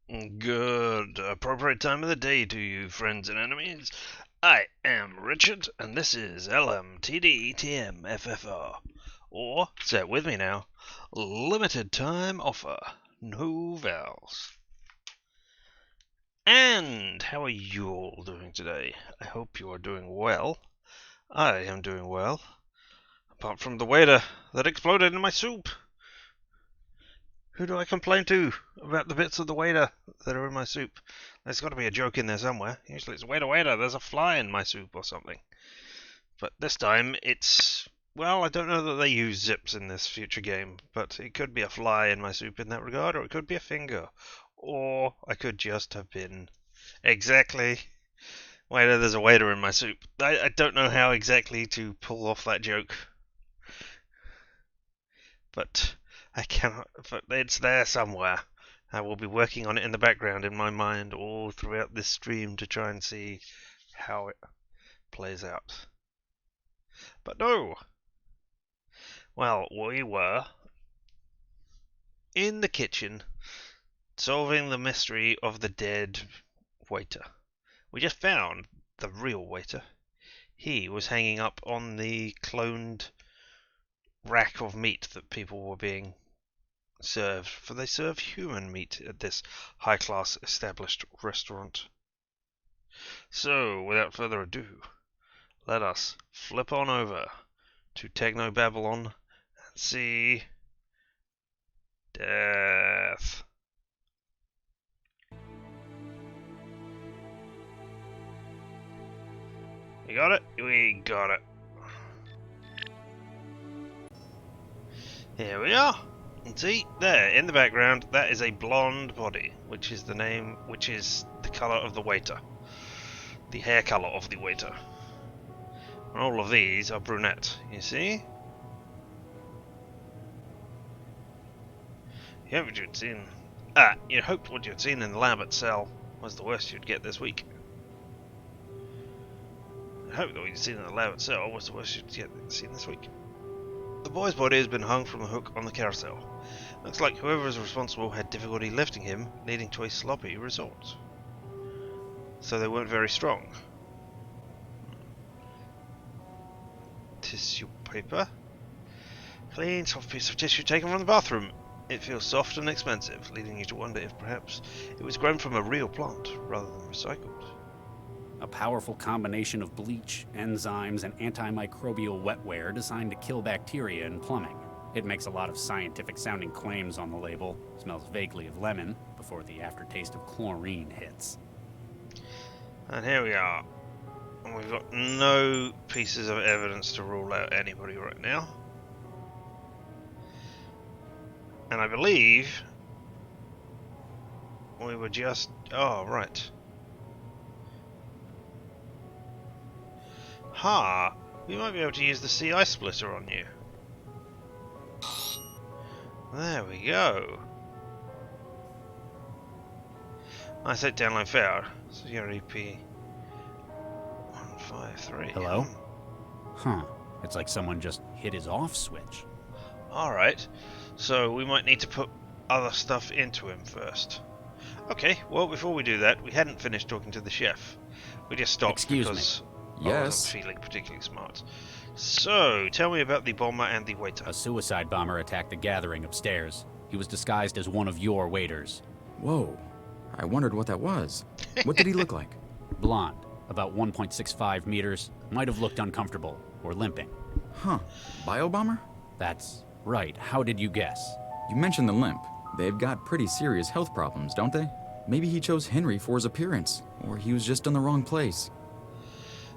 Good appropriate time of the day to you, friends and enemies. I am Richard, and this is LMTDTMFFR. Or, say it with me now, limited time offer, no vowels. And how are you all doing today? I hope you are doing well. I am doing well. Apart from the waiter that exploded in my soup. Who do I complain to about the bits of the waiter that are in my soup? There's got to be a joke in there somewhere. Usually it's, waiter, there's a fly in my soup or something. But this time it's, well, I don't know that they use zips in this future game, but it could be a fly in my soup in that regard, or it could be a finger. Or I could just have been, exactly, waiter, there's a waiter in my soup. I don't know how exactly to pull off that joke. But I cannot, but it's there somewhere. I will be working on it in the background in my mind all throughout this stream to try and see how it plays out. But no! Well, we were in the kitchen solving the mystery of the dead waiter. We just found the real waiter. He was hanging up on the cloned rack of meat that people were being served, for they serve human meat at this high-class established restaurant. So, without further ado, let us flip on over to Technobabylon and see death. You got it? We got it. Here we are. See, there, in the background, that is a blonde body, which is the colour of the waiter. The hair colour of the waiter. And all of these are brunette, you see? You hoped what you'd seen in the lab at Cell was the worst you'd get this week. I hoped that what you'd seen in the lab at Cell was the worst you'd get seen this week. The boy's body has been hung from a hook on the carousel. Looks like whoever is responsible had difficulty lifting him, leading to a sloppy result. So they weren't very strong. Tissue paper. Clean, soft piece of tissue taken from the bathroom. It feels soft and expensive, leading you to wonder if perhaps it was grown from a real plant rather than recycled. A powerful combination of bleach, enzymes, and antimicrobial wetware designed to kill bacteria in plumbing. It makes a lot of scientific-sounding claims on the label, smells vaguely of lemon, before the aftertaste of chlorine hits. And here we are. And we've got no pieces of evidence to rule out anybody right now. And I believe we were just... oh, right. Ha! We might be able to use the CI splitter on you. There we go. I set download failed. CREP 153. Hello? Huh. It's like someone just hit his off switch. Alright. So we might need to put other stuff into him first. Okay, well before we do that, we hadn't finished talking to the chef. We just stopped because I wasn't feeling particularly smart. So, tell me about the bomber and the waiter. A suicide bomber attacked the gathering upstairs. He was disguised as one of your waiters. Whoa. I wondered what that was. What did he look like? Blonde, about 1.65 meters, might have looked uncomfortable or limping. Huh. Biobomber? That's right. How did you guess? You mentioned the limp. They've got pretty serious health problems, don't they? Maybe he chose Henry for his appearance, or he was just in the wrong place.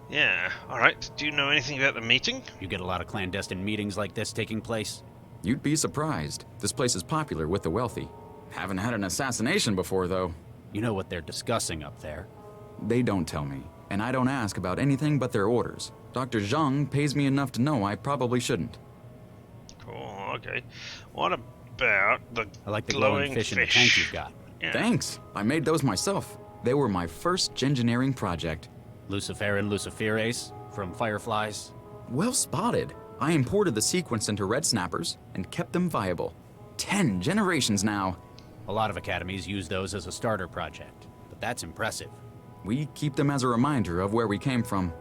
Yeah, alright. Do you know anything about the meeting? You get a lot of clandestine meetings like this taking place? You'd be surprised. This place is popular with the wealthy. Haven't had an assassination before, though. You know what they're discussing up there? They don't tell me, and I don't ask about anything but their orders. Dr. Zhang pays me enough to know I probably shouldn't. Cool, okay. What about the I like the glowing fish in the tank you've got. Yeah. Thanks. I made those myself. They were my first gingineering project. Luciferin luciferase from fireflies. Well spotted. I imported the sequence into red snappers and kept them viable. 10 generations now. A lot of academies use those as a starter project, but that's impressive. We keep them as a reminder of where we came from.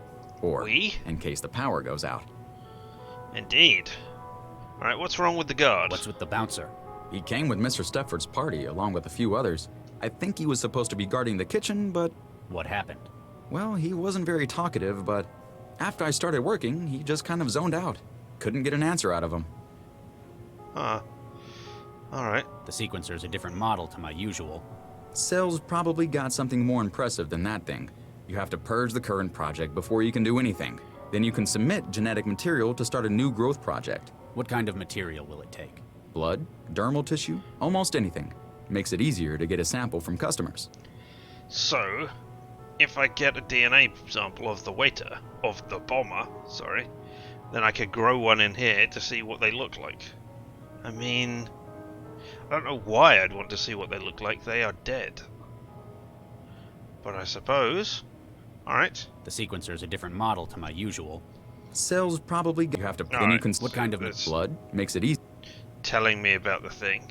Or, We? in case the power goes out. Indeed. Alright, what's wrong with the guard? What's with the bouncer? He came with Mr. Stepford's party, along with a few others. I think he was supposed to be guarding the kitchen, but... What happened? Well, he wasn't very talkative, but after I started working, he just kind of zoned out. Couldn't get an answer out of him. Huh. Alright. The sequencer's a different model to my usual. Cell's probably got something more impressive than that thing. You have to purge the current project before you can do anything. Then you can submit genetic material to start a new growth project. What kind of material will it take? Blood, dermal tissue, almost anything. Makes it easier to get a sample from customers. So, if I get a DNA sample of the waiter, of the bomber, sorry, then I could grow one in here to see what they look like. I mean, I don't know why I'd want to see what they look like. They are dead. But I suppose. Alright. The sequencer's a different model to my usual. Cells probably you have to. All Then you right. can. What kind of Blood makes it easy. Telling me about the thing.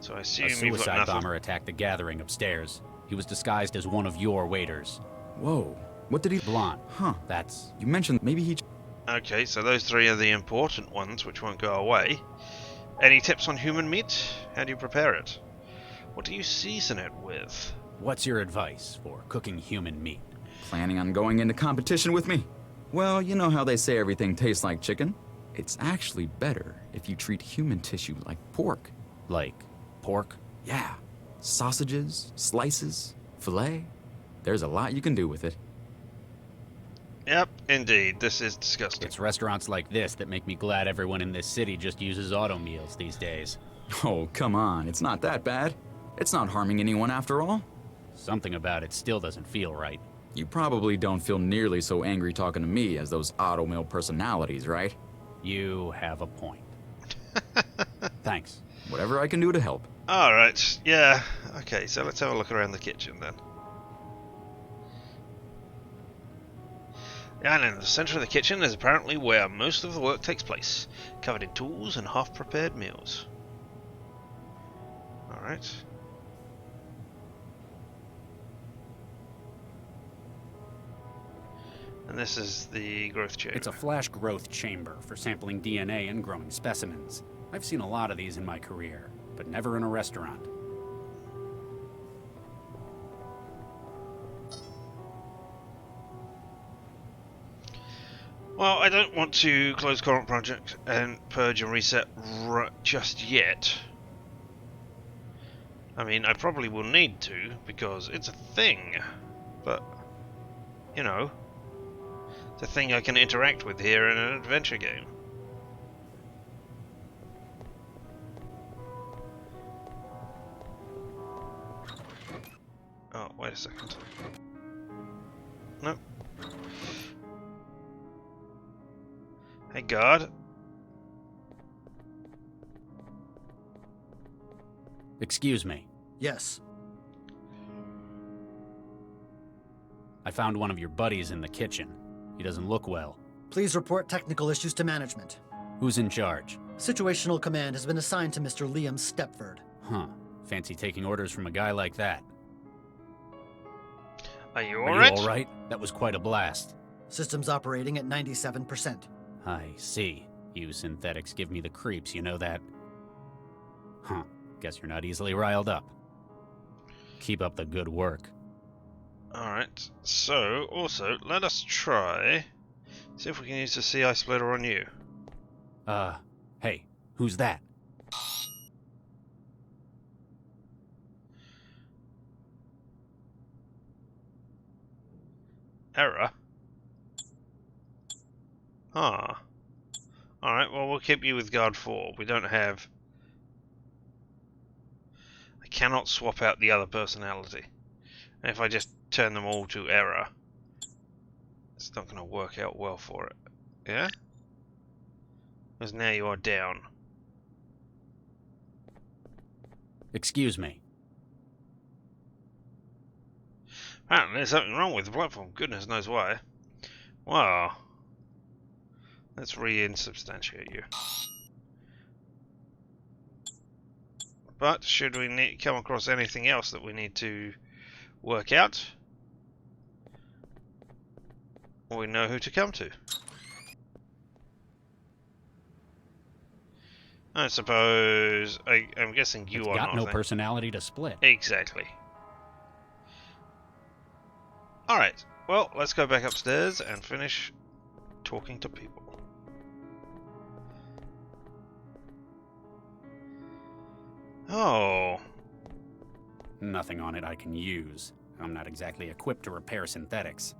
So I assume A you've got suicide nothing. bomber attacked the gathering upstairs. He was disguised as one of your waiters. Whoa. What did he? Blonde. Huh. That's... You mentioned maybe he. Okay, so those three are the important ones which won't go away. Any tips on human meat? How do you prepare it? What do you season it with? What's your advice for cooking human meat? Planning on going into competition with me? Well, you know how they say everything tastes like chicken? It's actually better if you treat human tissue like pork. Like pork? Yeah. Sausages, slices, filet. There's a lot you can do with it. Yep, indeed. This is disgusting. It's restaurants like this that make me glad everyone in this city just uses auto meals these days. Oh, come on. It's not that bad. It's not harming anyone after all. Something about it still doesn't feel right. You probably don't feel nearly so angry talking to me as those auto mill personalities, right? You have a point. Thanks. Whatever I can do to help. Alright, yeah. Okay, so let's have a look around the kitchen then. And in the centre of the kitchen is apparently where most of the work takes place, covered in tools and half-prepared meals. Alright. And this is the growth chamber. It's a flash growth chamber for sampling DNA and growing specimens. I've seen a lot of these in my career, but never in a restaurant. Well, I don't want to close current project and purge and reset just yet. I mean, I probably will need to, because it's a thing. But, you know, it's a thing I can interact with here in an adventure game. Oh, wait a second. Nope. Hey, guard. Excuse me. Yes. I found one of your buddies in the kitchen. He doesn't look well. Please report technical issues to management. Who's in charge? Situational command has been assigned to Mr. Liam Stepford. Huh. Fancy taking orders from a guy like that. Are you Are alright? you alright? That was quite a blast. Systems operating at 97%. I see. You synthetics give me the creeps, you know that? Huh. Guess you're not easily riled up. Keep up the good work. Alright, so, also, let us try... see if we can use the CI splitter on you. Hey, who's that? Error? Ah. Alright, well, we'll keep you with guard 4. We don't have... I cannot swap out the other personality. And if I just turn them all to error, it's not going to work out well for it. Yeah? Because now you are down. Excuse me. Apparently there's something wrong with the platform. Goodness knows why. Wow. Let's reinsubstantiate you. But should we come across anything else that we need to work out, we know who to come to. I suppose I'm guessing you It's are got not. no personality to split. Exactly. Alright, well, let's go back upstairs and finish talking to people. Oh. Nothing on it I can use. I'm not exactly equipped to repair synthetics.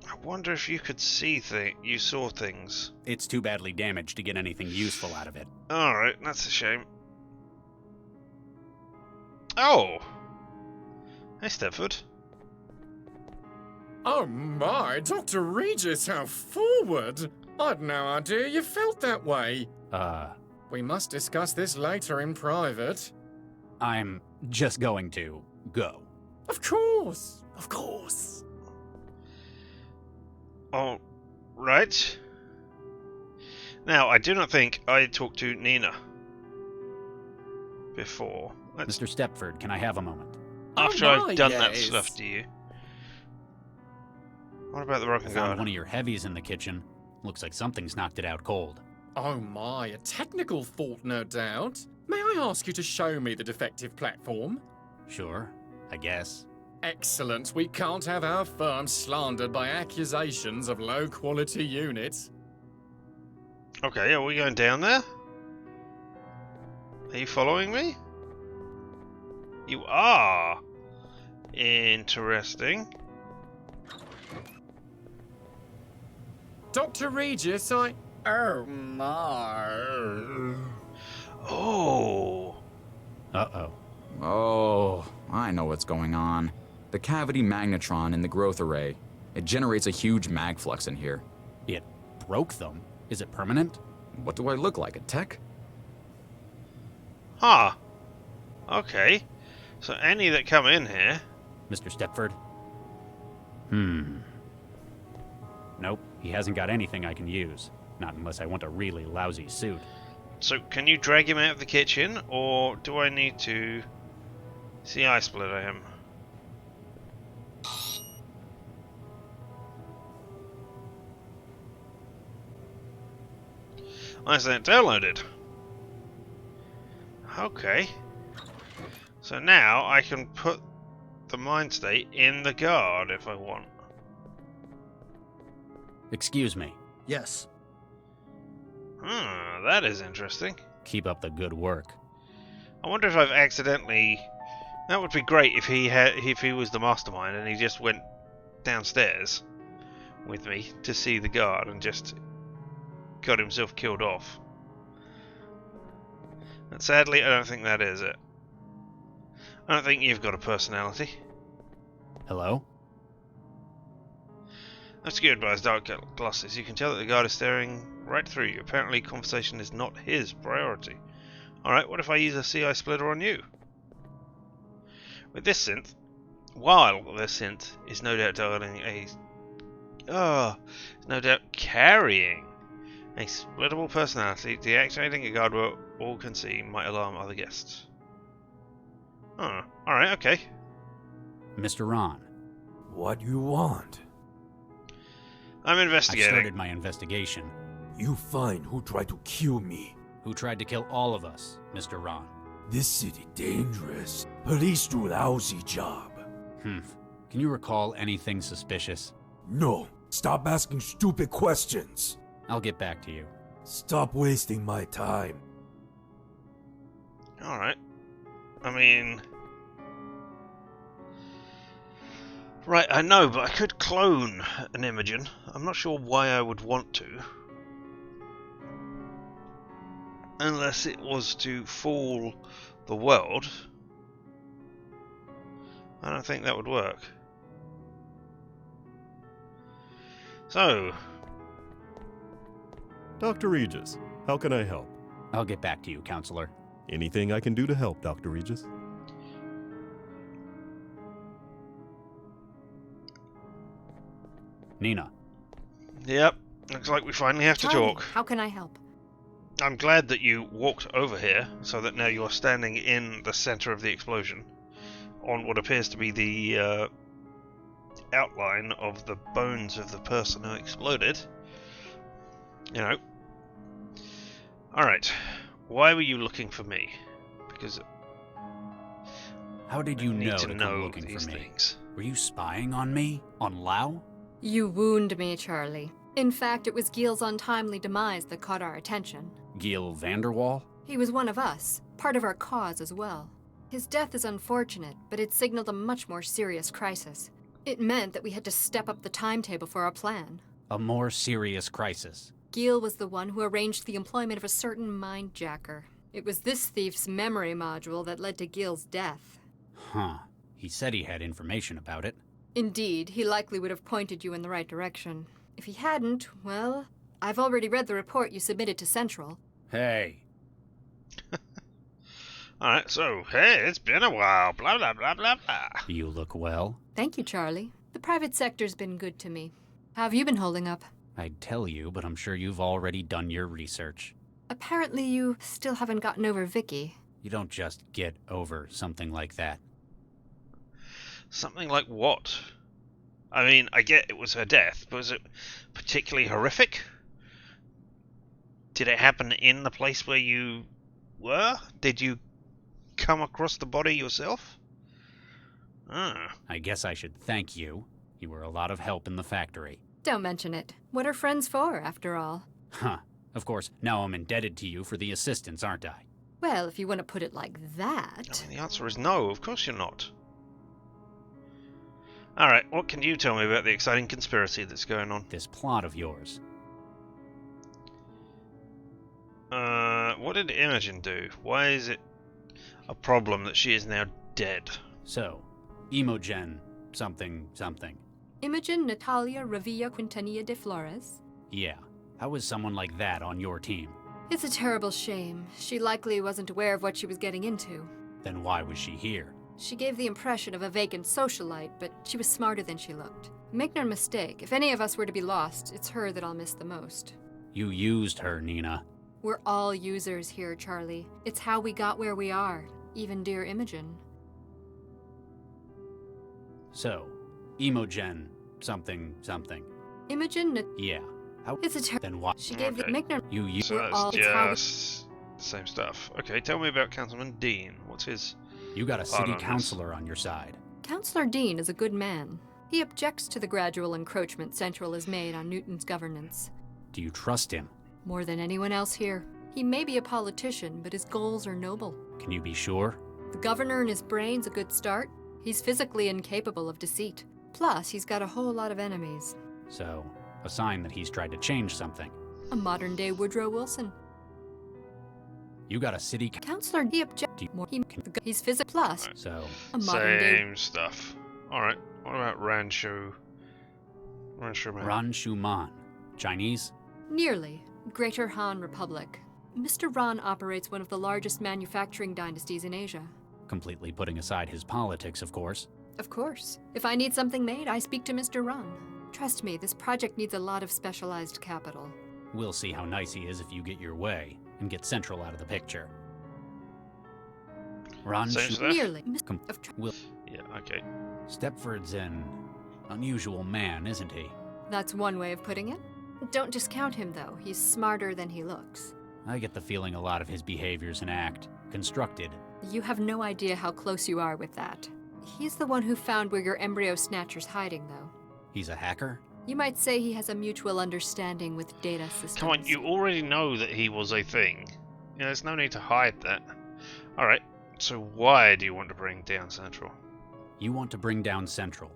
I wonder if you could see you saw things. It's too badly damaged to get anything useful out of it. Alright, that's a shame. Oh! Hey, Stepford. Oh my, Dr. Regis, how forward! I'd no idea you felt that way. We must discuss this later in private. I'm just going to go. Of course, of course. All right. Now, I do not think I talked to Nina before. Mr. Stepford, can I have a moment? After Oh my, I've done that yes. stuff to you. What about the broken I guard? found one of your heavies in the kitchen. Looks like something's knocked it out cold. Oh my, a technical fault, no doubt. May I ask you to show me the defective platform? Sure, I guess. Excellent. We can't have our firm slandered by accusations of low-quality units. Okay, are we going down there? Are you following me? You are! Interesting. Dr. Regis, Oh my. Oh! Uh-oh. Oh, I know what's going on. The cavity magnetron in the growth array. It generates a huge mag flux in here. It broke them? Is it permanent? What do I look like, a tech? Huh. Okay. So any that come in here... Mr. Stepford? Nope, he hasn't got anything I can use. Not unless I want a really lousy suit. So can you drag him out of the kitchen, or do I need to CI splitter him? I sent downloaded. Okay. So now I can put the mind state in the guard if I want. Excuse me. Yes. That is interesting. Keep up the good work. I wonder if I've accidentally... That would be great if he was the mastermind and he just went downstairs with me to see the guard and just got himself killed off. And sadly, I don't think that is it. I don't think you've got a personality. Hello? Obscured by his dark glasses, you can tell that the guard is staring right through you. Apparently, conversation is not his priority. Alright, what if I use a CI splitter on you? With this synth, while the synth is no doubt carrying a splittable personality, deactivating a guard where all can see might alarm other guests. Oh, alright, okay. Mr. Ron. What you want? I'm I investigating. started my investigation. You find who tried to kill me. Who tried to kill all of us, Mr. Ron? This city dangerous. Police do lousy job. Can you recall anything suspicious? No, stop asking stupid questions. I'll get back to you. Stop wasting my time. Alright. I mean... Right, I know, but I could clone an Imogen. I'm not sure why I would want to. Unless it was to fool the world. I don't think that would work. So... Dr. Regis, how can I help? I'll get back to you, Counselor. Anything I can do to help, Dr. Regis? Nina. Yep, looks like we finally have to Tell me, talk. how can I help? I'm glad that you walked over here, so that now you're standing in the center of the explosion, on what appears to be the outline of the bones of the person who exploded. You know. Alright, why were you looking for me? Because How did you I need know to to come know looking these for me? things. Were you spying on me? On Lao? You wound me, Charlie. In fact, it was Gil's untimely demise that caught our attention. Gil Vanderwall? He was one of us, part of our cause as well. His death is unfortunate, but it signaled a much more serious crisis. It meant that we had to step up the timetable for our plan. A more serious crisis. Gil was the one who arranged the employment of a certain mind-jacker. It was this thief's memory module that led to Gil's death. Huh. He said he had information about it. Indeed, he likely would have pointed you in the right direction. If he hadn't, well, I've already read the report you submitted to Central. Hey. Alright, so, hey, it's been a while, blah blah blah blah blah. You look well. Thank you, Charlie. The private sector's been good to me. How have you been holding up? I'd tell you, but I'm sure you've already done your research. Apparently you still haven't gotten over Vicky. You don't just get over something like that. Something like what? I mean, I get it was her death, but was it particularly horrific? Did it happen in the place where you were? Did you come across the body yourself? Ah. I guess I should thank you. You were a lot of help in the factory. Don't mention it. What are friends for, after all? Huh. Of course, now I'm indebted to you for the assistance, aren't I? Well, if you want to put it like that... I mean, the answer is no, of course you're not. Alright, what can you tell me about the exciting conspiracy that's going on? This plot of yours. What did Imogen do? Why is it a problem that she is now dead? So, Imogen something. Imogen Natalia Revilla Quintanilla de Flores? Yeah. How is someone like that on your team? It's a terrible shame. She likely wasn't aware of what she was getting into. Then why was she here? She gave the impression of a vacant socialite, but she was smarter than she looked. Make no mistake, if any of us were to be lost, it's her that I'll miss the most. You used her, Nina. We're all users here, Charlie. It's how we got where we are, even dear Imogen. So, Imogen something. Imogen Yeah. How? It's a terrible... Then why? She gave Okay. the... Make no... You used... So We're that's all- it's how we- just the same stuff. Okay, tell me about Councilman Dean. What's his... You got a city on this. councilor on your side. Councillor Dean is a good man. He objects to the gradual encroachment Central has made on Newton's governance. Do you trust him? More than anyone else here. He may be a politician, but his goals are noble. Can you be sure? The governor and his brain's a good start. He's physically incapable of deceit. Plus, he's got a whole lot of enemies. So, a sign that he's tried to change something. A modern-day Woodrow Wilson. You got a city... Councillor D object more. He's physical plus So, a modern-day... Same stuff. Alright, what about Rancho Man? Ran Shuman. Chinese? Nearly. Greater Han Republic. Mr. Ran operates one of the largest manufacturing dynasties in Asia. Completely putting aside his politics, of course. Of course. If I need something made, I speak to Mr. Ran. Trust me, this project needs a lot of specialized capital. We'll see how nice he is if you get your way and get Central out of the picture. Ran Same Shu- stuff? Nearly. Will Yeah, okay. Stepford's an unusual man, isn't he? That's one way of putting it. Don't discount him, though. He's smarter than he looks. I get the feeling a lot of his behavior's an act. Constructed. You have no idea how close you are with that. He's the one who found where your embryo snatcher's hiding, though. He's a hacker? You might say he has a mutual understanding with data systems. Come on, you already know that he was a thing. Yeah, there's no need to hide that. Alright, so why do you want to bring down Central? You want to bring down Central.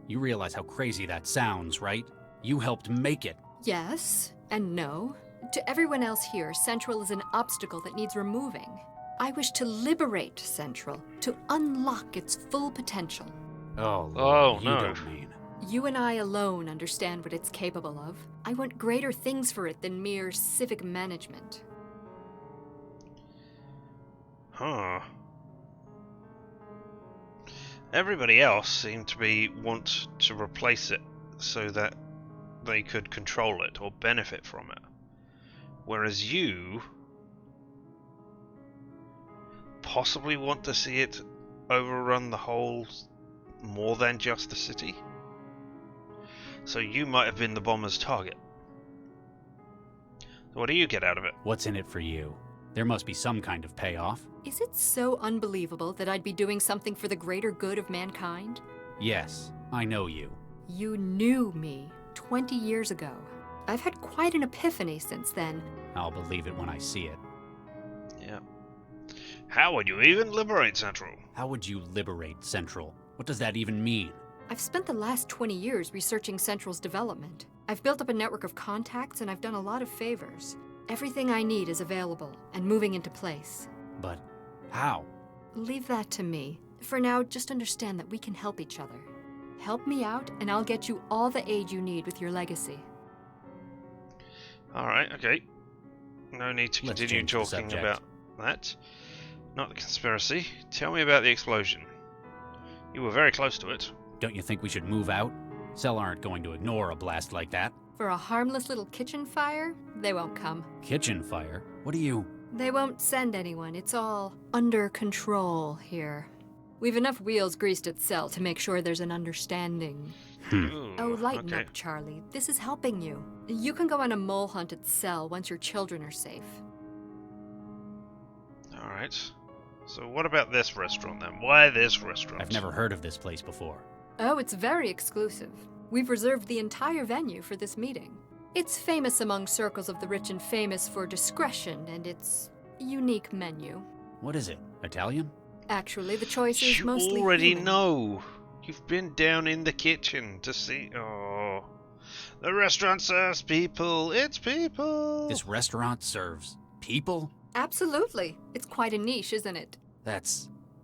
You realize how crazy that sounds, right? You helped make it. Yes, and no. To everyone else here, Central is an obstacle that needs removing. I wish to liberate Central, to unlock its full potential. Oh, Oh, Lord, you no. don't mean. You and I alone understand what it's capable of. I want greater things for it than mere civic management. Huh. Everybody else seemed to want to replace it so that they could control it or benefit from it. Whereas you possibly want to see it overrun the whole, more than just the city. So you might have been the bomber's target. So what do you get out of it? What's in it for you? There must be some kind of payoff. Is it so unbelievable that I'd be doing something for the greater good of mankind? Yes, I know you. You knew me 20 years ago. I've had quite an epiphany since then. I'll believe it when I see it. Yeah. How would you even liberate Central? How would you liberate Central? What does that even mean? I've spent the last 20 years researching Central's development. I've built up a network of contacts and I've done a lot of favors. Everything I need is available and moving into place. But how? Leave that to me. For now, just understand that we can help each other. Help me out and I'll get you all the aid you need with your legacy. Alright, okay. No need to Let's continue change the talking subject. about that. Not the conspiracy. Tell me about the explosion. You were very close to it. Don't you think we should move out? Cell aren't going to ignore a blast like that. For a harmless little kitchen fire, they won't come. Kitchen fire? What do you... They won't send anyone. It's all under control here. We've enough wheels greased at Cell to make sure there's an understanding. Ooh, Oh, lighten okay. up, Charlie. This is helping you. You can go on a mole hunt at Cell once your children are safe. Alright. So what about this restaurant then? Why this restaurant? I've never heard of this place before. Oh, it's very exclusive. We've reserved the entire venue for this meeting. It's famous among circles of the rich and famous for discretion and its unique menu. What is it? Italian? Actually, the choice is You mostly already human. know. You've been down in the kitchen to see... Oh. The restaurant serves people. It's people. This restaurant serves people? Absolutely. It's quite a niche, isn't it?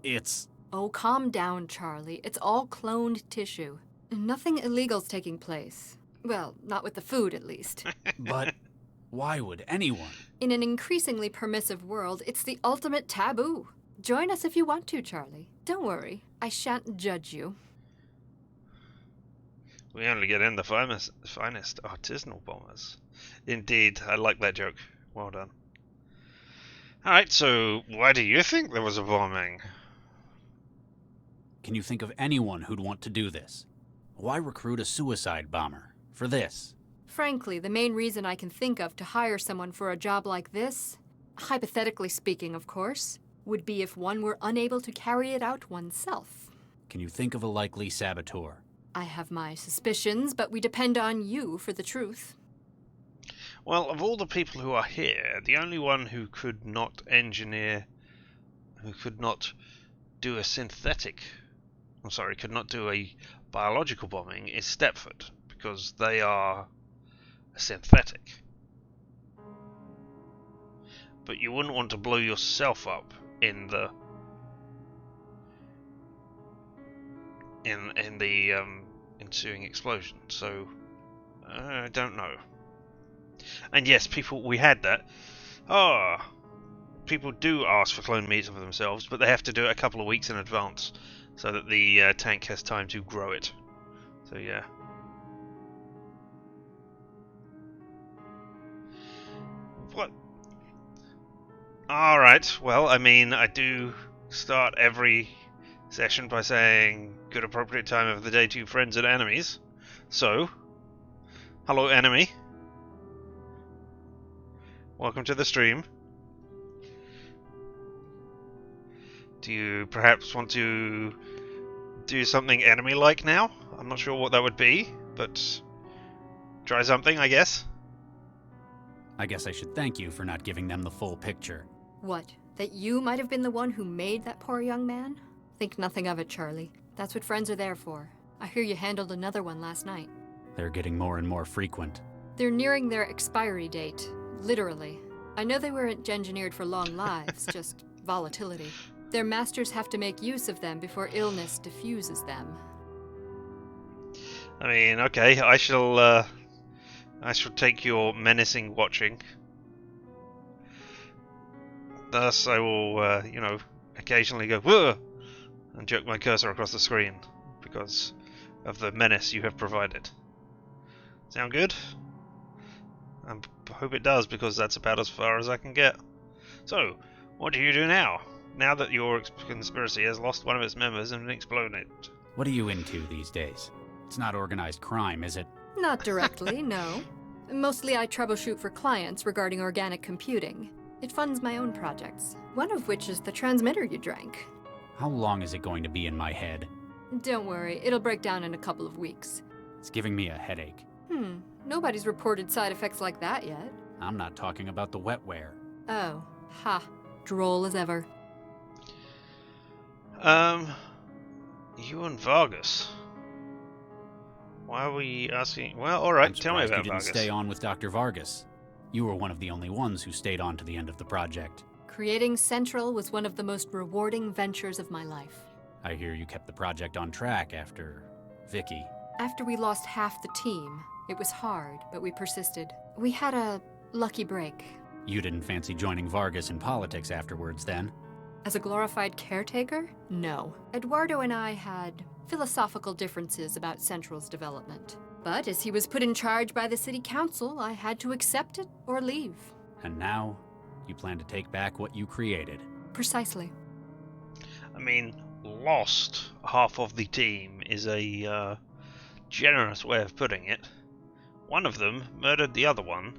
It's... Oh, calm down, Charlie. It's all cloned tissue. Nothing illegal's taking place. Well, not with the food, at least. But why would anyone? In an increasingly permissive world, it's the ultimate taboo. Join us if you want to, Charlie. Don't worry. I shan't judge you. We only get in the finest artisanal bombers. Indeed, I like that joke. Well done. Alright, so why do you think there was a bombing? Can you think of anyone who'd want to do this? Why recruit a suicide bomber for this? Frankly, the main reason I can think of to hire someone for a job like this, hypothetically speaking, of course, would be if one were unable to carry it out oneself. Can you think of a likely saboteur? I have my suspicions, but we depend on you for the truth. Well, of all the people who are here, the only one who could not engineer, who could not do a synthetic, I'm sorry, could not do a biological bombing is Stepford, because they are a synthetic. But you wouldn't want to blow yourself up in the ensuing explosion, so I don't know. And yes, people, we had that. People do ask for clone meat for themselves, but they have to do it a couple of weeks in advance, so that the tank has time to grow it. So yeah. What? Alright, well, I mean, I do start every session by saying good appropriate time of the day to friends and enemies. So, hello enemy. Welcome to the stream. Do you perhaps want to do something enemy-like now? I'm not sure what that would be, but try something, I guess. I guess I should thank you for not giving them the full picture. What? That you might have been the one who made that poor young man? Think nothing of it, Charlie. That's what friends are there for. I hear you handled another one last night. They're getting more and more frequent. They're nearing their expiry date. Literally. I know they weren't engineered for long lives, just volatility. Their masters have to make use of them before illness diffuses them. I mean, okay, I shall take your menacing watching. Thus, I will, occasionally go, "Whoa!" and jerk my cursor across the screen, because of the menace you have provided. Sound good? I hope it does, because that's about as far as I can get. So, what do you do now? now that your conspiracy has lost one of its members and exploded. What are you into these days? It's not organized crime, is it? Not directly, no. Mostly I troubleshoot for clients regarding organic computing. It funds my own projects, one of which is the transmitter you drank. How long is it going to be in my head? Don't worry, it'll break down in a couple of weeks. It's giving me a headache. Nobody's reported side effects like that yet. I'm not talking about the wetware. Oh, ha. Droll as ever. You and Vargas. Why are we asking? Well, alright, I'm tell me surprised about you didn't Vargas. stay on with Dr. Vargas. You were one of the only ones who stayed on to the end of the project. Creating Central was one of the most rewarding ventures of my life. I hear you kept the project on track after Vicky. After we lost half the team, it was hard, but we persisted. We had a lucky break. You didn't fancy joining Vargas in politics afterwards, then? As a glorified caretaker? No. Eduardo and I had philosophical differences about Central's development. But as he was put in charge by the city council, I had to accept it or leave. And now, you plan to take back what you created. Precisely. I mean, lost half of the team is a generous way of putting it. One of them murdered the other one.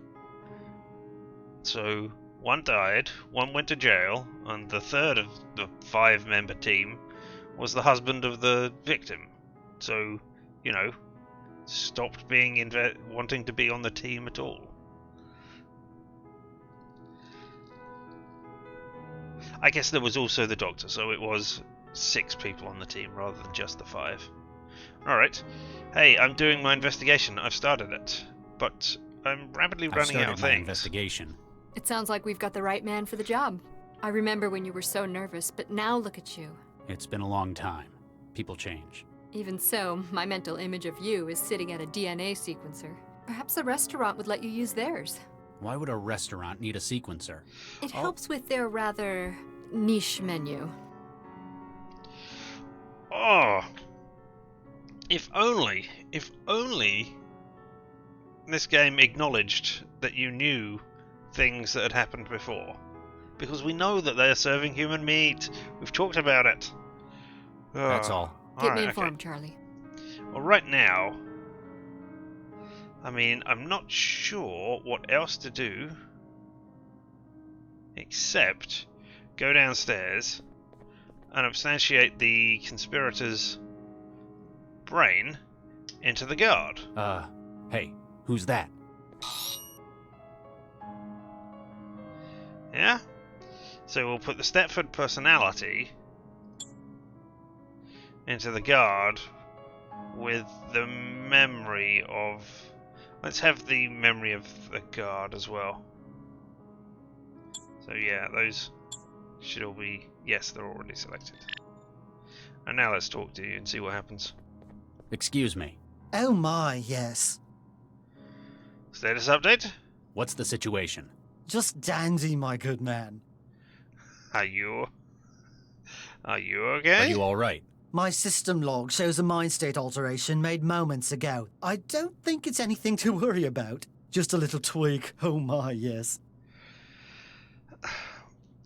So, one died, one went to jail, and the third of the 5-member team was the husband of the victim. So, you know, stopped being wanting to be on the team at all. I guess there was also the doctor, so it was 6 people on the team rather than just the 5. Alright. Hey, I'm doing my investigation. I've started it. But I'm rapidly running out of my things. investigation. It sounds like we've got the right man for the job. I remember when you were so nervous, but now look at you. It's been a long time. People change. Even so, my mental image of you is sitting at a DNA sequencer. Perhaps the restaurant would let you use theirs. Why would a restaurant need a sequencer? It helps with their rather niche menu. Oh! If only this game acknowledged that you knew things that had happened before. Because we know that they are serving human meat. We've talked about it. That's all. Keep me informed, Charlie. Well, right now, I mean, I'm not sure what else to do except go downstairs and substantiate the conspirator's brain into the guard. Hey, who's that? Yeah? So we'll put the Stepford personality into the guard with the memory of... Let's have the memory of the guard as well. So yeah, those should all be... Yes, they're already selected. And now let's talk to you and see what happens. Excuse me. Oh my, yes. Status update? What's the situation? Just dandy, my good man. Are you okay? Are you alright? My system log shows a mind state alteration made moments ago. I don't think it's anything to worry about. Just a little tweak. Oh my, yes.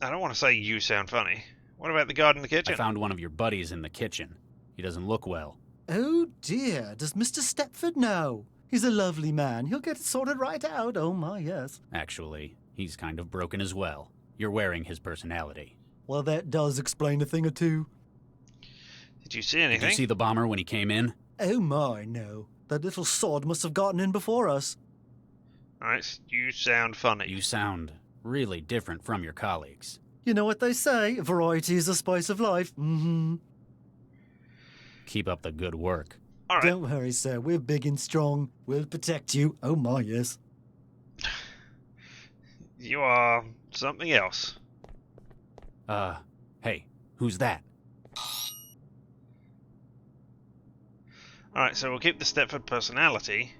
I don't want to say you sound funny. What about the guard in the kitchen? I found one of your buddies in the kitchen. He doesn't look well. Oh dear, does Mr. Stepford know? He's a lovely man. He'll get it sorted right out. Oh my, yes. Actually, he's kind of broken as well. You're wearing his personality. Well, that does explain a thing or two. Did you see anything? Did you see the bomber when he came in? Oh my, no. That little sod must have gotten in before us. Alright, you sound funny. You sound really different from your colleagues. You know what they say, variety is the spice of life. Mm-hmm. Keep up the good work. Alright. Don't worry, sir. We're big and strong. We'll protect you. Oh my, yes. You are something else. Hey, who's that? Alright, so we'll keep the Stepford personality,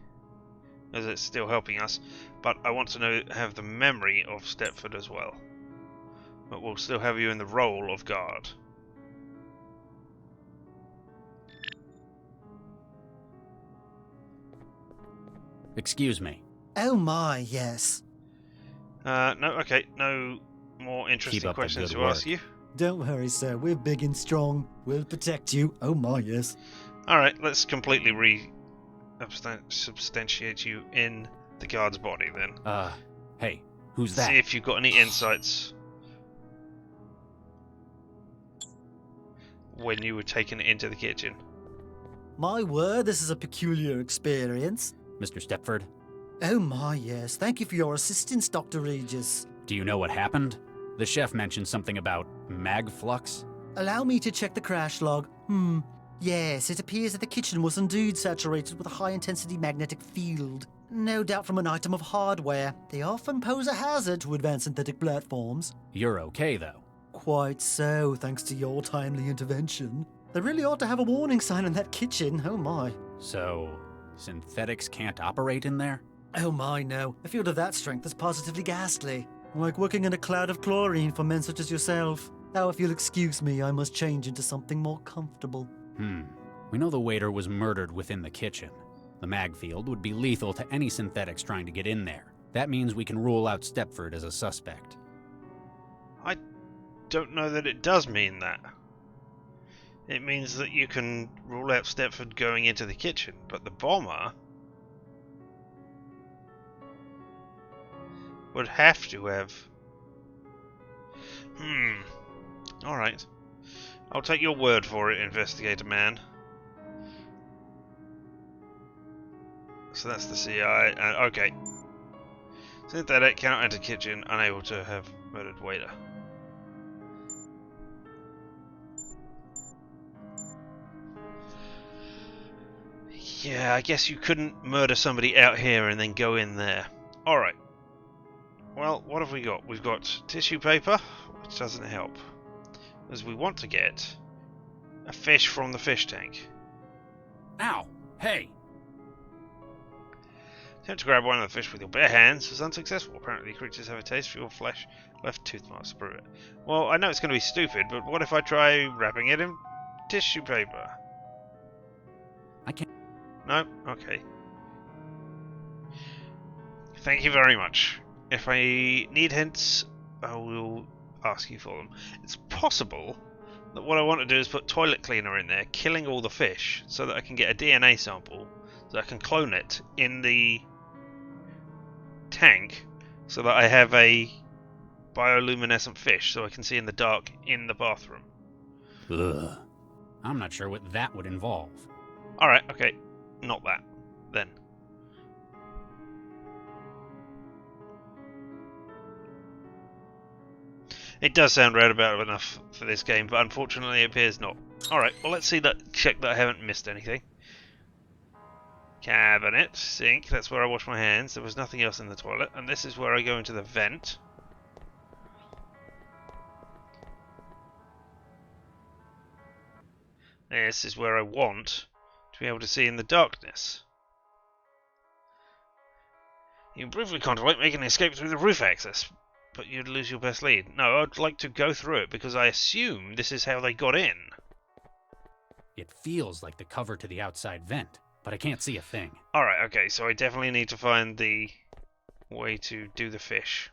as it's still helping us, but I want to have the memory of Stepford as well. But we'll still have you in the role of guard. Excuse me. Oh my, yes. No, okay, no more interesting Keep up the questions good to ask work. you. Don't worry, sir. We're big and strong. We'll protect you. Oh my, yes. Alright, let's completely substantiate you in the guard's body then. Hey, who's that? See if you've got any insights when you were taken into the kitchen. My word, this is a peculiar experience. Mr. Stepford, Oh my, yes. Thank you for your assistance, Dr. Regis. do you know what happened? The chef mentioned something about mag flux. Allow me to check the crash log. Yes, it appears that the kitchen was indeed saturated with a high-intensity magnetic field. No doubt from an item of hardware. They often pose a hazard to advanced synthetic platforms. You're okay, though. Quite so, thanks to your timely intervention. They really ought to have a warning sign in that kitchen, oh my. So, synthetics can't operate in there? Oh my, no. A field of that strength is positively ghastly. Like working in a cloud of chlorine for men such as yourself. Now, if you'll excuse me, I must change into something more comfortable. We know the waiter was murdered within the kitchen. The mag field would be lethal to any synthetics trying to get in there. That means we can rule out Stepford as a suspect. I don't know that it does mean that. It means that you can rule out Stepford going into the kitchen, but the bomber would have to have... Alright. I'll take your word for it, investigator man. So that's the CI, and okay. Synthetic, cannot enter kitchen, unable to have murdered waiter. Yeah, I guess you couldn't murder somebody out here and then go in there. Alright. Well, what have we got? We've got tissue paper, which doesn't help. As we want to get a fish from the fish tank. Ow! Hey! Attempt to grab one of the fish with your bare hands was unsuccessful. Apparently creatures have a taste for your flesh. Left tooth marks to prove it. Well, I know it's going to be stupid, but what if I try wrapping it in tissue paper? I can't... No? Okay. Thank you very much. If I need hints, I will ask you for them. It's possible that what I want to do is put toilet cleaner in there, killing all the fish, so that I can get a DNA sample, so I can clone it in the tank, so that I have a bioluminescent fish, so I can see in the dark in the bathroom. Ugh. I'm not sure what that would involve. Alright, okay. Not that, then. It does sound roundabout enough for this game, but unfortunately it appears not. Alright, well let's check that I haven't missed anything. Cabinet, sink, that's where I wash my hands. There was nothing else in the toilet, and this is where I go into the vent. This is where I want to be able to see in the darkness. You can briefly contemplate making an escape through the roof access, but you'd lose your best lead. No, I'd like to go through it because I assume this is how they got in. It feels like the cover to the outside vent, but I can't see a thing. Alright, okay, so I definitely need to find the way to do the fish.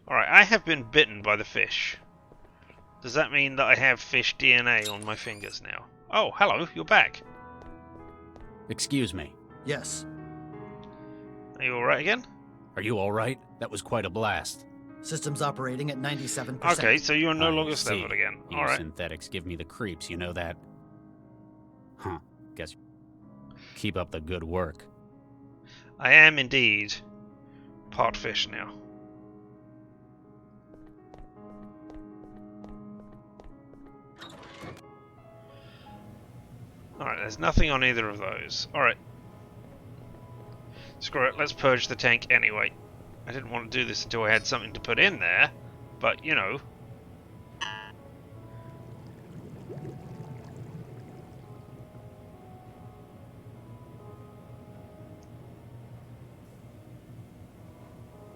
Alright, I have been bitten by the fish. Does that mean that I have fish DNA on my fingers now? Oh, hello, you're back. Excuse me. Yes. Are you alright again? Are you alright? That was quite a blast. System's operating at 97%. Okay, so you're no I longer see. Stepford again. You Alright. synthetics give me the creeps, you know that? Huh. Guess. Keep up the good work. I am indeed part fish now. Alright, there's nothing on either of those. Alright. Screw it, let's purge the tank anyway. I didn't want to do this until I had something to put in there, but you know.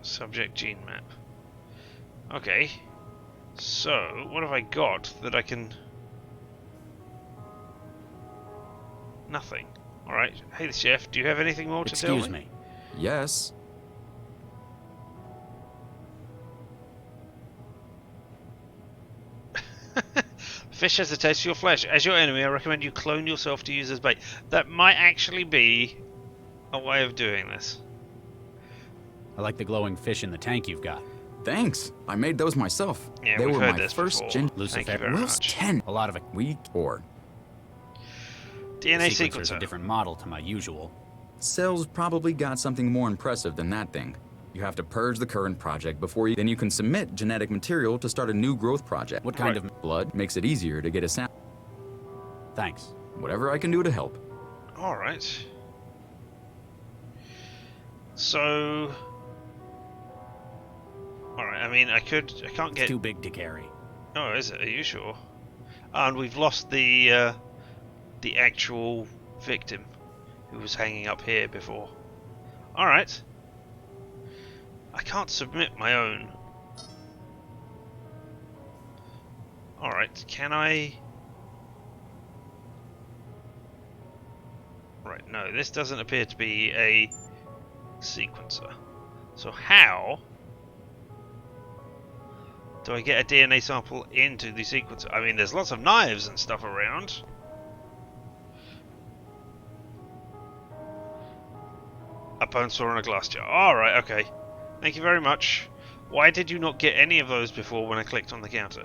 Subject gene map. Okay. So, what have I got that I can... Nothing. Alright. Hey, chef, do you have anything more to tell me? Excuse me. Yes. Fish has a taste for your flesh. As your enemy, I recommend you clone yourself to use as bait. That might actually be a way of doing this. I like the glowing fish in the tank you've got. Thanks. I made those myself. Yeah, They we've were heard my this first before. Thank you Lucifer. very Will's much. 10. A lot of it. Week or DNA Sequencer's a sequencer. different model to my usual. Cell's probably got something more impressive than that thing. You have to purge the current project before then you can submit genetic material to start a new growth project. What kind of... Blood makes it easier to get a sample. Thanks. Whatever I can do to help. Alright. So... Alright, I mean, I can't It's get... too big to carry. Oh, is it? Are you sure? And we've lost the actual victim who was hanging up here before. Alright. I can't submit my own. Alright, can I... Right, no, this doesn't appear to be a sequencer. So how do I get a DNA sample into the sequencer? I mean, there's lots of knives and stuff around. A bone saw and a glass jar. Alright, okay. Thank you very much. Why did you not get any of those before when I clicked on the counter?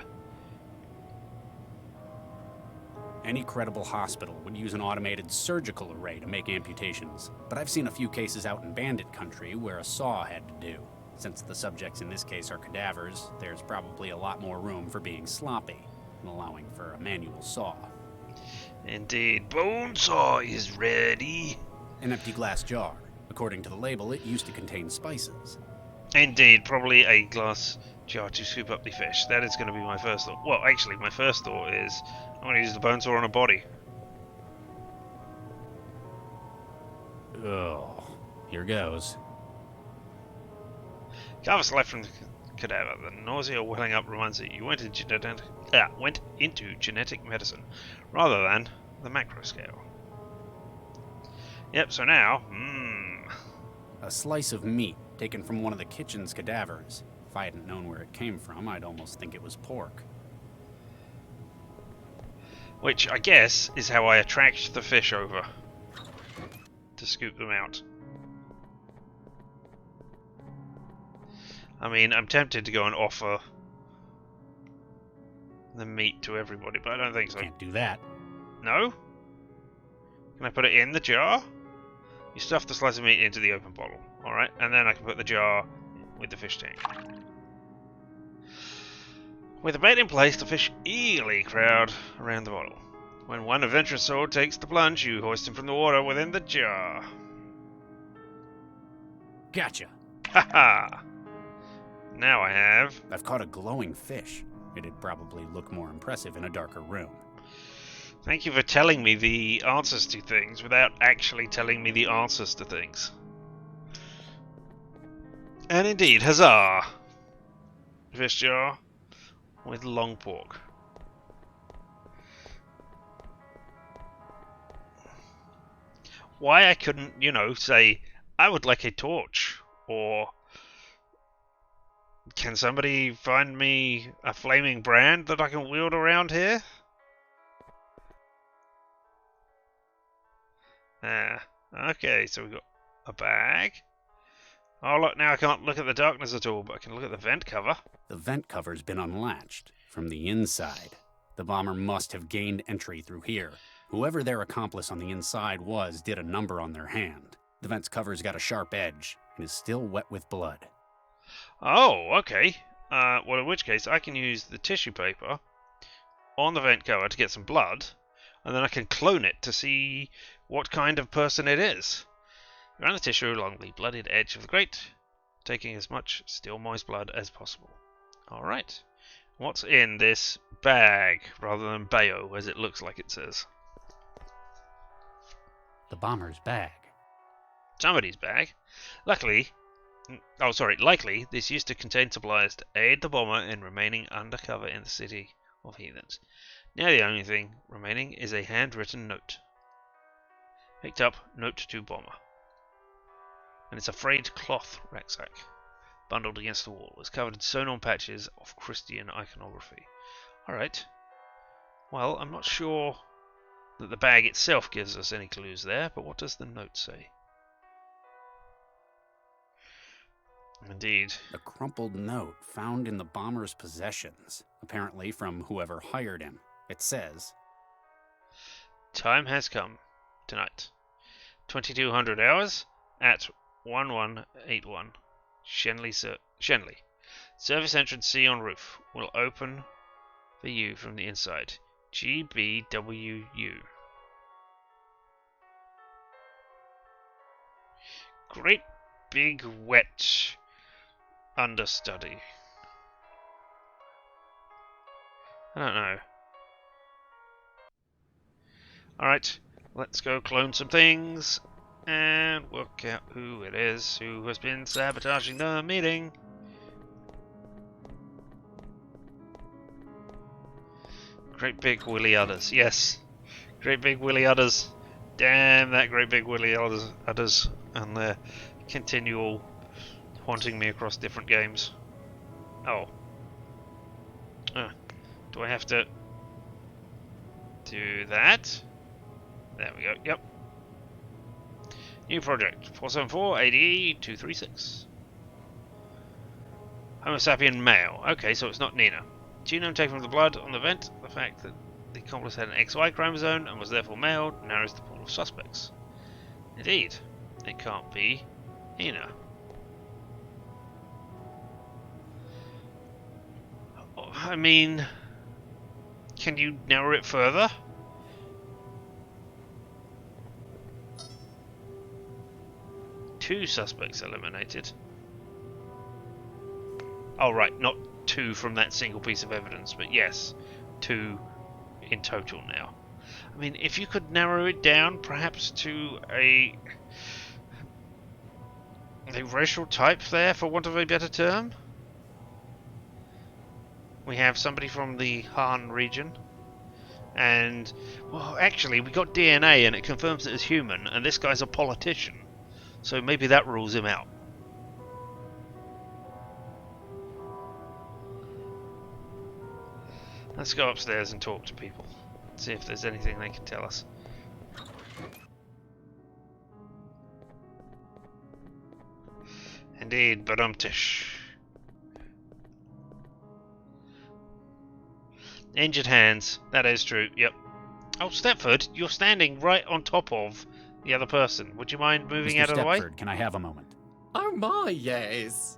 Any credible hospital would use an automated surgical array to make amputations, but I've seen a few cases out in bandit country where a saw had to do. Since the subjects in this case are cadavers, there's probably a lot more room for being sloppy and allowing for a manual saw. Indeed. Bone saw is ready. An empty glass jar. According to the label, it used to contain spices. Indeed, probably a glass jar to scoop up the fish. That is going to be my first thought. Well, actually, my first thought is I'm going to use the bone saw on a body. Oh, here goes. Carvers left from the cadaver. The nausea welling up reminds you went into genetic medicine rather than the macro scale. Yep, so now, A slice of meat taken from one of the kitchen's cadavers. If I hadn't known where it came from, I'd almost think it was pork. which I guess is how I attract the fish over to scoop them out. I mean, I'm tempted to go and offer the meat to everybody, but I don't think so. Can't do that. No? Can I put it in the jar? You stuff the slice of meat into the open bottle. Alright, and then I can put the jar with the fish tank. With the bait in place, the fish eagerly crowd around the bottle. When one adventurous soul takes the plunge, you hoist him from the water within the jar. Gotcha. Haha! Now I have... I've caught a glowing fish. It'd probably look more impressive in a darker room. Thank you for telling me the answers to things without actually telling me the answers to things. And indeed, huzzah! Fish jar with long pork. Why I couldn't, you know, say, I would like a torch, or can somebody find me a flaming brand that I can wield around here? Okay, so we've got a bag. Oh look, now I can't look at the darkness at all, but I can look at the vent cover. The vent cover's been unlatched from the inside. The bomber must have gained entry through here. Whoever their accomplice on the inside was did a number on their hand. The vent's cover's got a sharp edge and is still wet with blood. Oh, okay. Well, in which case I can use the tissue paper on the vent cover to get some blood, and then I can clone it to see what kind of person it is. Run the tissue along the blooded edge of the grate, taking as much still moist blood as possible. Alright. What's in this bag, rather than Bayo, as it looks like it says? The bomber's bag. Somebody's bag. Likely, this used to contain supplies to aid the bomber in remaining undercover in the city of heathens. Now the only thing remaining is a handwritten note. Picked up, note to bomber. And it's a frayed cloth rucksack, bundled against the wall. It's covered in sewn-on patches of Christian iconography. Alright. Well, I'm not sure that the bag itself gives us any clues there, but what does the note say? Indeed. A crumpled note found in the bomber's possessions, apparently from whoever hired him. It says, Time has come. Tonight. 2200 hours at 1181. Shenley. Service entrance C on roof. Will open for you from the inside. GBWU. Great big wet understudy. I don't know. Alright, let's go clone some things and work out who it is who has been sabotaging the meeting. Great big willy udders, yes. Great big willy udders. Damn that great big willy udders and their continual haunting me across different games. Oh. Do I have to do that? There we go, yep. New project, 474 ADE 236. Homo sapien male. Okay, so it's not Nina. Genome taken from the blood on the vent. The fact that the accomplice had an XY chromosome and was therefore male narrows the pool of suspects. Indeed, it can't be Nina. I mean, can you narrow it further? Two suspects eliminated. Oh right, not two from that single piece of evidence, but yes, two in total now. I mean, if you could narrow it down perhaps to a racial type there, for want of a better term. We have somebody from the Han region, and, well, actually, we got DNA and it confirms it is human, and this guy's a politician, so maybe that rules him out. Let's go upstairs and talk to people, see if there's anything they can tell us. Indeed, badumtish. Injured hands. That is true. Yep. Oh, Stepford, you're standing right on top of the other person. Would you mind moving Mr. out of the way? Stepford, can I have a moment? Oh my, yes.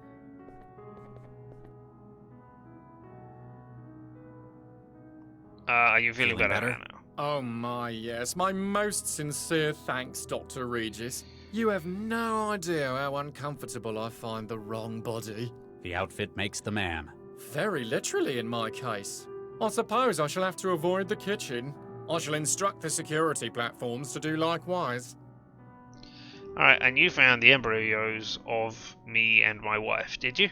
Are you feeling Feeling better better? now? Oh my, yes. My most sincere thanks, Dr. Regis. You have no idea how uncomfortable I find the wrong body. The outfit makes the man. Very literally in my case. I suppose I shall have to avoid the kitchen. I shall instruct the security platforms to do likewise. Alright, and you found the embryos of me and my wife, did you?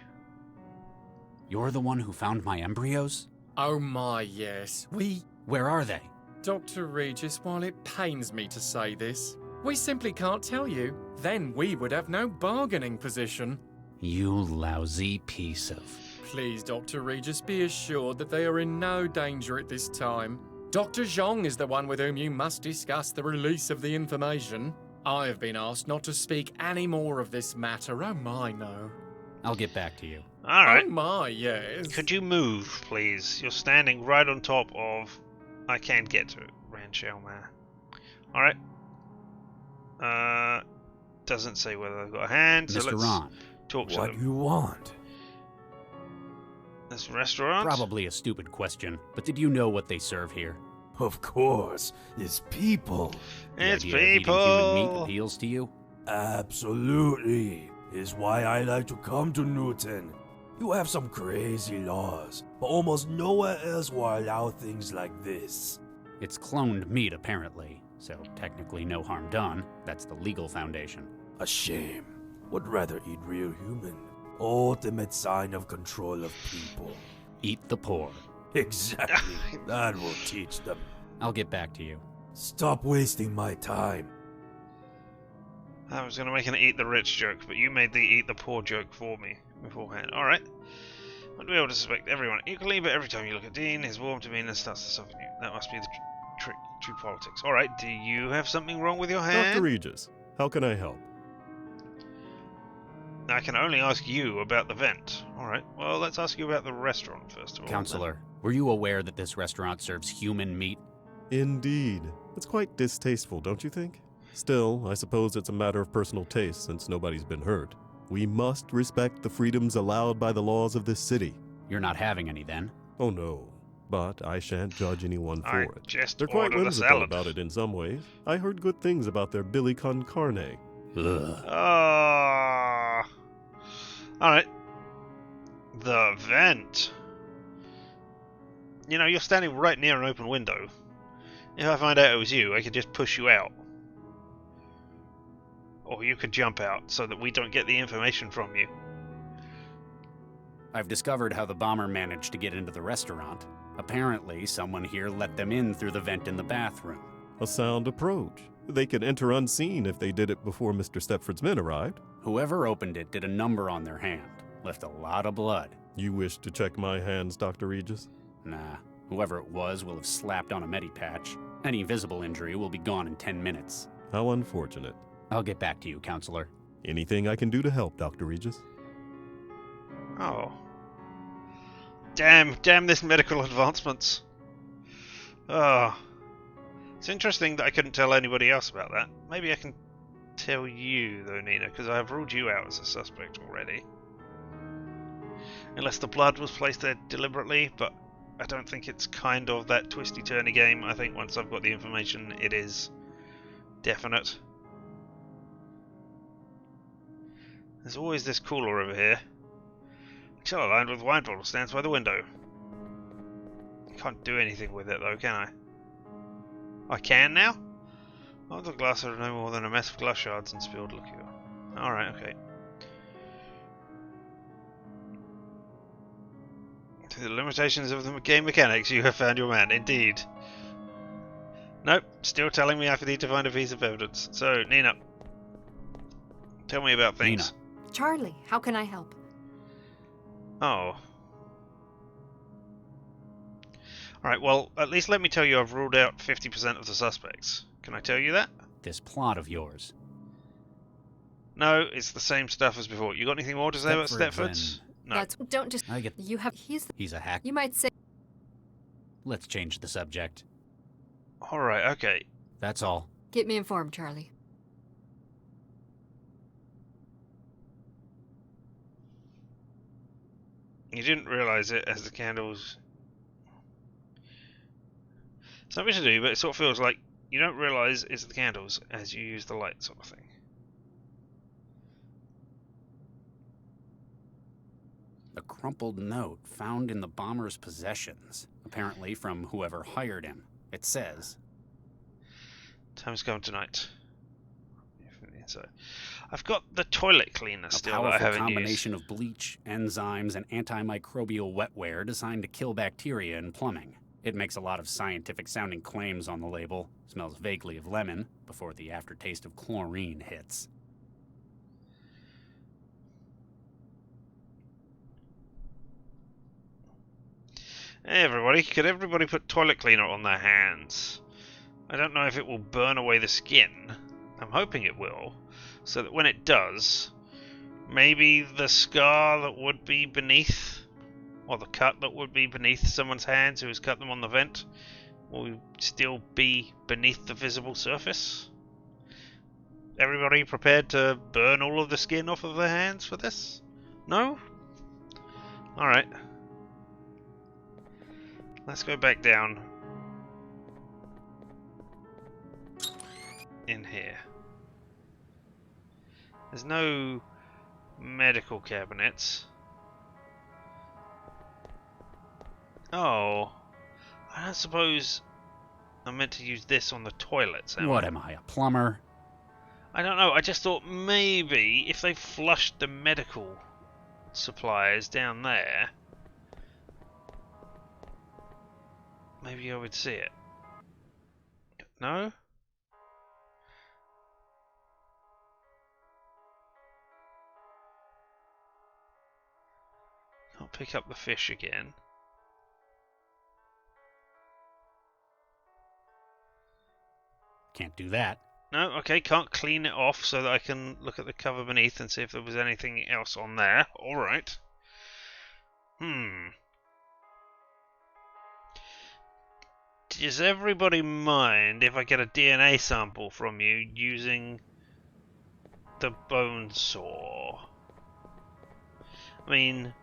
You're the one who found my embryos? Oh my, yes. Where are they? Dr. Regis, while it pains me to say this, we simply can't tell you. Then we would have no bargaining position. You lousy piece of... Please, Dr. Regis, be assured that they are in no danger at this time. Dr. Zhong is the one with whom you must discuss the release of the information. I have been asked not to speak any more of this matter. Oh my, no. I'll get back to you. Alright. Oh my, yes. Could you move, please? You're standing right on top of... I can't get to it. Rancho Man. Alright. Doesn't say whether I've got a hand, so Mr. let's Ron. talk to What them. you want? This restaurant? Probably a stupid question, but did you know what they serve here? Of course, it's people. The It's idea of eating human meat people! appeals to you? Absolutely. Is why I like to come to Newton. You have some crazy laws, but almost nowhere else will allow things like this. It's cloned meat, apparently, so technically no harm done. That's the legal foundation. A shame. Would rather eat real human. Ultimate sign of control of people. Eat the poor. Exactly. That will teach them. I'll get back to you. Stop wasting my time. I was going to make an eat the rich joke, but you made the eat the poor joke for me beforehand. Alright. Might be able to suspect everyone equally, but every time you look at Dean, his warm demeanor starts to soften you. That must be the true politics. Alright, do you have something wrong with your hand? Dr. Regis, how can I help? I can only ask you about the vent. Alright, well, let's ask you about the restaurant first of all. Counselor, were you aware that this restaurant serves human meat? Indeed. It's quite distasteful, don't you think? Still, I suppose it's a matter of personal taste since nobody's been hurt. We must respect the freedoms allowed by the laws of this city. You're not having any then? Oh no, but I shan't judge anyone for I it. just They're quite ordered a whimsical salad. about it in some ways. I heard good things about their Billy con carne. Ugh. Alright. The vent. You know, you're standing right near an open window. If I find out it was you, I could just push you out. Or you could jump out so that we don't get the information from you. I've discovered how the bomber managed to get into the restaurant. Apparently, someone here let them in through the vent in the bathroom. A sound approach. They could enter unseen if they did it before Mr. Stepford's men arrived. Whoever opened it did a number on their hand. Left a lot of blood. You wish to check my hands, Dr. Regis? Nah, whoever it was will have slapped on a medipatch. Any visible injury will be gone in 10 minutes. How unfortunate. I'll get back to you, Counselor. Anything I can do to help, Dr. Regis? Oh. Damn this medical advancements. Oh. It's interesting that I couldn't tell anybody else about that. Maybe I can tell you, though, Nina, because I have ruled you out as a suspect already. Unless the blood was placed there deliberately, but I don't think it's kind of that twisty-turny game. I think once I've got the information, it is definite. There's always this cooler over here. A cellar lined with wine bottle stands by the window. Can't do anything with it though, can I? I can now? Oh, the glass are no more than a mess of glass shards and spilled liquor. Alright, okay. To the limitations of the game mechanics, you have found your man, indeed. Nope, still telling me I need to find a piece of evidence. So, Nina, tell me about things. Nina. Charlie, how can I help? Oh. Alright, well, at least let me tell you I've ruled out 50% of the suspects. Can I tell you that? This plot of yours. No, it's the same stuff as before. You got anything more to say about Stepford's Stepford's? No. Don't just. I get. You have. He's a hack. You might say. Let's change the subject. Alright, okay. That's all. Keep me informed, Charlie. You didn't realise it as the candles... Something to do, but it sort of feels like you don't realise it's the candles as you use the light sort of thing. A crumpled note found in the bomber's possessions, apparently from whoever hired him. It says, Time's come tonight. I've got the toilet cleaner a still that I powerful haven't combination used. of bleach, enzymes, and antimicrobial wetware designed to kill bacteria in plumbing. It makes a lot of scientific-sounding claims on the label, smells vaguely of lemon, before the aftertaste of chlorine hits. Hey everybody, could everybody put toilet cleaner on their hands? I don't know if it will burn away the skin. I'm hoping it will, so that when it does, maybe the scar that would be beneath, or the cut that would be beneath someone's hands who has cut them on the vent, will still be beneath the visible surface. Everybody prepared to burn all of the skin off of their hands for this? No? Alright. Let's go back down in here. There's no medical cabinets. Oh, I don't suppose I'm meant to use this on the toilets. What am I, a plumber? I don't know. I just thought maybe if they flushed the medical supplies down there, maybe I would see it. No? Can't pick up the fish again. Can't do that. No, okay, can't clean it off so that I can look at the cover beneath and see if there was anything else on there. Alright. Does everybody mind if I get a DNA sample from you using the bone saw? I mean,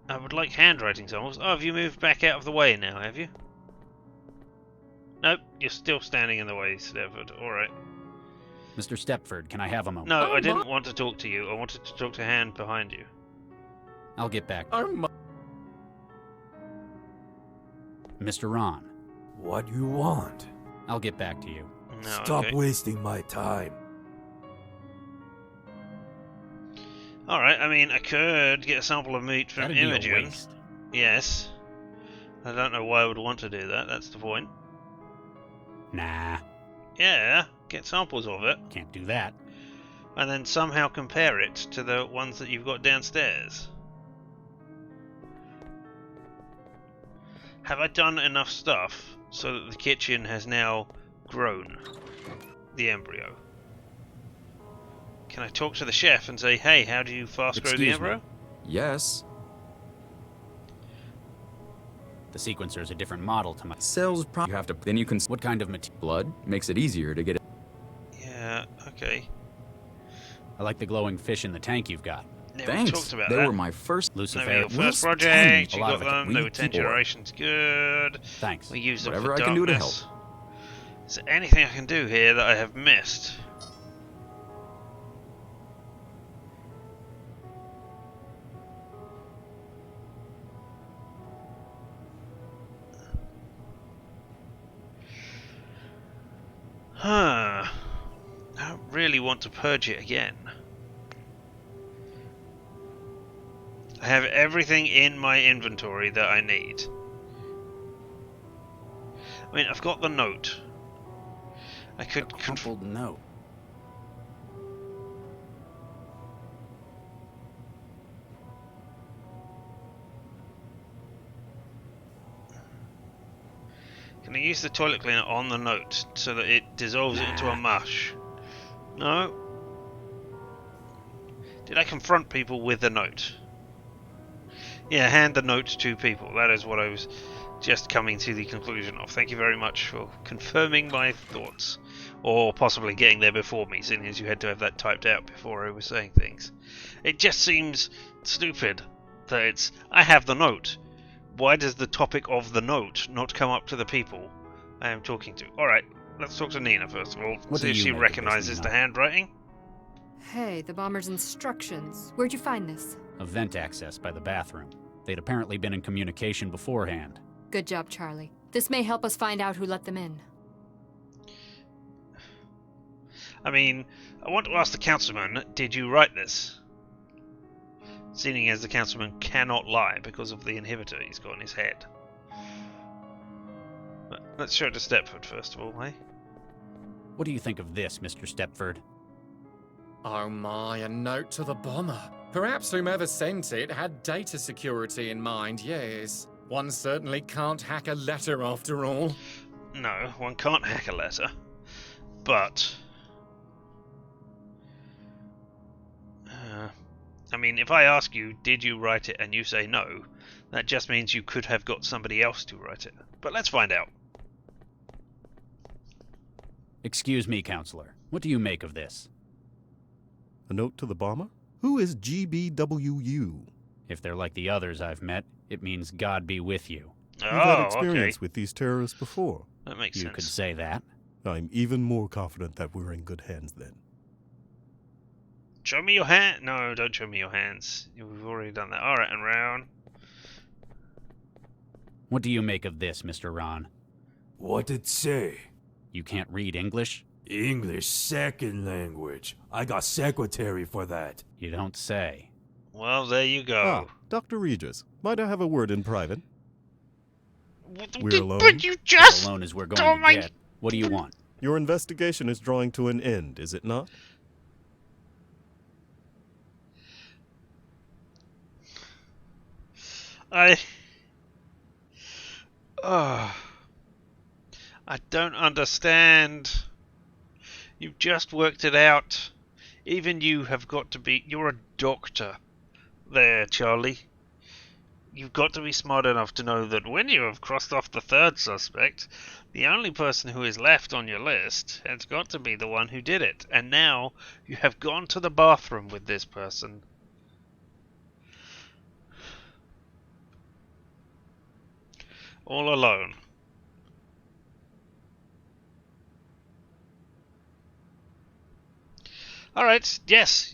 I would like handwriting samples. Oh, have you moved back out of the way now, have you? Nope, you're still standing in the way, Stepford. Alright. Mr. Stepford, can I have a moment? No, Oh, I didn't want to talk to you. I wanted to talk to Hand behind you. I'll get back. Oh my. Mr. Ron, What you want? I'll get back to you. No, Stop okay. wasting my time. Alright, I mean, I could get a sample of meat from That'd be a Imogen. waste. Yes. I don't know why I would want to do that, that's the point. Nah, Yeah, get samples of it, can't do that. and then somehow compare it to the ones that you've got downstairs. Have I done enough stuff so that the kitchen has now grown the embryo? Can I talk to the chef and say, hey, how do you fast grow the Excuse me. embryo? Yes. The sequencer's a different model to my... Cells you have to then you can What kind of material? blood makes it easier to get it. Yeah, okay. I like the glowing fish in the tank you've got. Yeah, we Thanks. talked about They that. were my first. Lucifer. Maybe your Well, first it's project, 10. you A lot got of it. them, We they were 10 keep- generations good. Thanks. We used them Whatever for I can do to darkness. Is there anything I can do here that I have missed? Huh. I don't really want to purge it again. I have everything in my inventory that I need. I mean, I've got the note. I could Crumpled note. Can I use the toilet cleaner on the note so that it dissolves it into a mush? No? Did I confront people with the note? Yeah, hand the note to people. That is what I was just coming to the conclusion of. Thank you very much for confirming my thoughts. Or possibly getting there before me, seeing as you had to have that typed out before I was saying things. It just seems stupid that it's, I have the note. Why does the topic of the note not come up to the people I am talking to? Alright, let's talk to Nina first of all. What See do if you she make of this, recognises Nina? the handwriting. Hey, the bomber's instructions. Where'd you find this? A vent access by the bathroom. They'd apparently been in communication beforehand. Good job, Charlie. This may help us find out who let them in. I mean, I want to ask the councilman, did you write this? Seeing as the councilman cannot lie because of the inhibitor he's got in his head. But let's show it to Stepford first of all, eh? What do you think of this, Mr. Stepford? Oh my, a note to the bomber. Perhaps whomever sent it had data security in mind, yes. One certainly can't hack a letter after all. No, one can't hack a letter. But... I mean, if I ask you, did you write it, and you say no, that just means you could have got somebody else to write it. But let's find out. Excuse me, counselor. What do you make of this? A note to the bomber? Who is GBWU? If they're like the others I've met, it means God be with you. We've had Oh, experience okay. with these terrorists before. That makes You sense. could say that. I'm even more confident that we're in good hands then. Show me your hand. No, don't show me your hands. We've already done that. Alright, and round. What do you make of this, Mr. Ron? What it say? You can't read English? English second language. I got secretary for that. You don't say. Well, there you go. Ah, Dr. Regis, might I have a word in private? We're But alone? you As just... alone as we're going Oh to my- get. What do you want? Your investigation is drawing to an end, is it not? I... Oh, I don't understand. You've just worked it out. Even you have got to be... You're a doctor. There, Charlie. You've got to be smart enough to know that when you have crossed off the third suspect, the only person who is left on your list has got to be the one who did it. And now you have gone to the bathroom with this person. All alone. Alright, yes,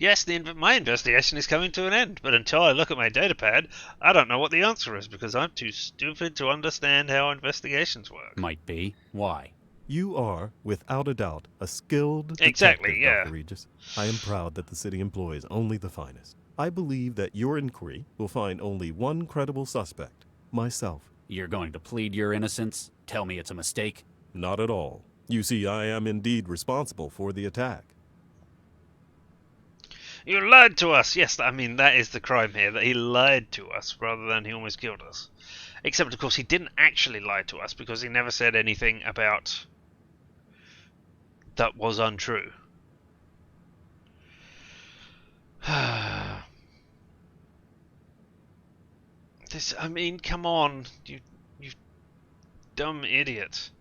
my investigation is coming to an end, but until I look at my datapad, I don't know what the answer is because I'm too stupid to understand how investigations work. Might be. Why? You are, without a doubt, a skilled Exactly, detective, yeah. Dr. Regis. I am proud that the city employs only the finest. I believe that your inquiry will find only one credible suspect, myself. You're going to plead your innocence? Tell me it's a mistake? Not at all. You see, I am indeed responsible for the attack. You lied to us! Yes, I mean, that is the crime here, that he lied to us rather than he almost killed us. Except, of course, he didn't actually lie to us because he never said anything about... that was untrue. This, I mean, come on, you dumb idiot.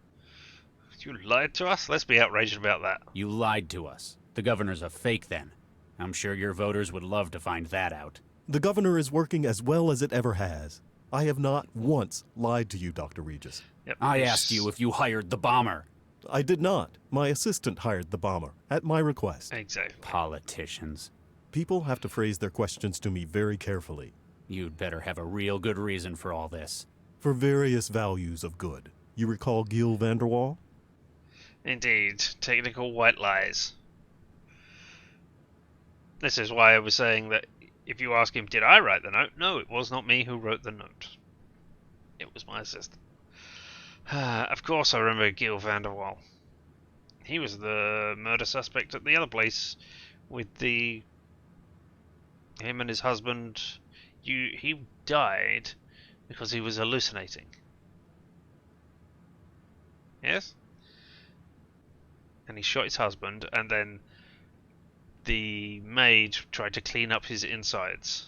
You lied to us? Let's be outraged about that. You lied to us. The governor's a fake then. I'm sure your voters would love to find that out. The governor is working as well as it ever has. I have not once lied to you, Dr. Regis. Yep. I asked you if you hired the bomber. I did not. My assistant hired the bomber, at my request. Exactly. Politicians. People have to phrase their questions to me very carefully. You'd better have a real good reason for all this. For various values of good. You recall Gil Vanderwall? Indeed. Technical white lies. This is why I was saying that if you ask him, did I write the note? No, it was not me who wrote the note. It was my assistant. Of course I remember Gil Vanderwall. He was the murder suspect at the other place with him and his husband. He died because he was hallucinating. Yes? And he shot his husband, and then the maid tried to clean up his insides.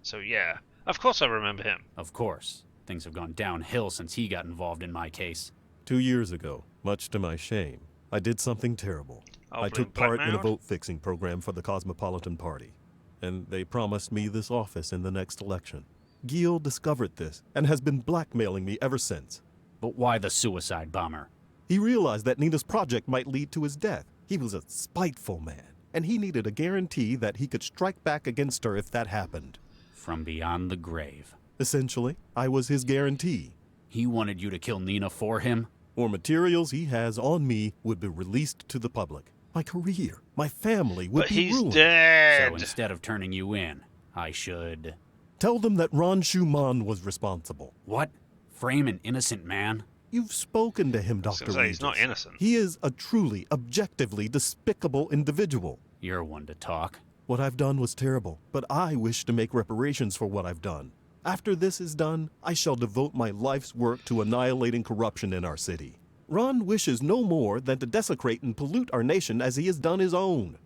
So yeah, of course I remember him. Of course. Things have gone downhill since he got involved in my case. 2 years ago, much to my shame, I did something terrible. I took part in a vote-fixing program for the Cosmopolitan Party, and they promised me this office in the next election. Gil discovered this and has been blackmailing me ever since. But why the suicide bomber? He realized that Nina's project might lead to his death. He was a spiteful man, and he needed a guarantee that he could strike back against her if that happened. From beyond the grave. Essentially, I was his guarantee. He wanted you to kill Nina for him? Or materials he has on me would be released to the public. My career, my family would be ruined. But he's dead! So instead of turning you in, I should... Tell them that Ron Schumann was responsible. What? Frame an innocent man? You've spoken to him, Dr. Regis. He's not innocent. He is a truly, objectively despicable individual. You're one to talk. What I've done was terrible, but I wish to make reparations for what I've done. After this is done, I shall devote my life's work to annihilating corruption in our city. Ron wishes no more than to desecrate and pollute our nation as he has done his own.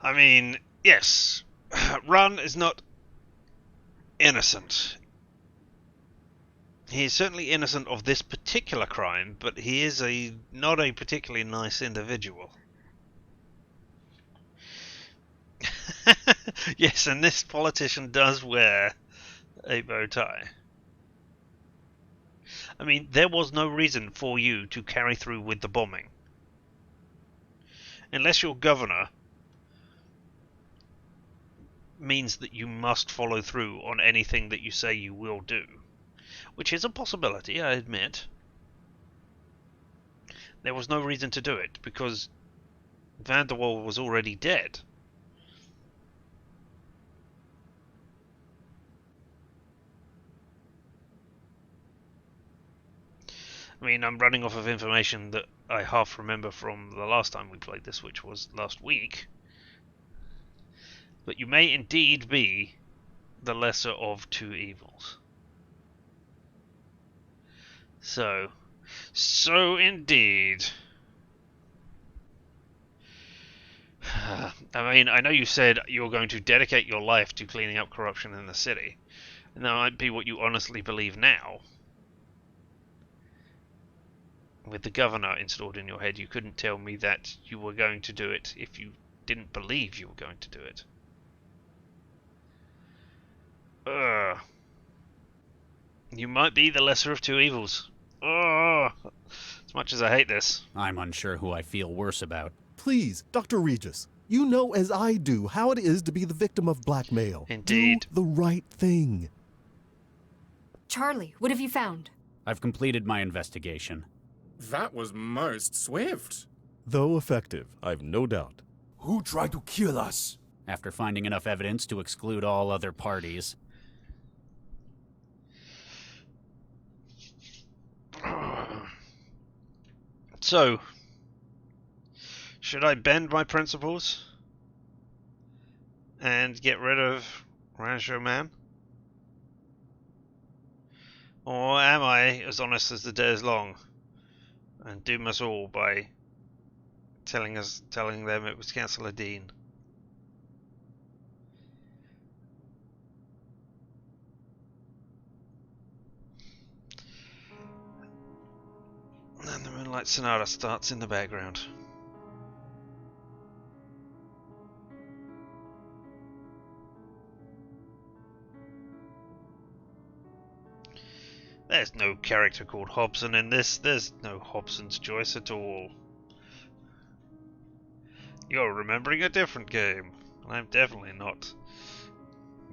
I mean, yes, Ron is not innocent. He is certainly innocent of this particular crime, but he is not a particularly nice individual. Yes, and this politician does wear a bow tie. I mean, there was no reason for you to carry through with the bombing. Unless your governor means that you must follow through on anything that you say you will do. Which is a possibility, I admit. There was no reason to do it, because Vanderwall was already dead. I mean, I'm running off of information that I half remember from the last time we played this, which was last week. But you may indeed be the lesser of two evils. So indeed. I mean, I know you said you're going to dedicate your life to cleaning up corruption in the city, and that might be what you honestly believe now. With the governor installed in your head, you couldn't tell me that you were going to do it if you didn't believe you were going to do it. You might be the lesser of two evils. As much as I hate this. I'm unsure who I feel worse about. Please, Dr. Regis, you know as I do how it is to be the victim of blackmail. Indeed. Do the right thing. Charlie, what have you found? I've completed my investigation. That was most swift. Though effective, I've no doubt. Who tried to kill us? After finding enough evidence to exclude all other parties. So, should I bend my principles and get rid of Rancho Man? Or am I as honest as the day is long and doom us all by telling them it was Councillor Dean? And the Moonlight Sonata starts in the background. There's no character called Hobson in this. There's no Hobson's choice at all. You're remembering a different game. I'm definitely not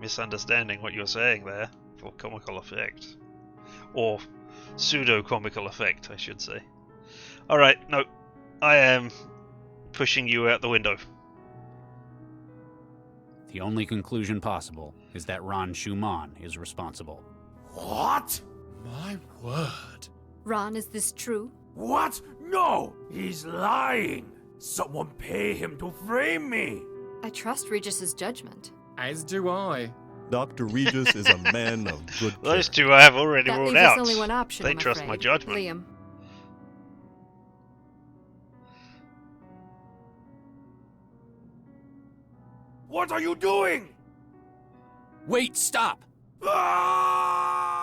misunderstanding what you're saying there for comical effect. Or pseudo-comical effect, I should say. Alright, no. I am pushing you out the window. The only conclusion possible is that Ron Schumann is responsible. What? My word. Ron, is this true? What? No! He's lying! Someone pay him to frame me! I trust Regis's judgment. As do I. Dr. Regis is a man of good Those character. two I have already That ruled leaves us out. only one option, They I'm trust afraid. my judgment. Liam. What are you doing? Wait, stop! Ah!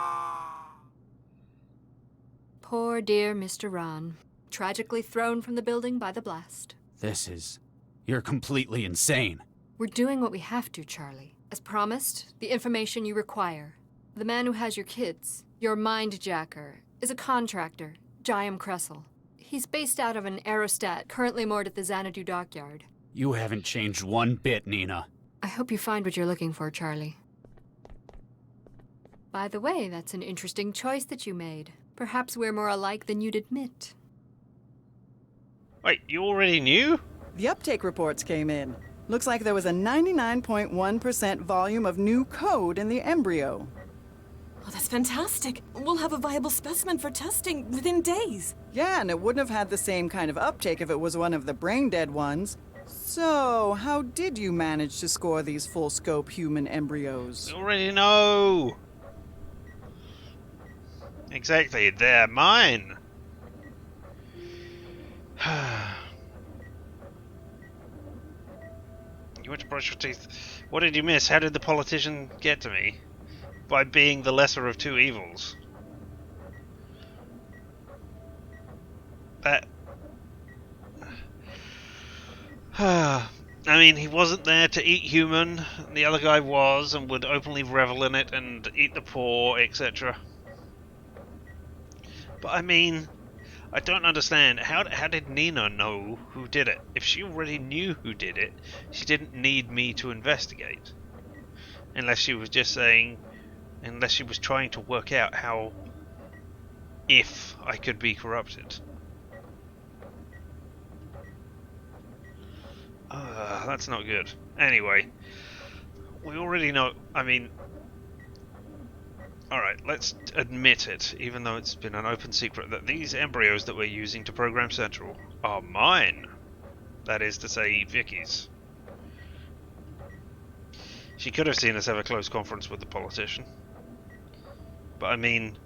Poor dear Mr. Ron. Tragically thrown from the building by the blast. You're completely insane. We're doing what we have to, Charlie. As promised, the information you require. The man who has your kids, your mindjacker, is a contractor, Jayam Kressel. He's based out of an aerostat currently moored at the Xanadu dockyard. You haven't changed one bit, Nina. I hope you find what you're looking for, Charlie. By the way, that's an interesting choice that you made. Perhaps we're more alike than you'd admit. Wait, you already knew? The uptake reports came in. Looks like there was a 99.1% volume of new code in the embryo. Oh, that's fantastic. We'll have a viable specimen for testing within days. Yeah, and it wouldn't have had the same kind of uptake if it was one of the brain-dead ones. So, how did you manage to score these full-scope human embryos? You already know. Exactly, they're mine. You went to brush your teeth. What did you miss? How did the politician get to me? By being the lesser of two evils. That... I mean, he wasn't there to eat human. The other guy was, and would openly revel in it and eat the poor, etc. But I mean, I don't understand. How did Nina know who did it? If she already knew who did it, she didn't need me to investigate. Unless she was just saying... Unless she was trying to work out how... If I could be corrupted. That's not good. Anyway. We already know... I mean... Alright, let's admit it, even though it's been an open secret, that these embryos that we're using to program Central are mine. That is to say, Vicky's. She could have seen us have a close conference with the politician. But I mean,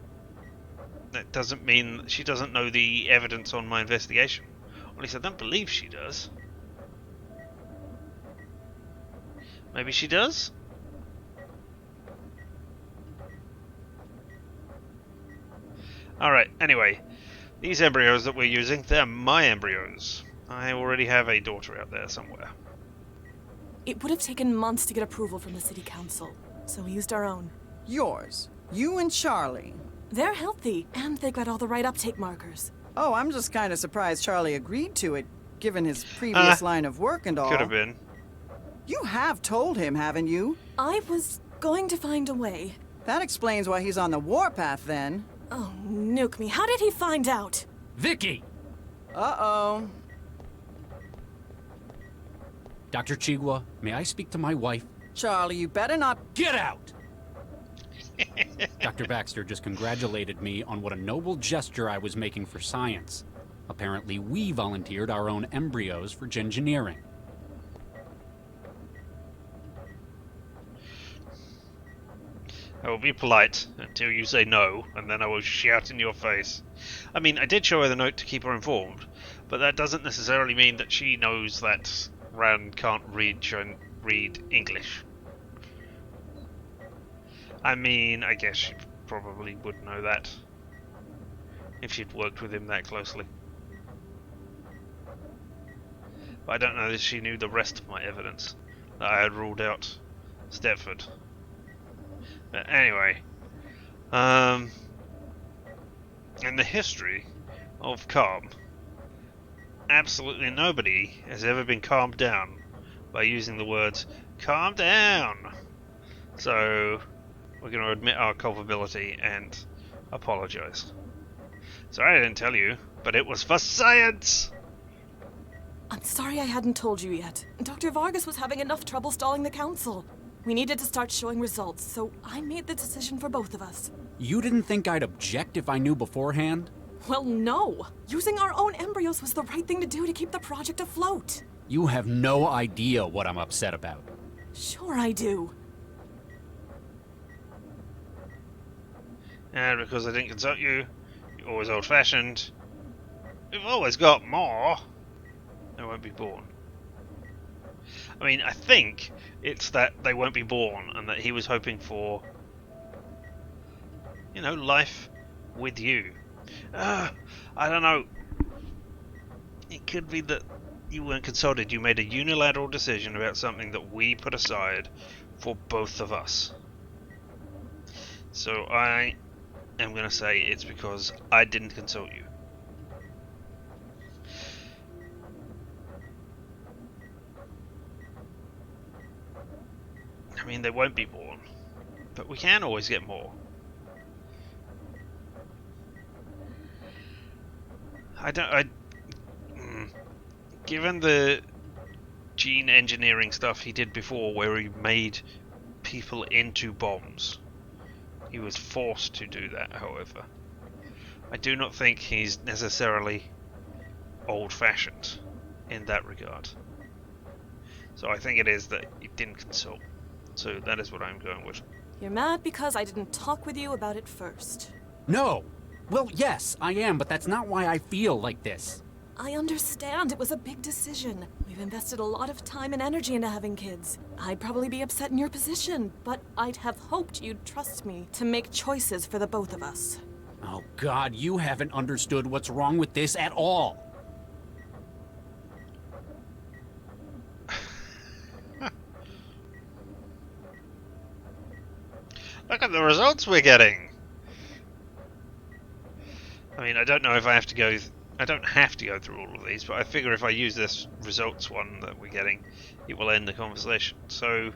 that doesn't mean she doesn't know the evidence on my investigation. Or at least I don't believe she does. Maybe she does? Alright, anyway. These embryos that we're using, they're my embryos. I already have a daughter out there somewhere. It would have taken months to get approval from the city council, so we used our own. Yours. You and Charlie. They're healthy, and they've got all the right uptake markers. Oh, I'm just kind of surprised Charlie agreed to it, given his previous line of work and all. Could have been. You have told him, haven't you? I was going to find a way. That explains why he's on the warpath, then. Oh, nuke me. How did he find out? Vicky! Uh-oh. Dr. Chigwa, may I speak to my wife? Charlie, you better not... Get out! Dr. Baxter just congratulated me on what a noble gesture I was making for science. Apparently, we volunteered our own embryos for gengineering. I will be polite until you say no, and then I will shout in your face. I mean, I did show her the note to keep her informed, but that doesn't necessarily mean that she knows that Rand can't read English. I mean, I guess she probably would know that if she'd worked with him that closely. But I don't know if she knew the rest of my evidence, that I had ruled out Stepford. But anyway, in the history of calm, absolutely nobody has ever been calmed down by using the words, calm down. So, we're going to admit our culpability and apologize. Sorry I didn't tell you, but it was for science! I'm sorry I hadn't told you yet. Dr. Vargas was having enough trouble stalling the council. We needed to start showing results, so I made the decision for both of us. You didn't think I'd object if I knew beforehand? Well, no. Using our own embryos was the right thing to do to keep the project afloat. You have no idea what I'm upset about. Sure I do. And because I didn't consult you, you're always old-fashioned. We've always got more. They won't be born. I mean, I think it's that they won't be born and that he was hoping for, you know, life with you. I don't know. It could be that you weren't consulted. You made a unilateral decision about something that we put aside for both of us. So I am going to say it's because I didn't consult you. I mean, they won't be born, but we can always get more. Given the gene engineering stuff he did before, where he made people into bombs, he was forced to do that, however. I do not think he's necessarily old-fashioned in that regard. So I think it is that he didn't consult. So that is what I'm going with. You're mad because I didn't talk with you about it first. No! Well, yes, I am, but that's not why I feel like this. I understand. It was a big decision. We've invested a lot of time and energy into having kids. I'd probably be upset in your position, but I'd have hoped you'd trust me to make choices for the both of us. Oh, God, you haven't understood what's wrong with this at all. Look at the results we're getting! I mean, I don't know if I have to go... I don't have to go through all of these, but I figure if I use this results one that we're getting, it will end the conversation. So,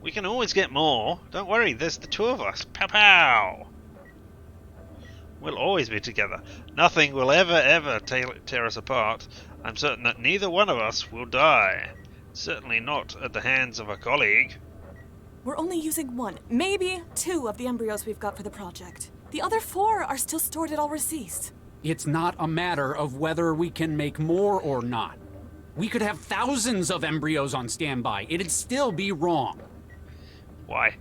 we can always get more. Don't worry, there's the two of us. Pow pow! We'll always be together. Nothing will ever tear us apart. I'm certain that neither one of us will die. Certainly not at the hands of a colleague. We're only using one, maybe two of the embryos we've got for the project. The other 4 are still stored at Overseas. It's not a matter of whether we can make more or not. We could have thousands of embryos on standby. It'd still be wrong. Why?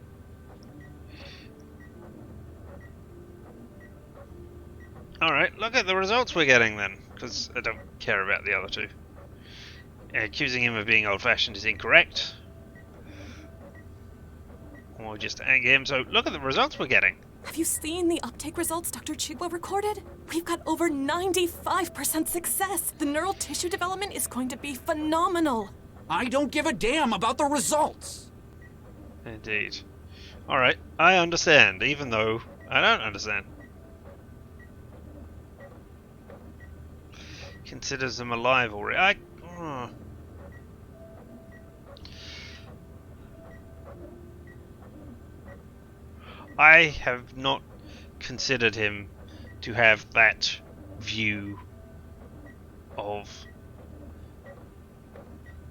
Alright, look at the results we're getting then, because I don't care about the other two. Accusing him of being old-fashioned is incorrect. Or just anger him, so look at the results we're getting. Have you seen the uptake results Dr. Chigwa recorded? We've got over 95% success. The neural tissue development is going to be phenomenal. I don't give a damn about the results. Indeed. Alright, I understand, even though I don't understand. Considers them alive already. I have not considered him to have that view of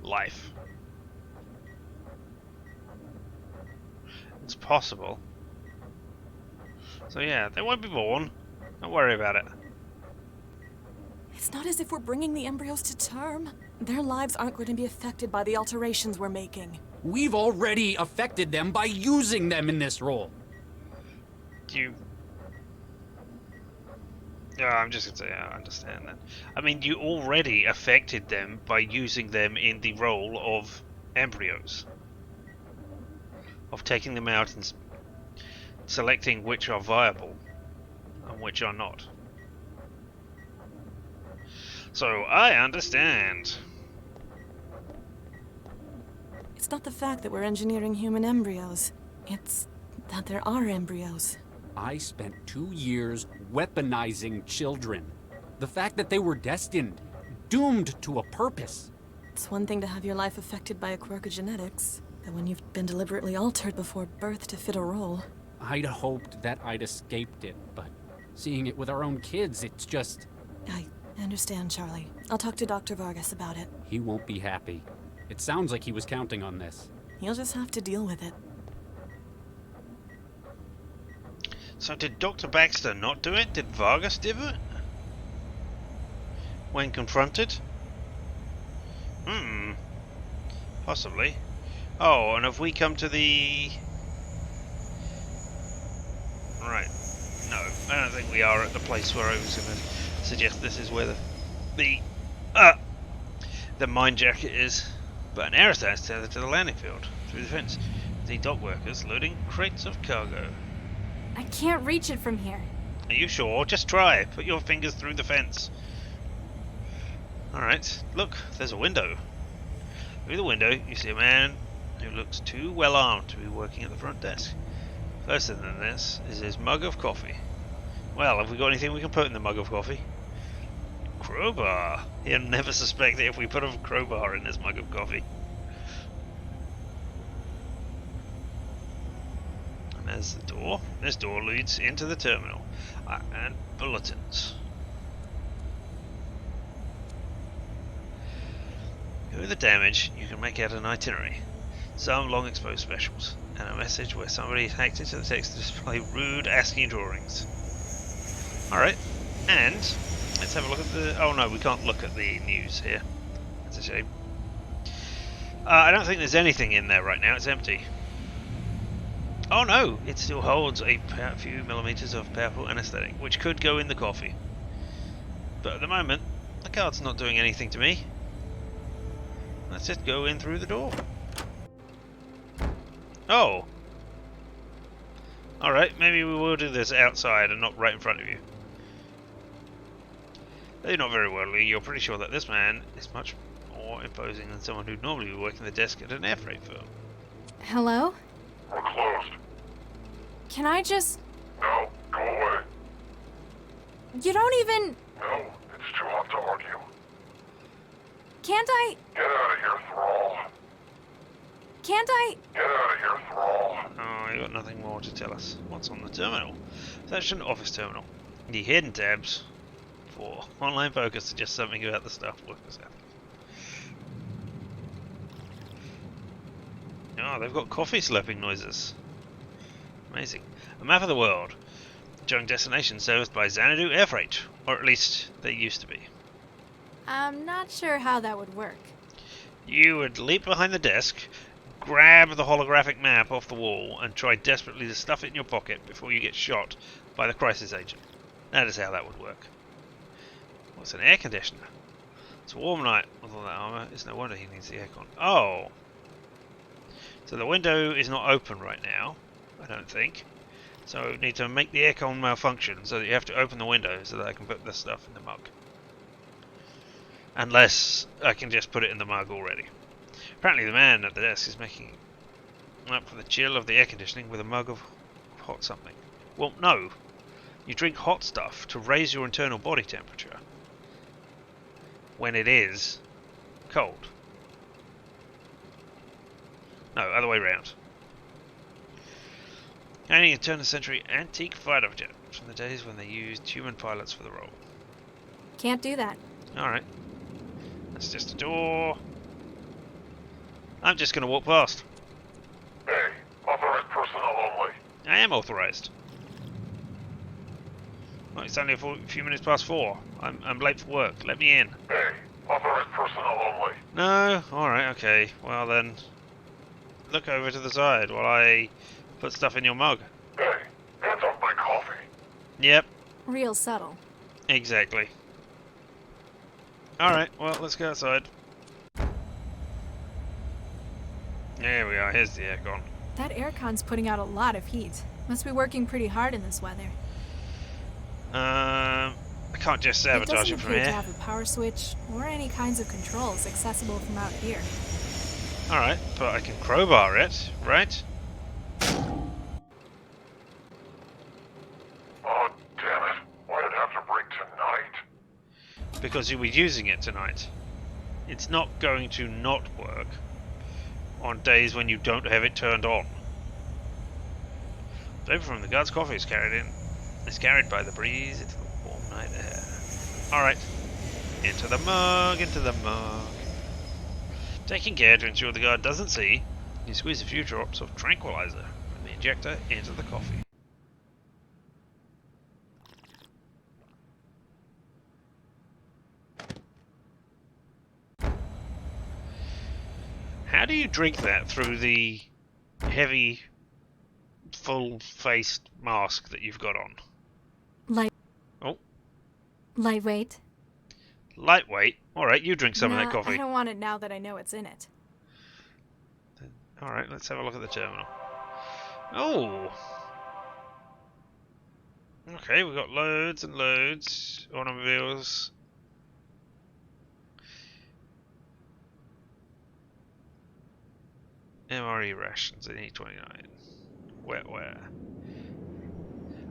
life. It's possible. So yeah, they won't be born. Don't worry about it. It's not as if we're bringing the embryos to term. Their lives aren't going to be affected by the alterations we're making. We've already affected them by using them in this role. I'm just gonna say I understand that. I mean, you already affected them by using them in the role of embryos. Of taking them out and selecting which are viable and which are not. So, I understand. It's not the fact that we're engineering human embryos. It's that there are embryos. I spent 2 years weaponizing children. The fact that they were destined, doomed to a purpose. It's one thing to have your life affected by a quirk of genetics, but when you've been deliberately altered before birth to fit a role. I'd hoped that I'd escaped it, but seeing it with our own kids, it's just... I understand, Charlie. I'll talk to Dr. Vargas about it. He won't be happy. It sounds like he was counting on this. You'll just have to deal with it. So did Dr. Baxter not do it? Did Vargas do it? When confronted? Possibly. Oh, and have we come to the... Right. No, I don't think we are at the place where I was going to suggest this is where the mine jacket is. But an aerostat is tethered to the landing field through the fence. The dock workers loading crates of cargo. I can't reach it from here. Are you sure? Just try. Put your fingers through the fence. Alright, look, there's a window. Through the window, you see a man who looks too well armed to be working at the front desk. Closer than this is his mug of coffee. Well, have we got anything we can put in the mug of coffee? Crowbar. He'll never suspect it if we put a crowbar in his mug of coffee. And there's the door. This door leads into the terminal. And bulletins. Go with the damage, you can make out an itinerary. Some long exposed specials. And a message where somebody hacked into the text to display rude ASCII drawings. Alright, and let's have a look at the... Oh no, we can't look at the news here. That's a shame. I don't think there's anything in there right now, it's empty. Oh no, it still holds a few millimeters of powerful anesthetic, which could go in the coffee. But at the moment, the card's not doing anything to me. Let's just go in through the door. Oh! Alright, maybe we will do this outside and not right in front of you. They're not very worldly. You're pretty sure that this man is much more imposing than someone who'd normally be working the desk at an air freight firm. Hello? We're closed. Can I just... No, go away. You don't even... No, it's too hot to argue. Can't I... Get out of here, Thrall. Can't I... Get out of here, Thrall. Oh, you got nothing more to tell us. What's on the terminal? That's an office terminal. The hidden tabs for online focus suggest something about the staff workers out. Oh, they've got coffee slurping noises. Amazing. A map of the world, showing destinations serviced by Xanadu Air Freight, or at least they used to be. I'm not sure how that would work. You would leap behind the desk, grab the holographic map off the wall and try desperately to stuff it in your pocket before you get shot by the crisis agent. That is how that would work. What's an air conditioner? It's a warm night with all that armor. It's no wonder he needs the aircon. Oh! So the window is not open right now, I don't think. So we need to make the aircon malfunction so that you have to open the window so that I can put this stuff in the mug. Unless I can just put it in the mug already. Apparently the man at the desk is making up for the chill of the air conditioning with a mug of hot something. Well, no. You drink hot stuff to raise your internal body temperature when it is cold. No, other way round. Only a turn-of-century antique fighter jet from the days when they used human pilots for the role. Can't do that. Alright. That's just a door. I'm just going to walk past. Hey, authorized personnel only. I am authorized. Well, it's only a few minutes past 4. I'm late for work. Let me in. Hey, authorized personnel only. No? Alright, okay. Well then, look over to the side while I put stuff in your mug. Hey, hands off my coffee. Yep, Real subtle. exactly. Alright, well, let's go outside. There we are, here's the aircon. That aircon's putting out a lot of heat. Must be working pretty hard in this weather. I can't just It sabotage doesn't it from appear to here. have a power switch or any kinds of controls accessible from out here. Alright, but I can crowbar it, right? Oh, damn it. Why did it have to break tonight? Because you were using it tonight. It's not going to not work on days when you don't have it turned on. Vapor from the guard's coffee is carried by the breeze into the warm night air. Alright. Into the mug, into the mug. Taking care to ensure the guard doesn't see, you squeeze a few drops of tranquilizer from the injector into the coffee. How do you drink that through the heavy, full-faced mask that you've got on? Lightweight. Lightweight? Alright, you drink some of that coffee. I don't want it now that I know it's in it. Alright, let's have a look at the terminal. Oh! Okay, we've got loads and loads. Automobiles. MRE rations in E29. Wetware.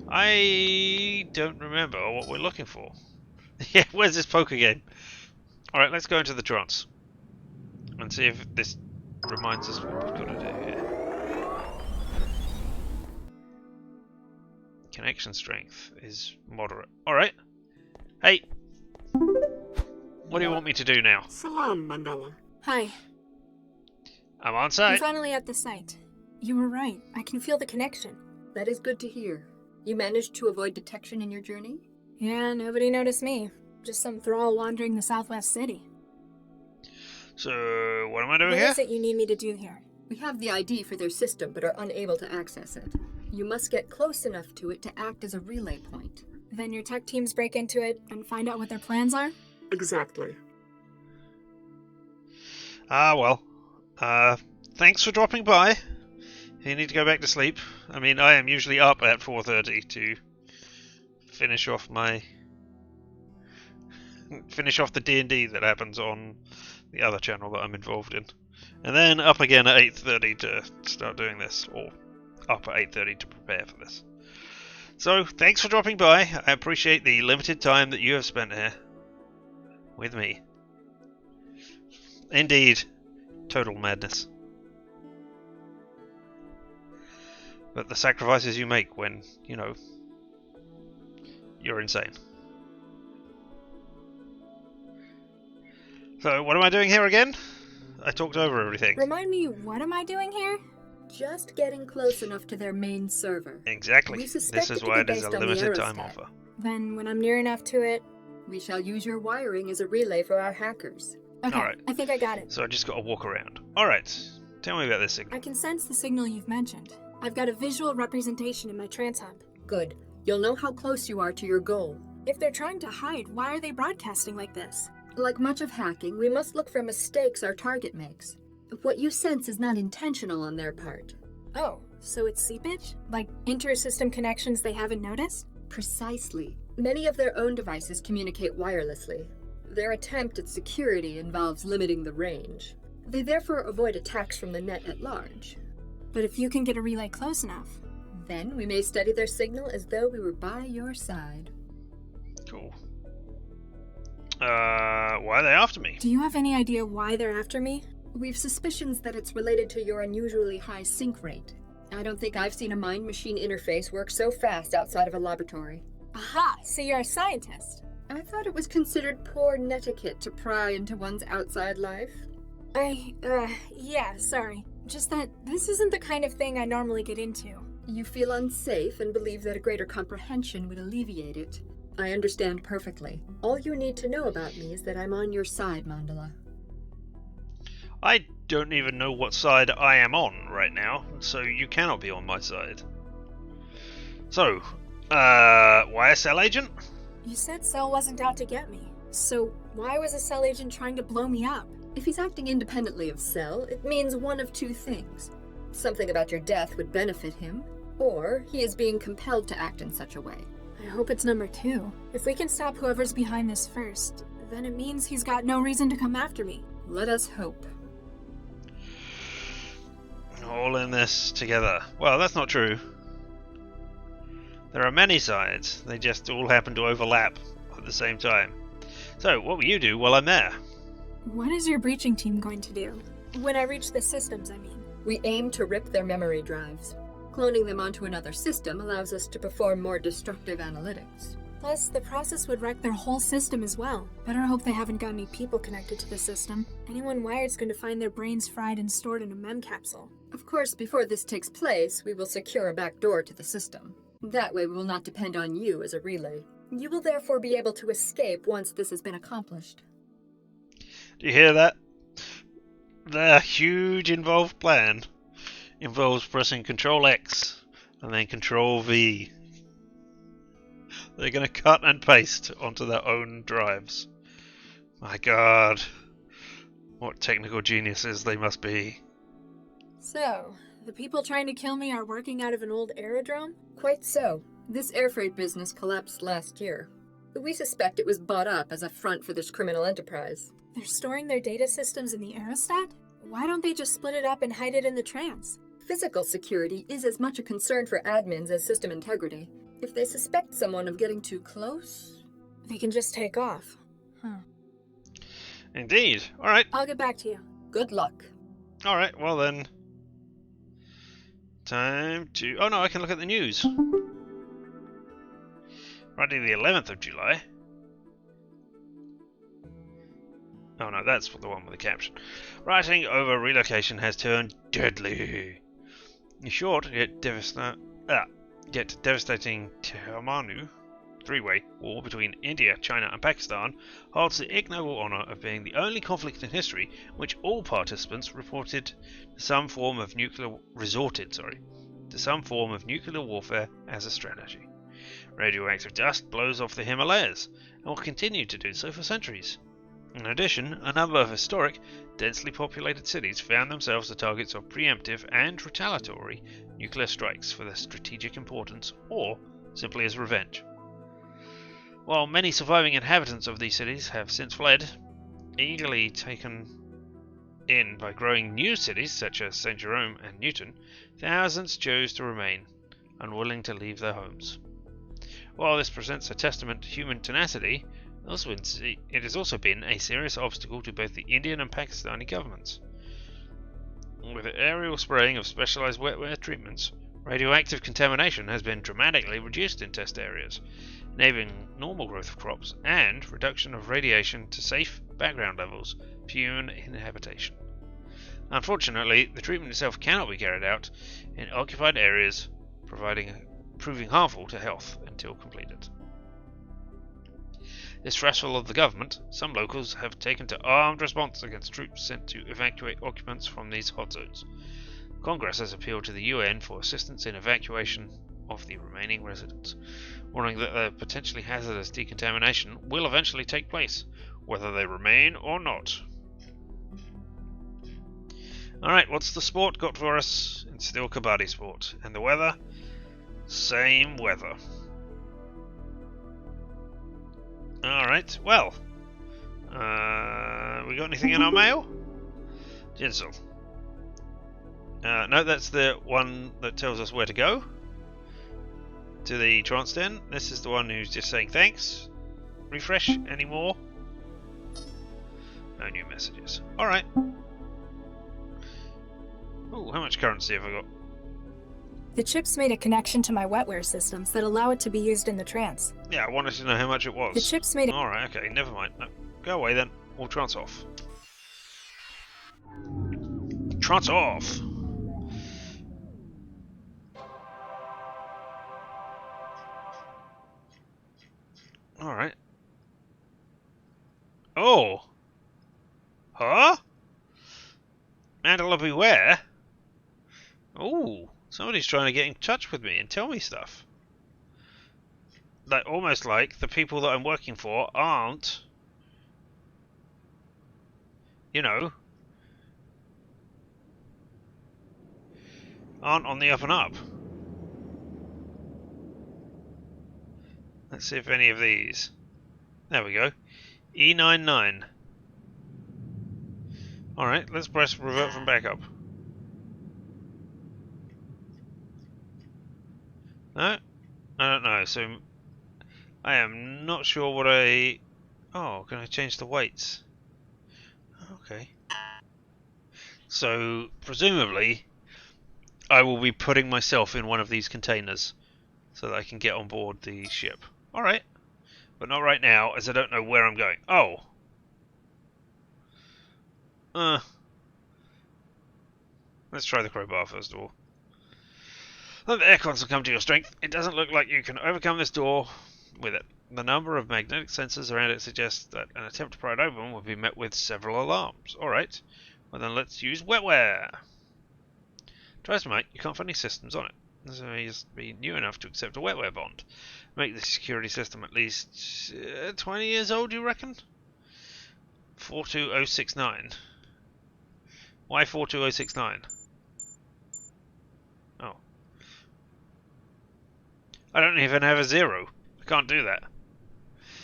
I don't remember what we're looking for. Yeah, where's this poker game? Alright, let's go into the trance. And see if this reminds us what we've got to do here. Connection strength is moderate. Alright. Hey! What do you want me to do now? Salam, Mandela. Hi. I'm on I'm site. finally at the site. You were right. I can feel the connection. That is good to hear. You managed to avoid detection in your journey? Yeah, nobody noticed me. Just some thrall wandering the Southwest City. So, what am I doing What here? is it you need me to do here? We have the ID for their system, but are unable to access it. You must get close enough to it to act as a relay point. Then your tech teams break into it and find out what their plans are? Exactly. Well. Thanks for dropping by. You need to go back to sleep. I mean, I am usually up at 4:30 to finish off the D&D that happens on the other channel that I'm involved in. And then up again at 8:30 to start doing this, or up at 8:30 to prepare for this. So, thanks for dropping by. I appreciate the limited time that you have spent here with me. Indeed, total madness. But the sacrifices you make when, you're insane. So, what am I doing here again? I talked over everything. Remind me, what am I doing here? Just getting close enough to their main server. Exactly. We suspect This is it to why be it is a based on the limited aerostat. time offer. Then when I'm near enough to it... We shall use your wiring as a relay for our hackers. Okay, Alright. I think I got it. So I just got to walk around. Alright. Tell me about this signal. I can sense the signal you've mentioned. I've got a visual representation in my trance hub. Good. You'll know how close you are to your goal. If they're trying to hide, why are they broadcasting like this? Like much of hacking, we must look for mistakes our target makes. What you sense is not intentional on their part. Oh, so it's seepage? Like inter-system connections they haven't noticed? Precisely. Many of their own devices communicate wirelessly. Their attempt at security involves limiting the range. They therefore avoid attacks from the net at large. But if you can get a relay close enough, then we may study their signal as though we were by your side. Cool. Why are they after me? Do you have any idea why they're after me? We've suspicions that it's related to your unusually high sync rate. I don't think I've seen a mind-machine interface work so fast outside of a laboratory. Aha! So you're a scientist. I thought it was considered poor netiquette to pry into one's outside life. Yeah, sorry. Just that this isn't the kind of thing I normally get into. You feel unsafe and believe that a greater comprehension would alleviate it. I understand perfectly. All you need to know about me is that I'm on your side, Mandala. I don't even know what side I am on right now, so you cannot be on my side. So, why a cell agent? You said Cell wasn't out to get me. So why was a Cell agent trying to blow me up? If he's acting independently of Cell, it means one of two things. Something about your death would benefit him, or he is being compelled to act in such a way. I hope it's number 2. If we can stop whoever's behind this first, then it means he's got no reason to come after me. Let us hope. All in this together. Well, that's not true. There are many sides. They just all happen to overlap at the same time. So, what will you do while I'm there? What is your breaching team going to do? When I reach the systems, I mean. We aim to rip their memory drives. Cloning them onto another system allows us to perform more destructive analytics. Plus, the process would wreck their whole system as well. Better hope they haven't got any people connected to the system. Anyone wired's going to find their brains fried and stored in a mem capsule. Of course, before this takes place, we will secure a back door to the system. That way we will not depend on you as a relay. You will therefore be able to escape once this has been accomplished. Do you hear that? Their huge involved plan involves pressing Control X and then Control V. They're going to cut and paste onto their own drives. My god. What technical geniuses they must be. So, the people trying to kill me are working out of an old aerodrome? Quite so. This air freight business collapsed last year. We suspect it was bought up as a front for this criminal enterprise. They're storing their data systems in the aerostat? Why don't they just split it up and hide it in the trans? Physical security is as much a concern for admins as system integrity. If they suspect someone of getting too close, they can just take off. Huh. Indeed. Alright. I'll get back to you. Good luck. Alright, well then. Time to... Oh no, I can look at the news. Friday the 11th of July. Oh no, that's the one with the caption. Writing over relocation has turned deadly. In short, yet devastating Termanu three-way war between India, China and Pakistan holds the ignoble honour of being the only conflict in history in which all participants resorted to some form of nuclear warfare as a strategy. Radioactive dust blows off the Himalayas and will continue to do so for centuries. In addition, a number of historic, densely populated cities found themselves the targets of preemptive and retaliatory nuclear strikes for their strategic importance or simply as revenge. While many surviving inhabitants of these cities have since fled, eagerly taken in by growing new cities such as St. Jerome and Newton, thousands chose to remain, unwilling to leave their homes. While this presents a testament to human tenacity, it has also been a serious obstacle to both the Indian and Pakistani governments. With aerial spraying of specialized wetware treatments, radioactive contamination has been dramatically reduced in test areas, enabling normal growth of crops and reduction of radiation to safe background levels for human inhabitation. Unfortunately, the treatment itself cannot be carried out in occupied areas, proving harmful to health until completed. Distrustful of the government, some locals have taken to armed response against troops sent to evacuate occupants from these hot zones. Congress has appealed to the UN for assistance in evacuation of the remaining residents, warning that the potentially hazardous decontamination will eventually take place, whether they remain or not. Alright, what's the sport got for us? It's still kabaddi sport. And the weather? Same weather. Alright, well. We got anything in our mail? Jinsel. No, that's the one that tells us where to go. To the trance den. This is the one who's just saying thanks. Refresh. Any more? No new messages. Alright. Ooh, how much currency have I got? The chips made a connection to my wetware systems that allow it to be used in the trance. Yeah, I wanted to know how much it was. The chips made Alright, okay, never mind. No, go away then. We'll trance off. Trance off! Alright. Oh! Huh? Mandala beware? Ooh, somebody's trying to get in touch with me and tell me stuff. Like, almost like the people that I'm working for aren't, you know, aren't on the up and up. Let's see if any of these. There we go. E99. Alright, let's press revert from backup. No? I don't know, so I am not sure what I... Oh, can I change the weights? Okay. So, presumably, I will be putting myself in one of these containers so that I can get on board the ship. Alright. But not right now, as I don't know where I'm going. Oh! Let's try the crowbar first of all. Let the aircon succumb to your strength. It doesn't look like you can overcome this door with it. The number of magnetic sensors around it suggests that an attempt to pry it open will be met with several alarms. Alright. Well then let's use wetware. Try as might, you can't find any systems on it. So he has to be new enough to accept a wetware bond. Make the security system at least 20 years old, you reckon? 42069. Why 42069? Oh. I don't even have a 0. I can't do that.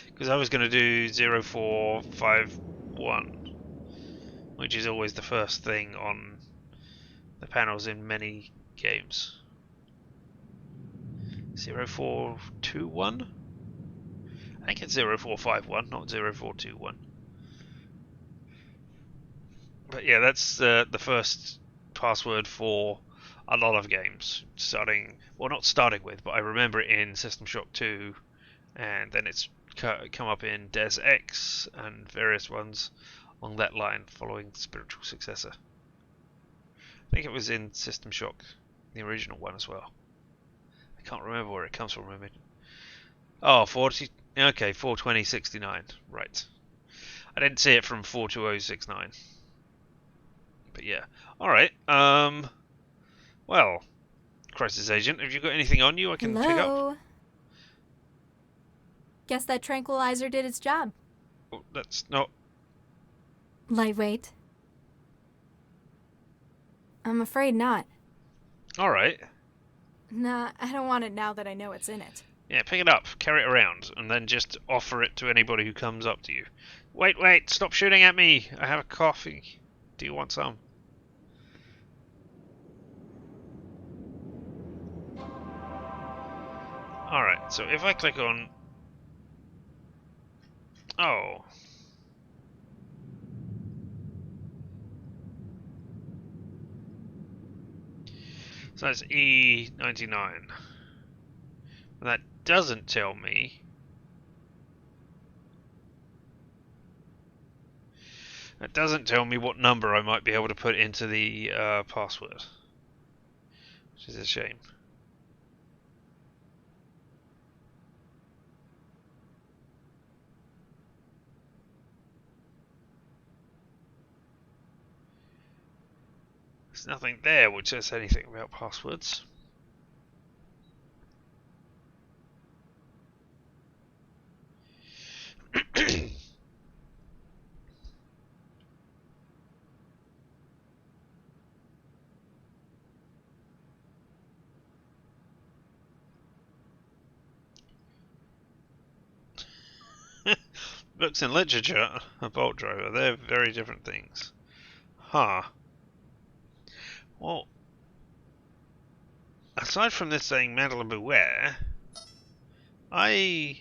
Because I was going to do 0451, which is always the first thing on the panels in many games. 0421? I think it's 0451, not 0421. But yeah, that's the first password for a lot of games. Starting, well, not starting with, but I remember it in System Shock 2, and then it's come up in Des Ex and various ones along that line, following the spiritual successor. I think it was in System Shock, the original one as well. I can't remember where it comes from. Oh, 40. Okay, 42069. Right. I didn't see it from 42069. But yeah. Alright. Well, Crisis Agent, have you got anything on you I can pick up? Guess that tranquilizer did its job. Oh, that's not... Lightweight. I'm afraid not. Alright. Nah, I don't want it now that I know it's in it. Yeah, pick it up, carry it around, and then just offer it to anybody who comes up to you. Wait, stop shooting at me! I have a coffee. Do you want some? Alright, so if I click on... Oh. So that's E99. But that doesn't tell me... That doesn't tell me what number I might be able to put into the password. Which is a shame. There's nothing there which says anything about passwords. Books and literature, a bolt driver, they're very different things. Huh. Well, aside from this saying Mandala beware, can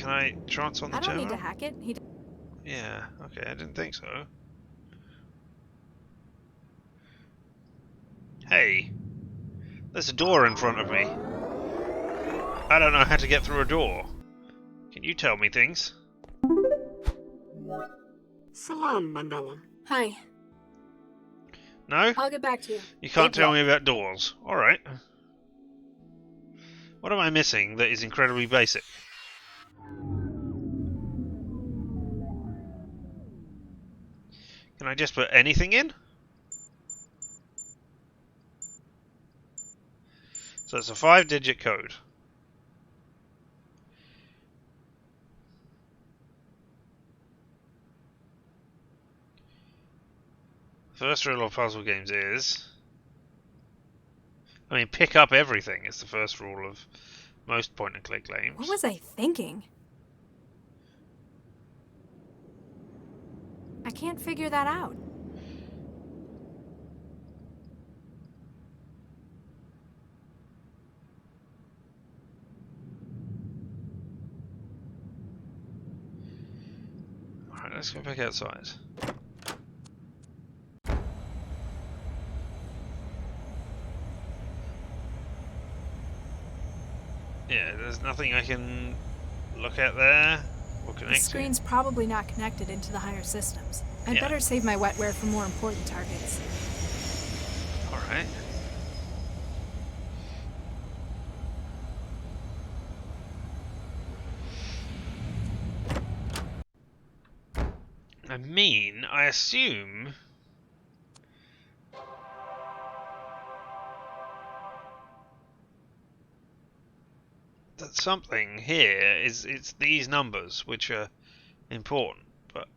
I trance on the terminal? I don't need to hack it. Yeah, okay, I didn't think so. Hey, there's a door in front of me. I don't know how to get through a door. Can you tell me things? Salam, Mandala. Hi. No? I'll get back to you. You can't tell me about doors. Alright. What am I missing that is incredibly basic? Can I just put anything in? So it's a 5-digit code. First rule of puzzle games is... I mean, pick up everything is the first rule of most point-and-click games. What was I thinking? I can't figure that out. Alright, let's go back outside. Yeah, there's nothing I can look at there or connect The screen's probably not connected into the higher systems. I'd better save my wetware for more important targets. Alright. I mean, I assume... that something here it's these numbers which are important, but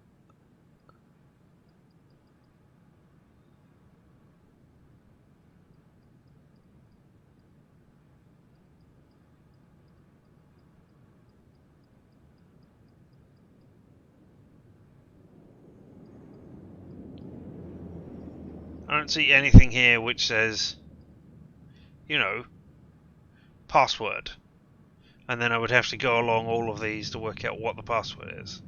I don't see anything here which says, you know, password. And then I would have to go along all of these to work out what the password is.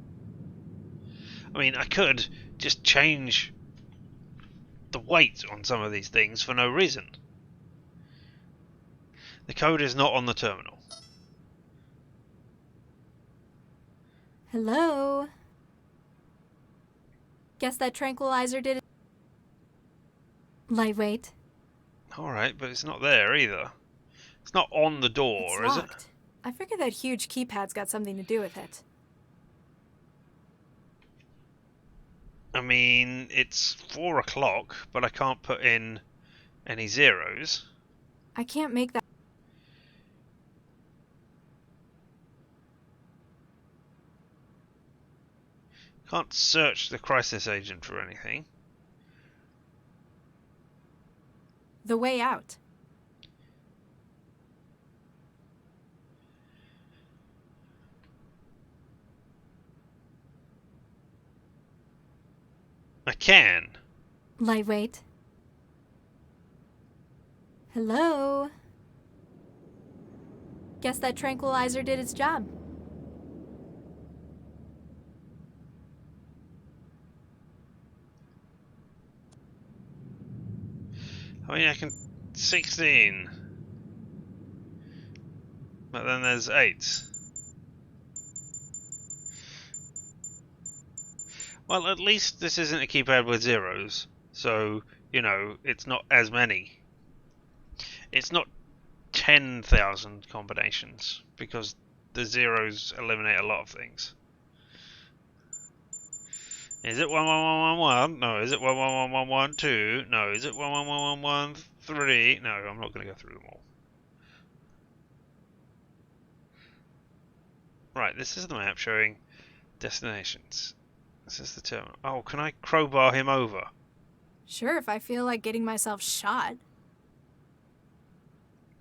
I mean, I could just change the weight on some of these things for no reason. The code is not on the terminal. Hello? Guess that tranquilizer did it. Lightweight. Alright, but it's not there either. It's not on the door, It's is locked. it? I figure that huge keypad's got something to do with it. I mean, it's 4 o'clock, but I can't put in any zeros. I can't make that. Can't search the crisis agent for anything. The way out. I can. Lightweight. Hello? Guess that tranquilizer did its job. I mean, I can 16. But then there's 8. Well, at least this isn't a keypad with zeros. So, you know, it's not as many. It's not 10,000 combinations, because the zeros eliminate a lot of things. Is it 11111? No. Is it 11112? No. Is it 11113? No, I'm not going to go through them all. Right, this is the map showing destinations. This is the terminal. Oh, can I crowbar him over? Sure, if I feel like getting myself shot.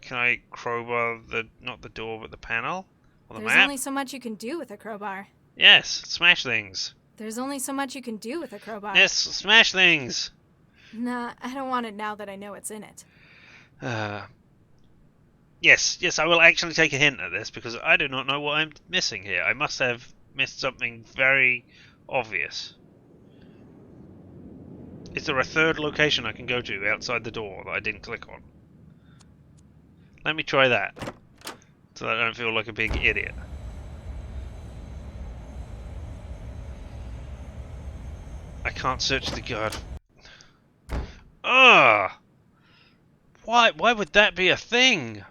Can I crowbar not the door, but the panel? Or the There's map? only so much you can do with a crowbar. Yes, smash things. There's only so much you can do with a crowbar. Yes, smash things. Nah, I don't want it now that I know it's in it. Yes, I will actually take a hint at this because I do not know what I'm missing here. I must have missed something very obvious. Is there a third location I can go to outside the door that I didn't click on? Let me try that, so that I don't feel like a big idiot. I can't search the guard. Ugh! Why would that be a thing?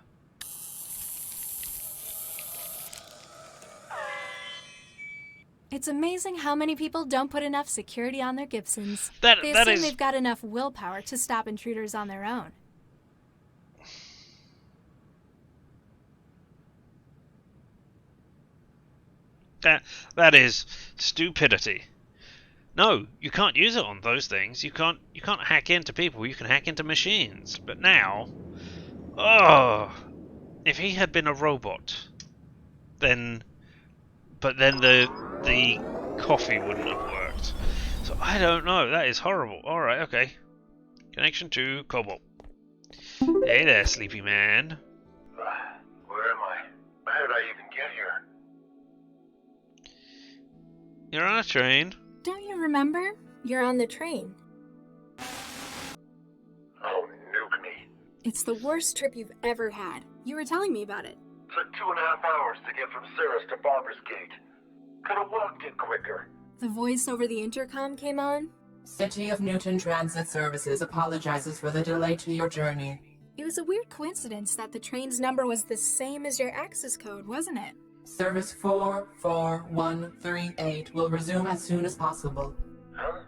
It's amazing how many people don't put enough security on their Gibsons. They assume is... they've got enough willpower to stop intruders on their own. That is stupidity. No, you can't use it on those things. You can't hack into people. You can hack into machines. But now, if he had been a robot, then the coffee wouldn't have worked. So I don't know. That is horrible. All right, okay. Connection to Cobalt. Hey there, sleepy man. Where am I? How did I even get here? You're on a train. Don't you remember? You're on the train. Oh, nuke me. It's the worst trip you've ever had. You were telling me about it. Took 2.5 hours to get from Cirrus to Barbers Gate. Could have walked it quicker. The voice over the intercom came on. City of Newton Transit Services apologizes for the delay to your journey. It was a weird coincidence that the train's number was the same as your access code, wasn't it? Service 44138 will resume as soon as possible. Huh?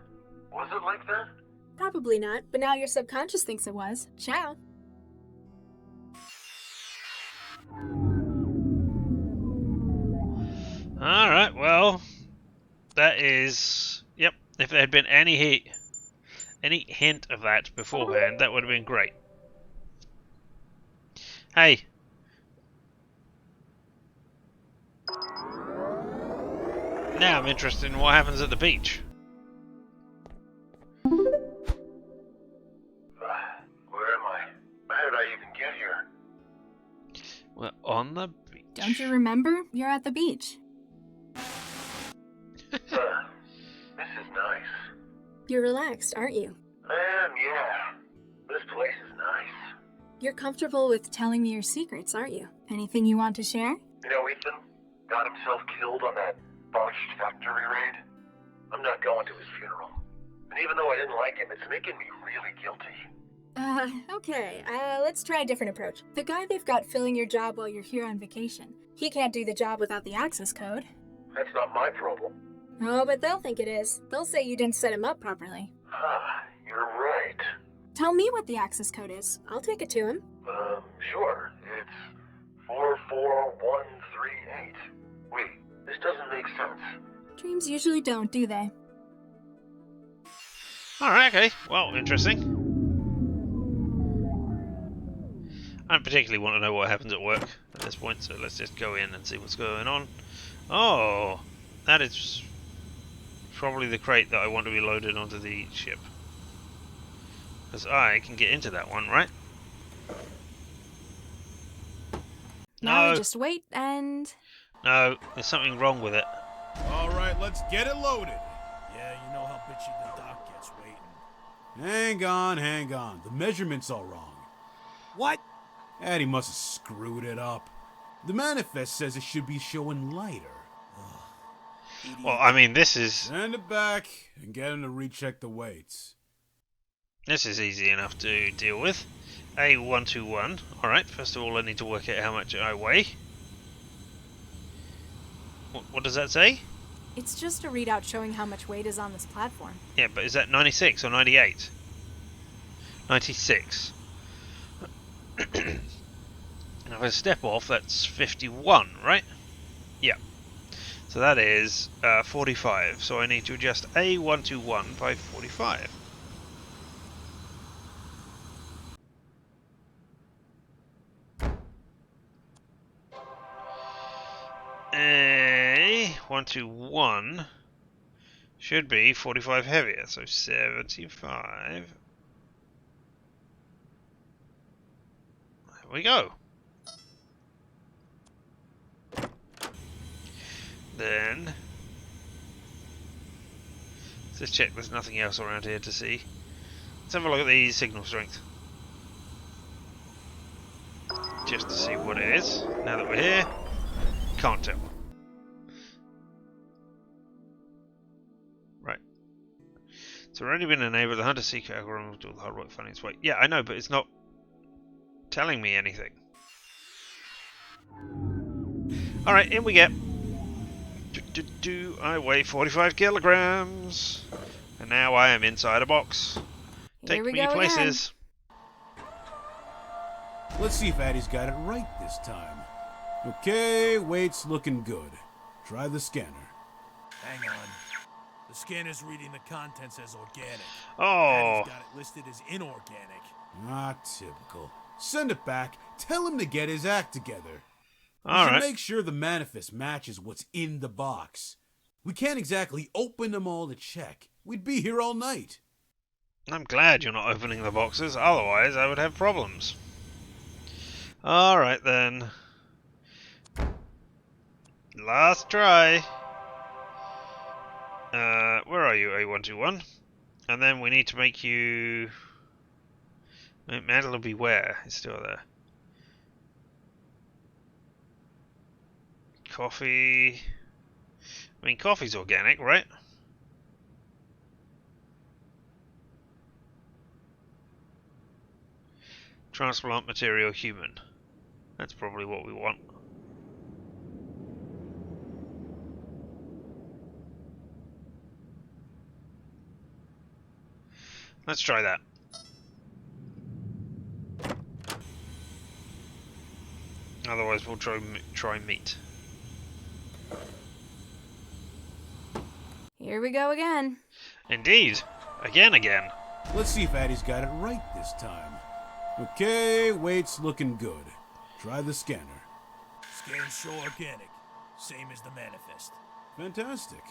Was it like that? Probably not, but now your subconscious thinks it was. Ciao. Alright, well, that is... Yep, if there had been any hint of that beforehand, that would have been great. Hey. Now I'm interested in what happens at the beach. Where am I? How did I even get here? We're on the beach. Don't you remember? You're at the beach. This is nice. You're relaxed, aren't you? I am, yeah. This place is nice. You're comfortable with telling me your secrets, aren't you? Anything you want to share? You know, Ethan got himself killed on that botched factory raid. I'm not going to his funeral. And even though I didn't like him, it's making me really guilty. Okay. Let's try a different approach. The guy they've got filling your job while you're here on vacation. He can't do the job without the access code. That's not my problem. Oh, but they'll think it is. They'll say you didn't set him up properly. You're right. Tell me what the access code is. I'll take it to him. Sure. It's 44138. Wait, this doesn't make sense. Dreams usually don't, do they? Alright, okay. Well, interesting. I don't particularly want to know what happens at work at this point, so let's just go in and see what's going on. Oh, that is probably the crate that I want to be loaded onto the ship. Because I can get into that one, right? Now No. we just wait and... No, there's something wrong with it. Alright, let's get it loaded. Yeah, you know how bitchy the doc gets waiting. Hang on. The measurement's all wrong. What? Eddie must have screwed it up. The manifest says it should be showing lighter. Well, I mean, this is... Send it back and get him to recheck the weights. This is easy enough to deal with. A121. Alright, first of all I need to work out how much I weigh. What does that say? It's just a readout showing how much weight is on this platform. Yeah, but is that 96 or 98? 96. Now if I step off, that's 51, right? Yeah. So that is 45. So I need to adjust A121 by 45. A121 should be 45 heavier, so 75. There we go. Then let's just check there's nothing else around here to see. Let's have a look at the signal strength. Just to see what it is. Now that we're here, can't tell. Right. So we've already been enabled. The hunter seeker algorithm will do the hard work finding its way. Yeah, I know, but it's not telling me anything. Alright, in we get. I weigh 45 kilograms. And now I am inside a box. Take me places. Let's see if Addie's got it right this time. Okay, weight's looking good. Try the scanner. Hang on. The scanner's reading the contents as organic. Oh. Addie's got it listed as inorganic. Ah, typical. Send it back. Tell him to get his act together. We All should right. make sure the manifest matches what's in the box. We can't exactly open them all to check. We'd be here all night. I'm glad you're not opening the boxes, otherwise I would have problems. Alright then. Last try. Where are you, A121? And then we need to make you... Mantle of Beware is still there. Coffee... I mean, coffee's organic, right? Transplant material human. That's probably what we want. Let's try that. Otherwise we'll try meat. Here we go again. Indeed. Again. Let's see if Addie's got it right this time. Okay, weight's looking good. Try the scanner. Scans show organic. Same as the manifest. Fantastic.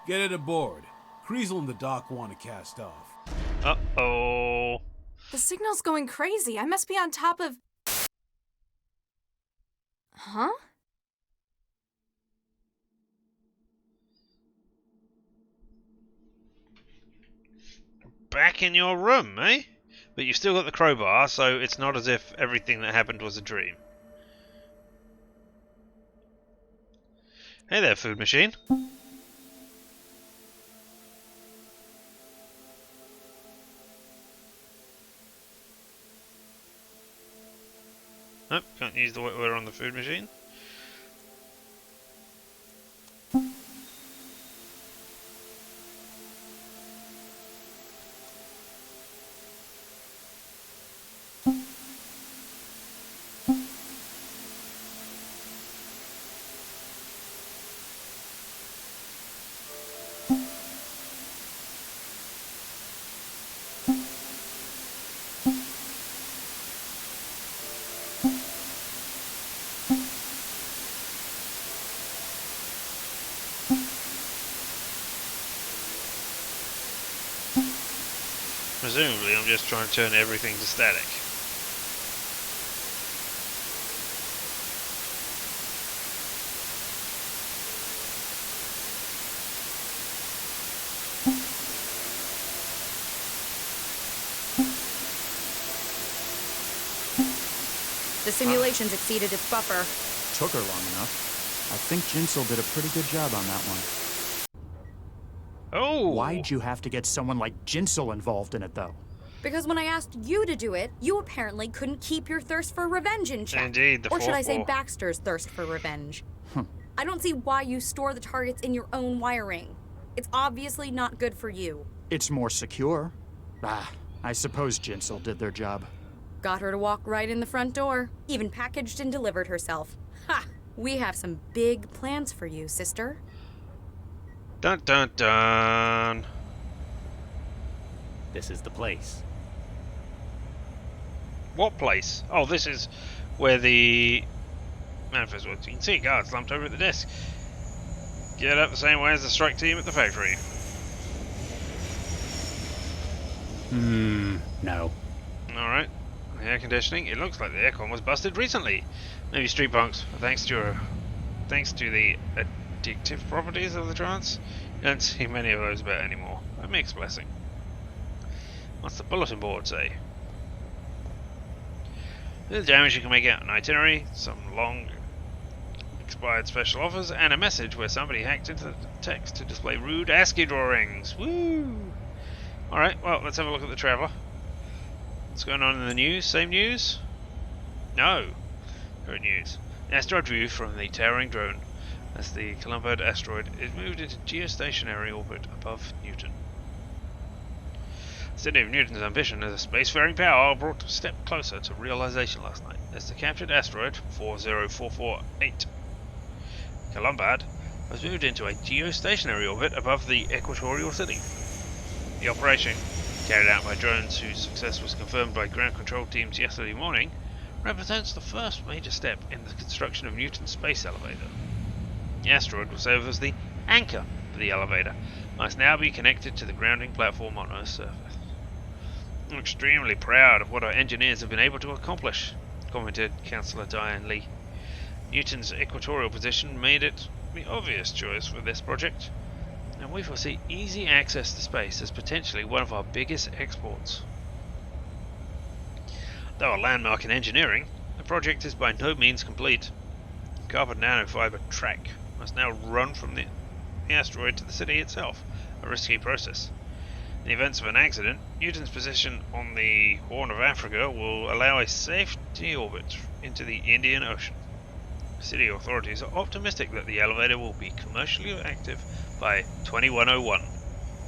Get it aboard. Kreisel and the doc want to cast off. Uh-oh. The signal's going crazy. I must be on top of... Huh? Back in your room, eh? But you've still got the crowbar, so it's not as if everything that happened was a dream. Hey there, food machine. Nope, can't use the wetware on the food machine. Presumably, I'm just trying to turn everything to static. The simulation's exceeded its buffer. Took her long enough. I think Jinsel did a pretty good job on that one. Oh! Why'd you have to get someone like Jinsel involved in it, though? Because when I asked you to do it, you apparently couldn't keep your thirst for revenge in check. Indeed, the Or should I fourth say wall. Baxter's thirst for revenge? I don't see why you store the targets in your own wiring. It's obviously not good for you. It's more secure. I suppose Jinsel did their job. Got her to walk right in the front door. Even packaged and delivered herself. Ha! We have some big plans for you, sister. Dun dun dun. This is the place. What place? Oh, this is where the manifest was. You can see guards slumped over at the desk. Get up the same way as the strike team at the factory. No. Alright. Air conditioning. It looks like the aircon was busted recently. Maybe street punks. Thanks to the addictive properties of the trance. You don't see many of those about anymore. A mixed blessing. What's the bulletin board say? The damage you can make out an itinerary, some long expired special offers, and a message where somebody hacked into the text to display rude ASCII drawings. Woo! Alright, well, let's have a look at the Traveller. What's going on in the news? Same news? No. Good news. Asteroid view from the towering drone as the Colombo asteroid is moved into geostationary orbit above Newton. The city of Newton's ambition as a spacefaring power brought a step closer to realization last night as the captured asteroid 40448 Columbad was moved into a geostationary orbit above the equatorial city. The operation, carried out by drones whose success was confirmed by ground control teams yesterday morning, represents the first major step in the construction of Newton's space elevator. The asteroid will serve as the anchor for the elevator, and must now be connected to the grounding platform on Earth's surface. I'm extremely proud of what our engineers have been able to accomplish, commented Councillor Diane Lee. Newton's equatorial position made it the obvious choice for this project, and we foresee easy access to space as potentially one of our biggest exports. Though a landmark in engineering, the project is by no means complete. The carbon nanofiber track must now run from the asteroid to the city itself, a risky process. In the event of an accident, Newton's position on the Horn of Africa will allow a safety orbit into the Indian Ocean. City authorities are optimistic that the elevator will be commercially active by 2101,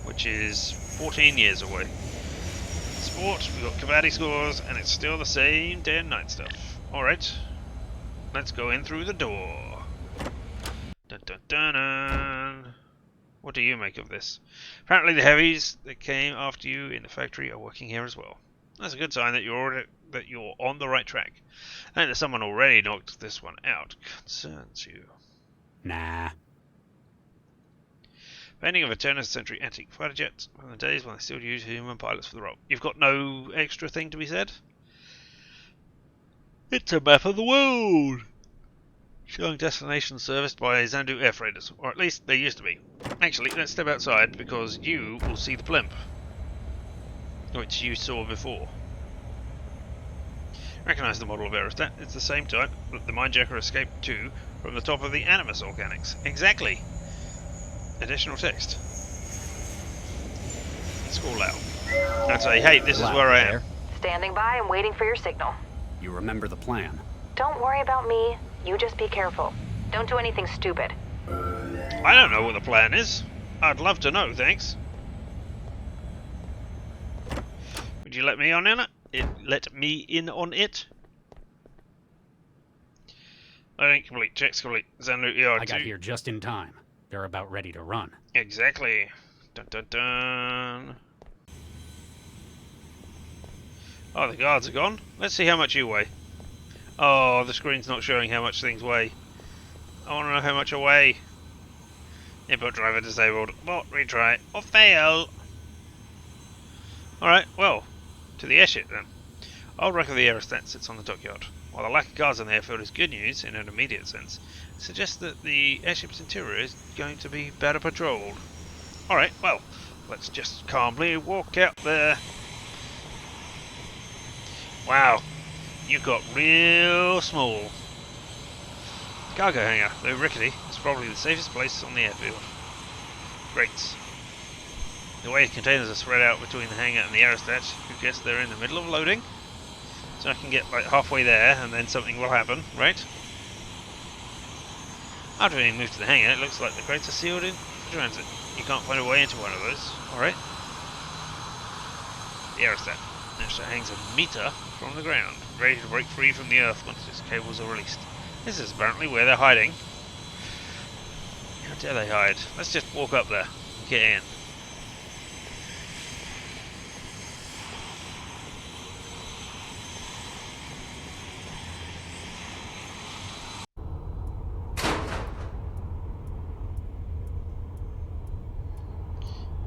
which is 14 years away. Sport, we've got Kabaddi scores, and it's still the same day and night stuff. Alright, let's go in through the door. Dun dun dun dun. What do you make of this? Apparently the heavies that came after you in the factory are working here as well. That's a good sign that you're on the right track. And that someone already knocked this one out concerns you. Nah. Painting of a turn-of-the-century antique fighter jet from the days when they still used human pilots for the role. You've got no extra thing to be said? It's a map of the world! Showing destinations serviced by Xanadu air freighters, or at least they used to be. Actually, let's step outside because you will see the blimp, which you saw before. Recognise the model of aerostat. It's the same type that the Mindjacker escaped to from the top of the Animus Organics. Exactly. Additional text. Let's call out and say, hey, this is where I am. Standing by and waiting for your signal. You remember the plan. Don't worry about me. You just be careful. Don't do anything stupid. I don't know what the plan is. I'd love to know, thanks. Would you let me on in it? Let me in on it? Loading complete. Checks complete. Xanadu ER2. I got here just in time. They're about ready to run. Exactly. Dun dun dun. Oh, the guards are gone. Let's see how much you weigh. Oh, the screen's not showing how much things weigh. I want to know how much I weigh. Input driver disabled. Bot retry. Or fail. Alright, well, to the airship then. Old wreck of the aerostat sits on the dockyard. While the lack of guards on the airfield is good news in an immediate sense, it suggests that the airship's interior is going to be better patrolled. Alright, well, let's just calmly walk out there. Wow, you got real small. Cargo hangar, though rickety, is probably the safest place on the airfield. Great. The way containers are spread out between the hangar and the aerostat, who guess they're in the middle of loading? So I can get like halfway there and then something will happen, right? After being moved to the hangar, it looks like the crates are sealed in for transit. You can't find a way into one of those. Alright. The aerostat. Aerostat hangs a meter from the ground, ready to break free from the Earth once its cables are released. This is apparently where they're hiding. How dare they hide? Let's just walk up there and get in.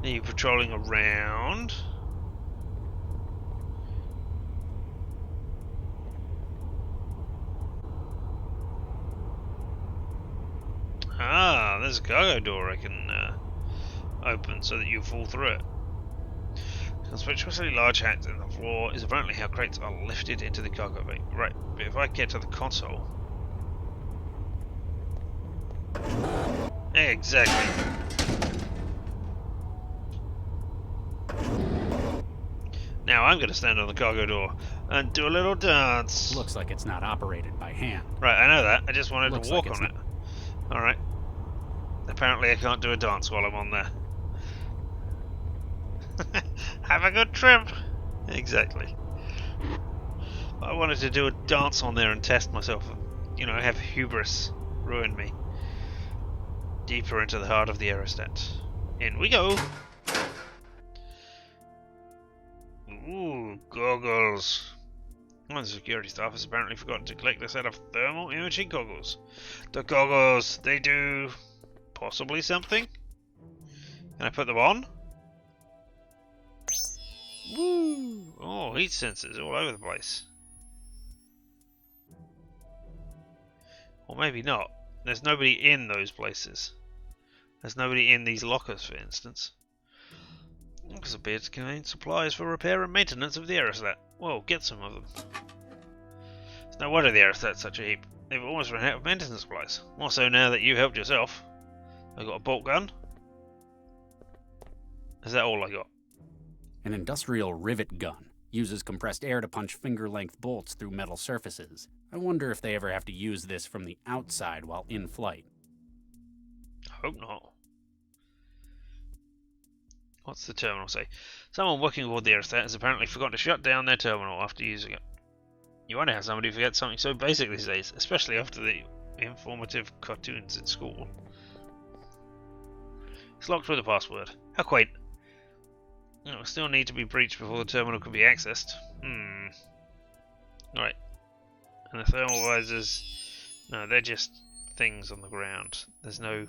Are you patrolling around? Ah, there's a cargo door I can open so that you fall through it. A conspicuously large hatch in the floor is apparently how crates are lifted into the cargo bay. Right, but if I get to the console... Exactly. Now I'm going to stand on the cargo door and do a little dance. Looks like it's not operated by hand. Right, I know that. I just wanted to walk like on it. Alright. Apparently I can't do a dance while I'm on there. Have a good trip! Exactly. I wanted to do a dance on there and test myself. You know, have hubris ruin me. Deeper into the heart of the aerostat. In we go! Ooh, goggles. One of the security staff has apparently forgotten to collect a set of thermal imaging goggles. The goggles, they do possibly something? Can I put them on? Woo! Oh, heat sensors all over the place. Or maybe not. There's nobody in those places. There's nobody in these lockers, for instance. Because appear to contain supplies for repair and maintenance of the aerostat. Well, get some of them. It's no wonder the aerostat's such a heap. They've almost run out of maintenance supplies. More so now that you've helped yourself. I got a bolt gun. Is that all I got? An industrial rivet gun. Uses compressed air to punch finger-length bolts through metal surfaces. I wonder if they ever have to use this from the outside while in flight. I hope not. What's the terminal say? Someone working aboard the aerostat has apparently forgotten to shut down their terminal after using it. You wonder how somebody forgets something so basic these days, especially after the informative cartoons in school. It's locked with a password. How quaint. It will still need to be breached before the terminal can be accessed. Alright. And the thermal visors... No, they're just things on the ground. There's no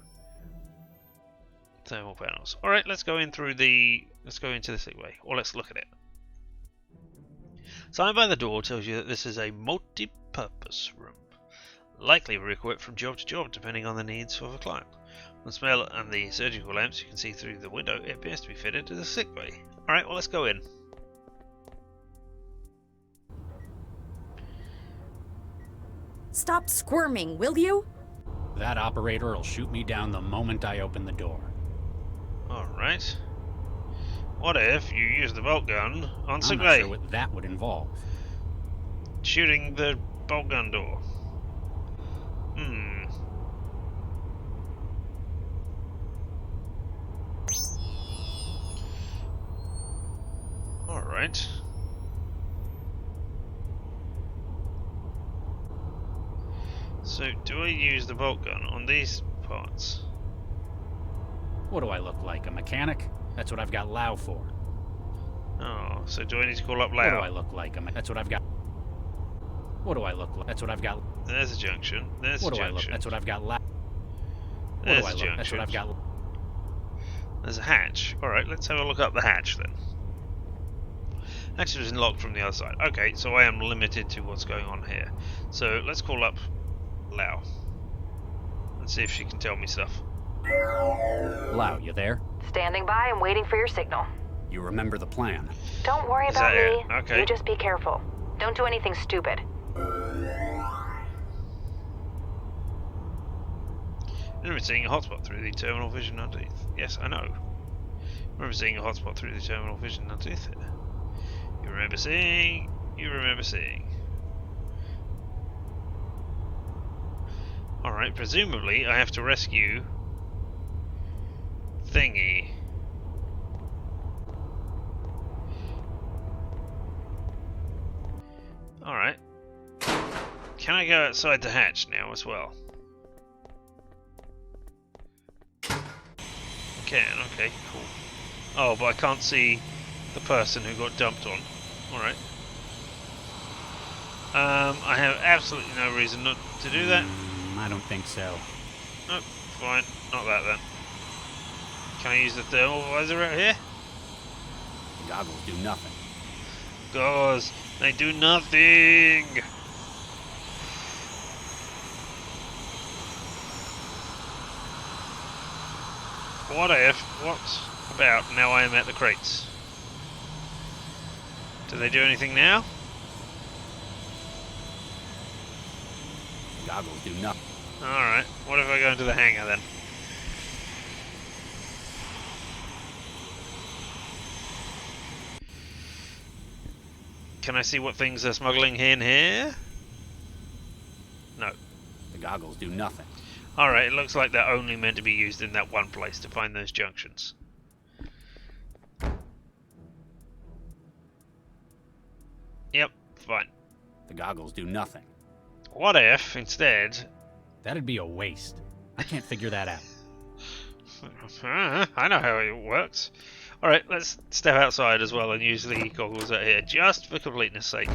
thermal panels. Alright, let's go in through the... Let's go into the sick-bay. Or let's look at it. Sign by the door tells you that this is a multi-purpose room. Likely re-equipped from job to job depending on the needs of a client. On the smell and the surgical lamps you can see through the window, it appears to be fitted to the sick-bay. Alright, well let's go in. Stop squirming, will you? That operator will shoot me down the moment I open the door. Alright. What if you use the bolt gun on sick bay? I'm not sure what that would involve. Shooting the bolt gun door. Alright. So, do I use the bolt gun on these parts? What do I look like, a mechanic? That's what I've got Lau for. Oh, so do I need to call up Lau? What do I look like? That's what I've got. What do I look like? That's what I've got. There's a junction. There's what a do junction. I look? That's what I've got. What There's do I a look? junction. That's what I've got. There's a hatch. Alright, let's have a look up the hatch then. Hatch is locked from the other side. Okay, so I am limited to what's going on here. So let's call up Lau and see if she can tell me stuff. Lau, you there? Standing by and waiting for your signal. You remember the plan. Don't worry Is about that me. it? Okay. You just be careful. Don't do anything stupid. I remember seeing a hotspot through the terminal vision underneath. Yes, I know. I remember seeing a hotspot through the terminal vision underneath it. You remember seeing. Alright. Alright, presumably I have to rescue Thingy. Alright. Can I go outside the hatch now as well? Can, okay, cool. Oh, but I can't see the person who got dumped on. Alright. I have absolutely no reason not to do that. I don't think so. Nope, fine. Not that then. Can I use the thermal visor out here? The goggles do nothing. Goggles, they do nothing! What about now I am at the crates? Do they do anything now? The goggles do nothing. Alright, what if I go into the hangar then? Can I see what things they're smuggling in here? No. The goggles do nothing. Alright, it looks like they're only meant to be used in that one place to find those junctions. Yep, fine. The goggles do nothing. What if, instead... That'd be a waste. I can't figure that out. I know how it works. Alright, let's step outside as well and use the goggles out here, just for completeness sake.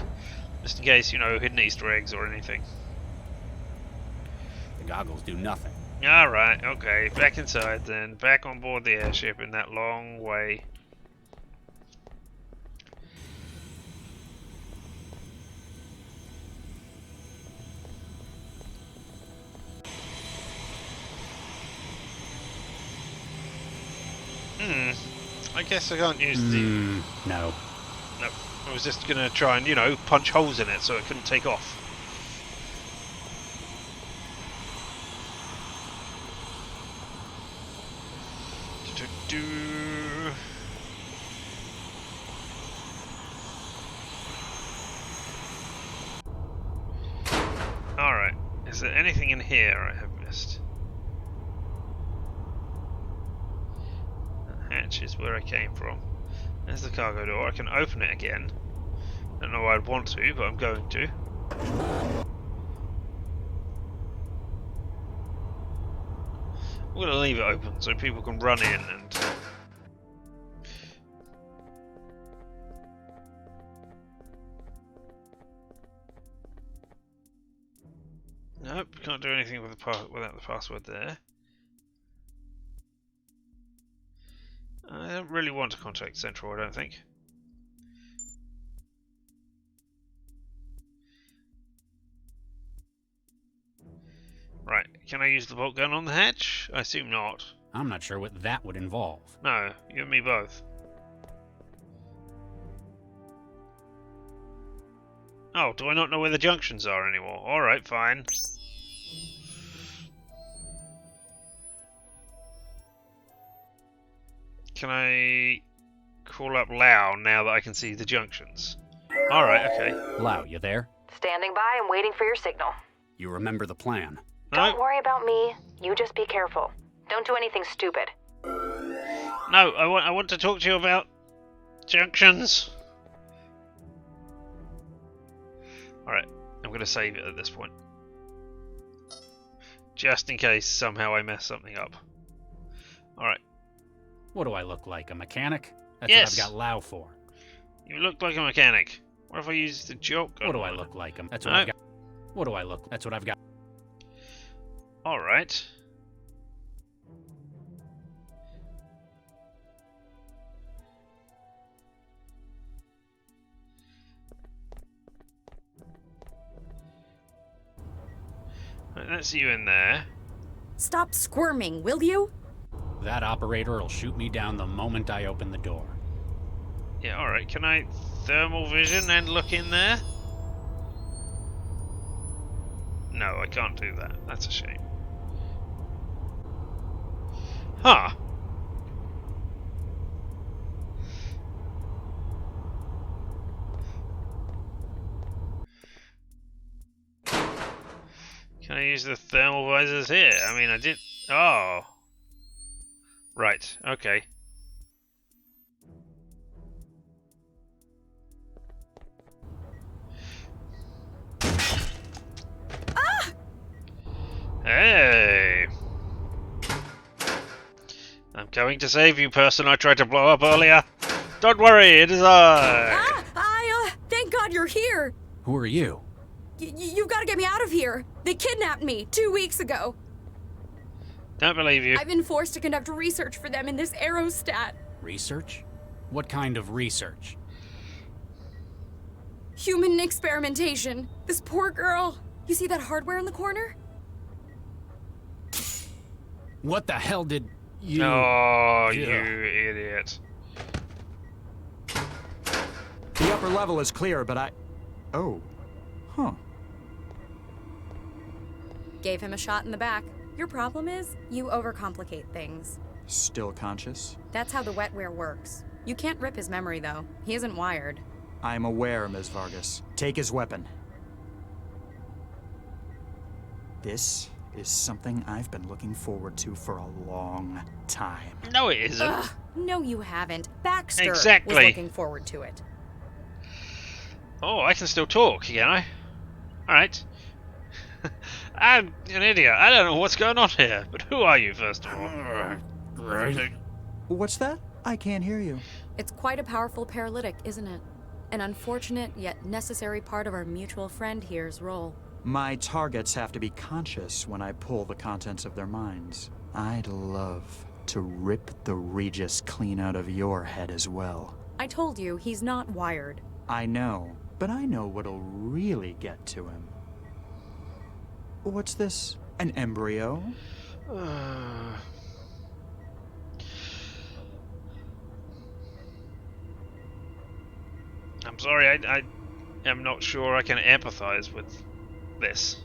Just in case, you know, hidden Easter eggs or anything. The goggles do nothing. Alright, okay, back inside then. Back on board the airship in that long way. I guess I can't use the... No. Nope. I was just gonna try and, you know, punch holes in it so it couldn't take off. Alright. Is there anything in here I have missed? Hatch is where I came from. There's the cargo door. I can open it again. Don't know why I'd want to, but I'm going to. I'm going to leave it open so people can run in and... Nope, can't do anything with without the password there. I don't really want to contact Central, I don't think. Right, can I use the bolt gun on the hatch? I assume not. I'm not sure what that would involve. No, you and me both. Oh, do I not know where the junctions are anymore? Alright, fine. Can I call up Lau now that I can see the junctions? Alright, okay. Lau, you there? Standing by and waiting for your signal. You remember the plan. Don't worry about me. You just be careful. Don't do anything stupid. No, I want to talk to you about junctions. Alright, I'm going to save it at this point. Just in case somehow I mess something up. Alright. What do I look like, a mechanic? That's Yes. what I've got Lau for. You look like a mechanic. What if I use the joke? What do I look like? That's what I've got. What do I look? That's what I've got. Alright. Right, that's you in there. Stop squirming, will you? That operator will shoot me down the moment I open the door. Yeah, alright. Can I thermal vision and look in there? No, I can't do that. That's a shame. Huh. Can I use the thermal visors here? I mean, I did... Oh. Right, okay. Ah! Hey! I'm coming to save you, person I tried to blow up earlier. Don't worry, it is I! Thank God you're here! Who are you? You've got to get me out of here! They kidnapped me 2 weeks ago! Don't believe you. I've been forced to conduct research for them in this aerostat. Research? What kind of research? Human experimentation. This poor girl. You see that hardware in the corner? What the hell did you... Oh, you idiot. The upper level is clear, but I... Oh. Huh. Gave him a shot in the back. Your problem is, you overcomplicate things. Still conscious? That's how the wetware works. You can't rip his memory, though. He isn't wired. I'm aware, Ms. Vargas. Take his weapon. This is something I've been looking forward to for a long time. No, it isn't. Ugh, no, you haven't. Baxter Exactly. was looking forward to it. Oh, I can still talk, can I? Alright. I'm an idiot. I don't know what's going on here, but who are you, first of all? What's that? I can't hear you. It's quite a powerful paralytic, isn't it? An unfortunate yet necessary part of our mutual friend here's role. My targets have to be conscious when I pull the contents of their minds. I'd love to rip the Regis clean out of your head as well. I told you, he's not wired. I know, but I know what'll really get to him. What's this? An embryo? I'm sorry, I am not sure I can empathize with this.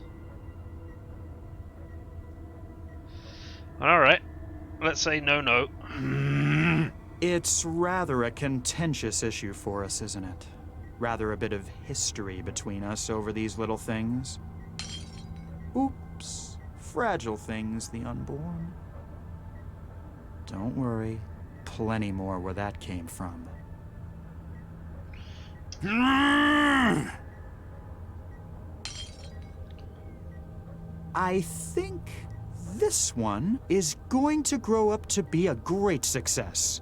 Alright, let's say no. It's rather a contentious issue for us, isn't it? Rather a bit of history between us over these little things. Oops. Fragile things, the unborn. Don't worry. Plenty more where that came from. I think this one is going to grow up to be a great success.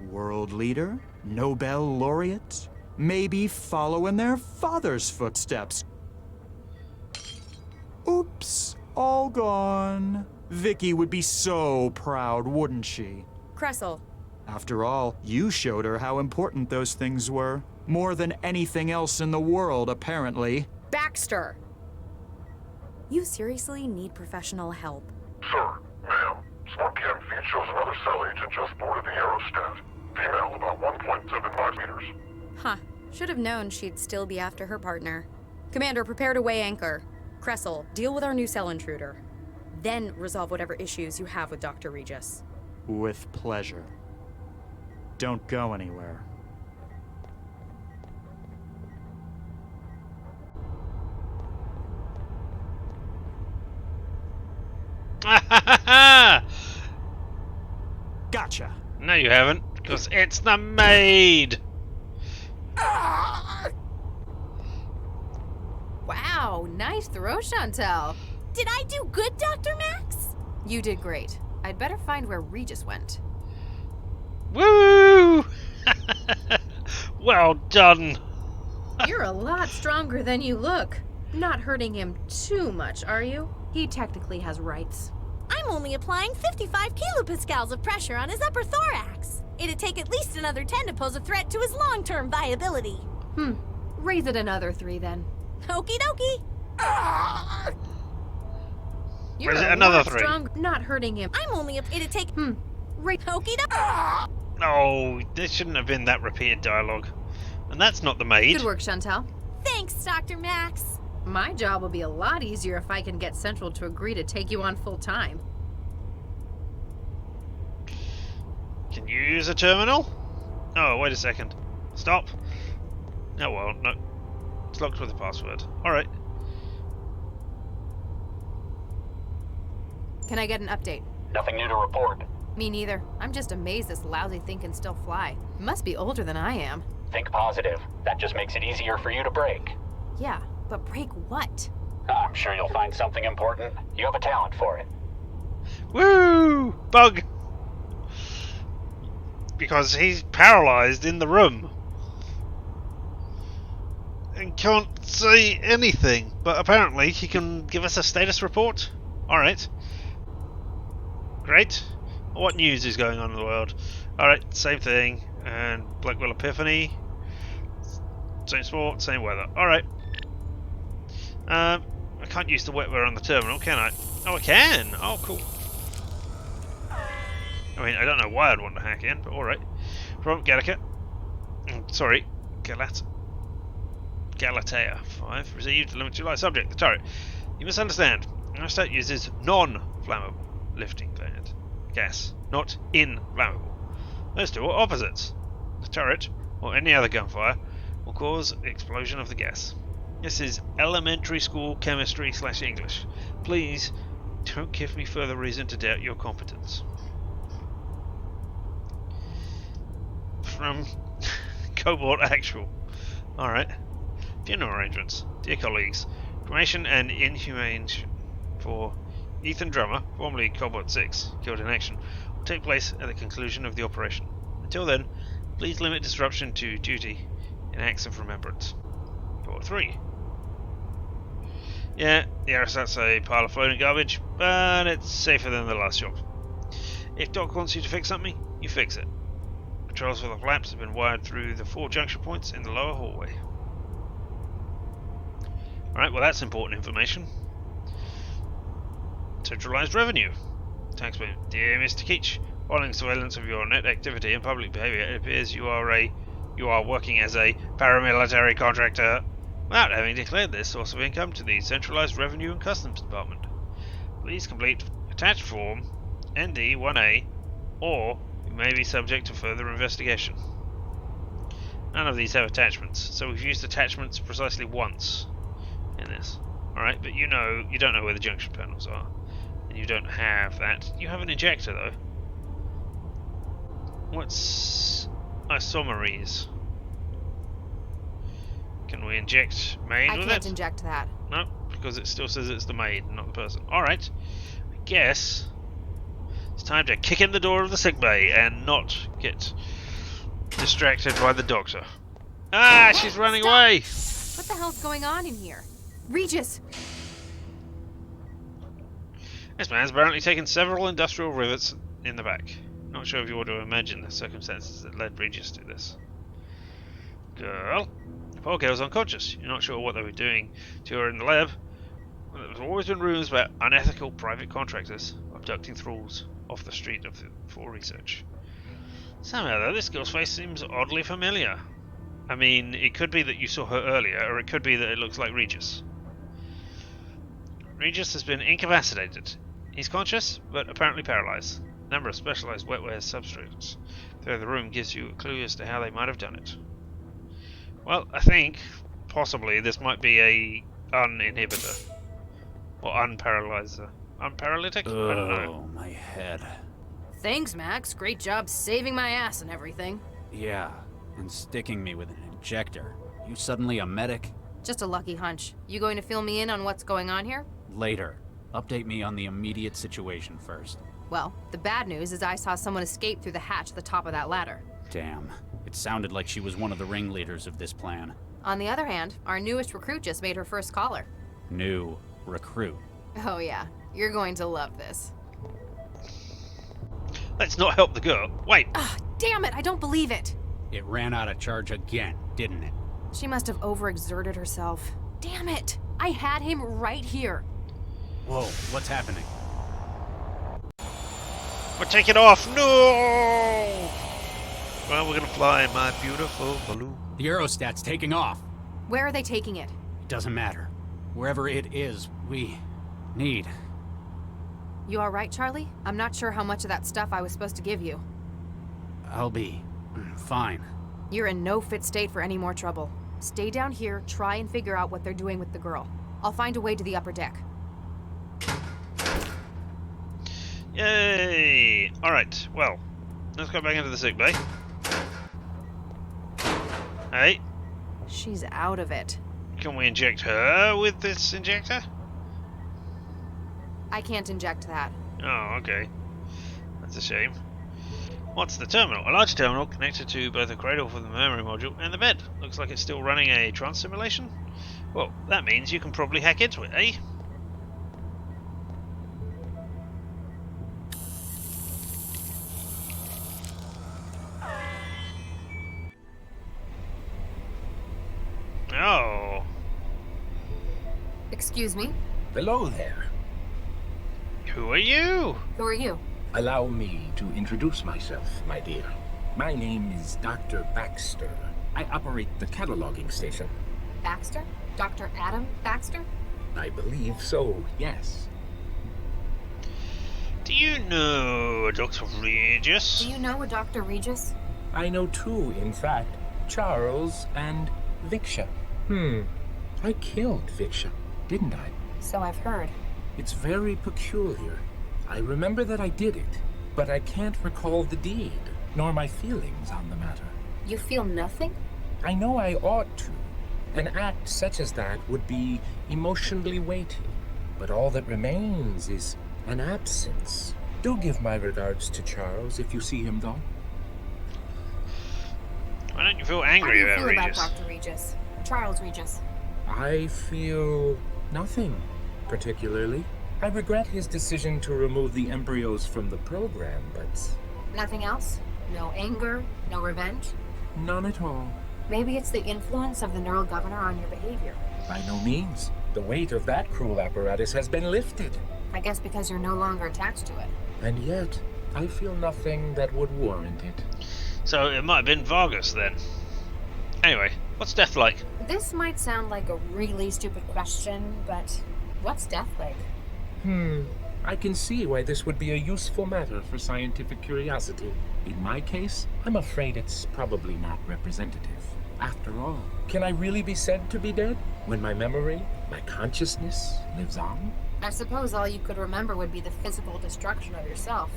World leader, Nobel laureate, maybe follow in their father's footsteps. Oops, all gone. Vicky would be so proud, wouldn't she? Kressel. After all, you showed her how important those things were. More than anything else in the world, apparently. Baxter! You seriously need professional help. Sir, ma'am, Smart Cam feed shows another cell agent just boarded the aerostat. Female, about 1.75 meters. Huh. Should have known she'd still be after her partner. Commander, prepare to weigh anchor. Kressel, deal with our new cell intruder. Then resolve whatever issues you have with Dr. Regis. With pleasure. Don't go anywhere. Gotcha. No, you haven't, because it's the maid. Wow, nice throw, Chantel. Did I do good, Dr. Max? You did great. I'd better find where Regis went. Woo! Well done. You're a lot stronger than you look. Not hurting him too much, are you? He technically has rights. I'm only applying 55 kilopascals of pressure on his upper thorax. It'd take at least another 10 to pose a threat to his long-term viability. Raise it another 3 then. Okie dokie. You're Raise it a another lot 3. strong, not hurting him. I'm only it'd take Raise okie dokie. Oh, there shouldn't have been that repeated dialogue. And that's not the maid. Good work, Chantel. Thanks, Dr. Max. My job will be a lot easier if I can get Central to agree to take you on full time. Can you use a terminal? Oh, wait a second. Stop. Oh well, no. It's locked with a password. Alright. Can I get an update? Nothing new to report. Me neither. I'm just amazed this lousy thing can still fly. It must be older than I am. Think positive. That just makes it easier for you to break. Yeah, but break what? I'm sure you'll find something important. You have a talent for it. Woo! Bug! Because he's paralyzed in the room. And can't say anything. But apparently he can give us a status report. Alright. Great. What news is going on in the world? Alright, same thing. And Blackwell Epiphany. Same sport, same weather. Alright. I can't use the wetware on the terminal, can I? Oh, I can! Oh, cool. I mean, I don't know why I'd want to hack in, but alright. From Gallica. Sorry, Galatea 5. Received limited light subject, the turret. You must understand, our state uses non-flammable lifting gas, not inflammable. Those two are opposites. The turret, or any other gunfire, will cause the explosion of the gas. This is elementary school chemistry / English. Please, don't give me further reason to doubt your competence. From Cobalt Actual. Alright. Funeral arrangements. Dear colleagues, cremation and inhumation for Ethan Drummer, formerly Cobalt 6, killed in action, will take place at the conclusion of the operation. Until then, please limit disruption to duty in acts of remembrance. Cobalt 3. Yeah, the aerostat's a pile of floating garbage, but it's safer than the last job. If Doc wants you to fix something, you fix it. Controls for the flaps have been wired through the 4 junction points in the lower hallway. Alright, well that's important information. Centralized revenue. Taxpayer. Dear Mr. Keach, following surveillance of your net activity and public behavior, it appears you are working as a paramilitary contractor without having declared this source of income to the Centralized Revenue and Customs Department. Please complete attached form ND1A, or you may be subject to further investigation. None of these have attachments, so we've used attachments precisely once in this. Alright, but you don't know where the junction panels are. And you don't have that. You have an injector though. What's isomerase? Can we inject maid with it? I can't inject that. No, because it still says it's the maid, not the person. Alright. I guess it's time to kick in the door of the sick bay and not get distracted by the doctor. Ah, she's running away! What the hell's going on in here? Regis! This man's apparently taken several industrial rivets in the back. Not sure if you want to imagine the circumstances that led Regis to this. Girl. The poor girl's unconscious. You're not sure what they were doing to her in the lab. Well, there's always been rumours about unethical private contractors abducting thralls off the street for research. Somehow though, this girl's face seems oddly familiar. I mean, it could be that you saw her earlier, or it could be that it looks like Regis. Regis has been incapacitated. He's conscious, but apparently paralyzed. A number of specialized wetware substrates through the room gives you a clue as to how they might have done it. Well, I think, possibly, this might be a uninhibitor. Or unparalyzer. Unparalytic? I don't know. My head. Thanks, Max. Great job saving my ass and everything. Yeah, and sticking me with an injector. You suddenly a medic? Just a lucky hunch. You going to fill me in on what's going on here? Later. Update me on the immediate situation first. Well, the bad news is I saw someone escape through the hatch at the top of that ladder. Damn. It sounded like she was one of the ringleaders of this plan. On the other hand, our newest recruit just made her first caller. New recruit. Oh yeah, you're going to love this. Let's not help the girl. Wait. Ah, damn it, I don't believe it. It ran out of charge again, didn't it? She must have overexerted herself. Damn it! I had him right here. Whoa, what's happening? We're taking off! No! Well, we're gonna fly my beautiful balloon. The aerostat's taking off. Where are they taking it? It doesn't matter. Wherever it is, we need. You alright, Charlie? I'm not sure how much of that stuff I was supposed to give you. I'll be fine. You're in no fit state for any more trouble. Stay down here, try and figure out what they're doing with the girl. I'll find a way to the upper deck. Yay! Alright, well, let's go back into the sick bay. Hey. She's out of it. Can we inject her with this injector? I can't inject that. Oh, okay. That's a shame. What's the terminal? A large terminal connected to both the cradle for the memory module and the bed. Looks like it's still running a trance simulation. Well, that means you can probably hack into it, eh? Oh. Excuse me? Hello there. Who are you? Who are you? Allow me to introduce myself, my dear. My name is Dr. Baxter. I operate the cataloging station. Baxter? Dr. Adam Baxter? I believe so, yes. Do you know Dr. Regis? Do you know a Dr. Regis? I know two, in fact. Charles and Viksha. I killed Viksha, didn't I? So I've heard. It's very peculiar. I remember that I did it, but I can't recall the deed, nor my feelings on the matter. You feel nothing? I know I ought to. An act such as that would be emotionally weighty, but all that remains is an absence. Do give my regards to Charles if you see him, though. Why don't you feel angry about Regis? How do you feel about Dr. Regis? Charles Regis. I feel nothing, particularly. I regret his decision to remove the embryos from the program, but... Nothing else? No anger? No revenge? None at all. Maybe it's the influence of the neural governor on your behavior. By no means. The weight of that cruel apparatus has been lifted. I guess because you're no longer attached to it. And yet, I feel nothing that would warrant it. So it might have been Vargas then. Anyway, what's death like? This might sound like a really stupid question, but what's death like? I can see why this would be a useful matter for scientific curiosity. In my case, I'm afraid it's probably not representative. After all, can I really be said to be dead when my memory, my consciousness lives on? I suppose all you could remember would be the physical destruction of yourself.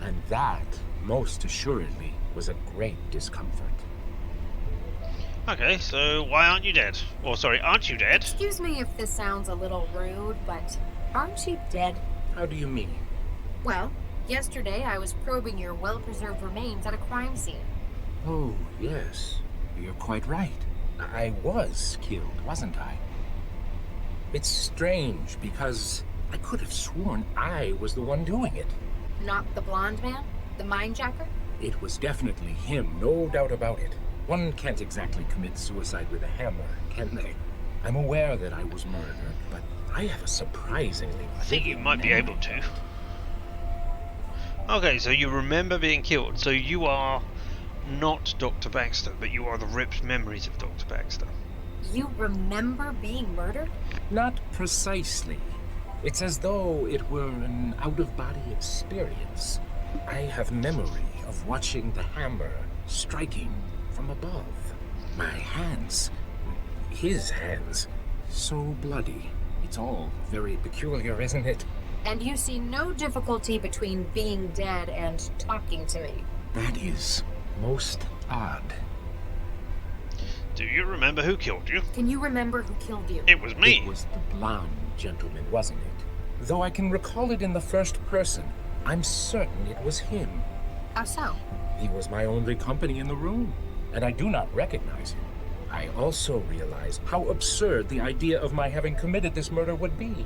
And that, most assuredly, was a great discomfort. Okay, so why aren't you dead? Or sorry, aren't you dead? Excuse me if this sounds a little rude, but aren't you dead? How do you mean? Well, yesterday I was probing your well-preserved remains at a crime scene. Oh, yes. You're quite right. I was killed, wasn't I? It's strange because I could have sworn I was the one doing it. Not the blonde man? The mindjacker? It was definitely him, no doubt about it. One can't exactly commit suicide with a hammer, can they? I'm aware that I was murdered, but I have a surprisingly... I think you might be able to. Okay, so you remember being killed, so you are not Dr. Baxter, but you are the ripped memories of Dr. Baxter. You remember being murdered? Not precisely. It's as though it were an out-of-body experience. I have memory of watching the hammer striking from above. My hands, his hands, so bloody. It's all very peculiar, isn't it? And you see no difficulty between being dead and talking to me. That is most odd. Do you remember who killed you? Can you remember who killed you? It was me. It was the blonde gentleman, wasn't it? Though I can recall it in the first person, I'm certain it was him. How so? He was my only company in the room, and I do not recognize him. I also realize how absurd the idea of my having committed this murder would be.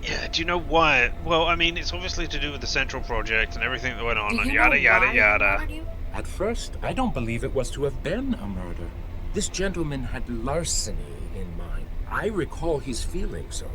Yeah, do you know why? Well, I mean, it's obviously to do with the Central Project and everything that went on, Do and you yada know yada why yada. he murdered you? At first, I don't believe it was to have been a murder. This gentleman had larceny in mind. I recall his feeling so.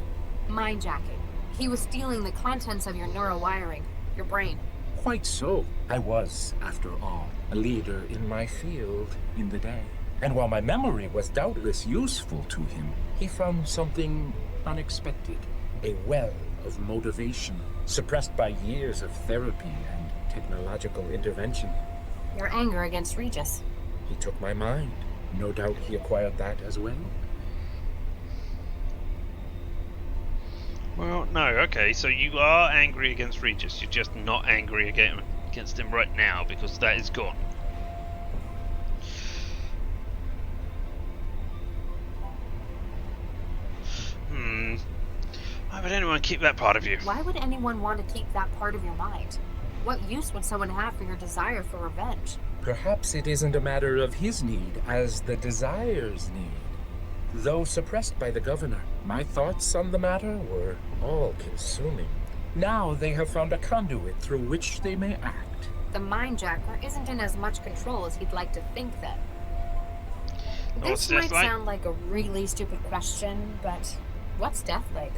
Mindjacking. He was stealing the contents of your neural wiring, your brain. Quite so. I was, after all, a leader in my field in the day. And while my memory was doubtless useful to him, he found something unexpected. A well of motivation, suppressed by years of therapy and technological intervention. Your anger against Regis. He took my mind. No doubt he acquired that as well. Well, no, okay, so you are angry against Regis, you're just not angry against him right now, because that is gone. Why would anyone keep that part of you? Why would anyone want to keep that part of your mind? What use would someone have for your desire for revenge? Perhaps it isn't a matter of his need as the desire's need. Though suppressed by the governor, my thoughts on the matter were all-consuming. Now they have found a conduit through which they may act. The Mindjacker isn't in as much control as he'd like to think then. This might sound like a really stupid question, but what's death like?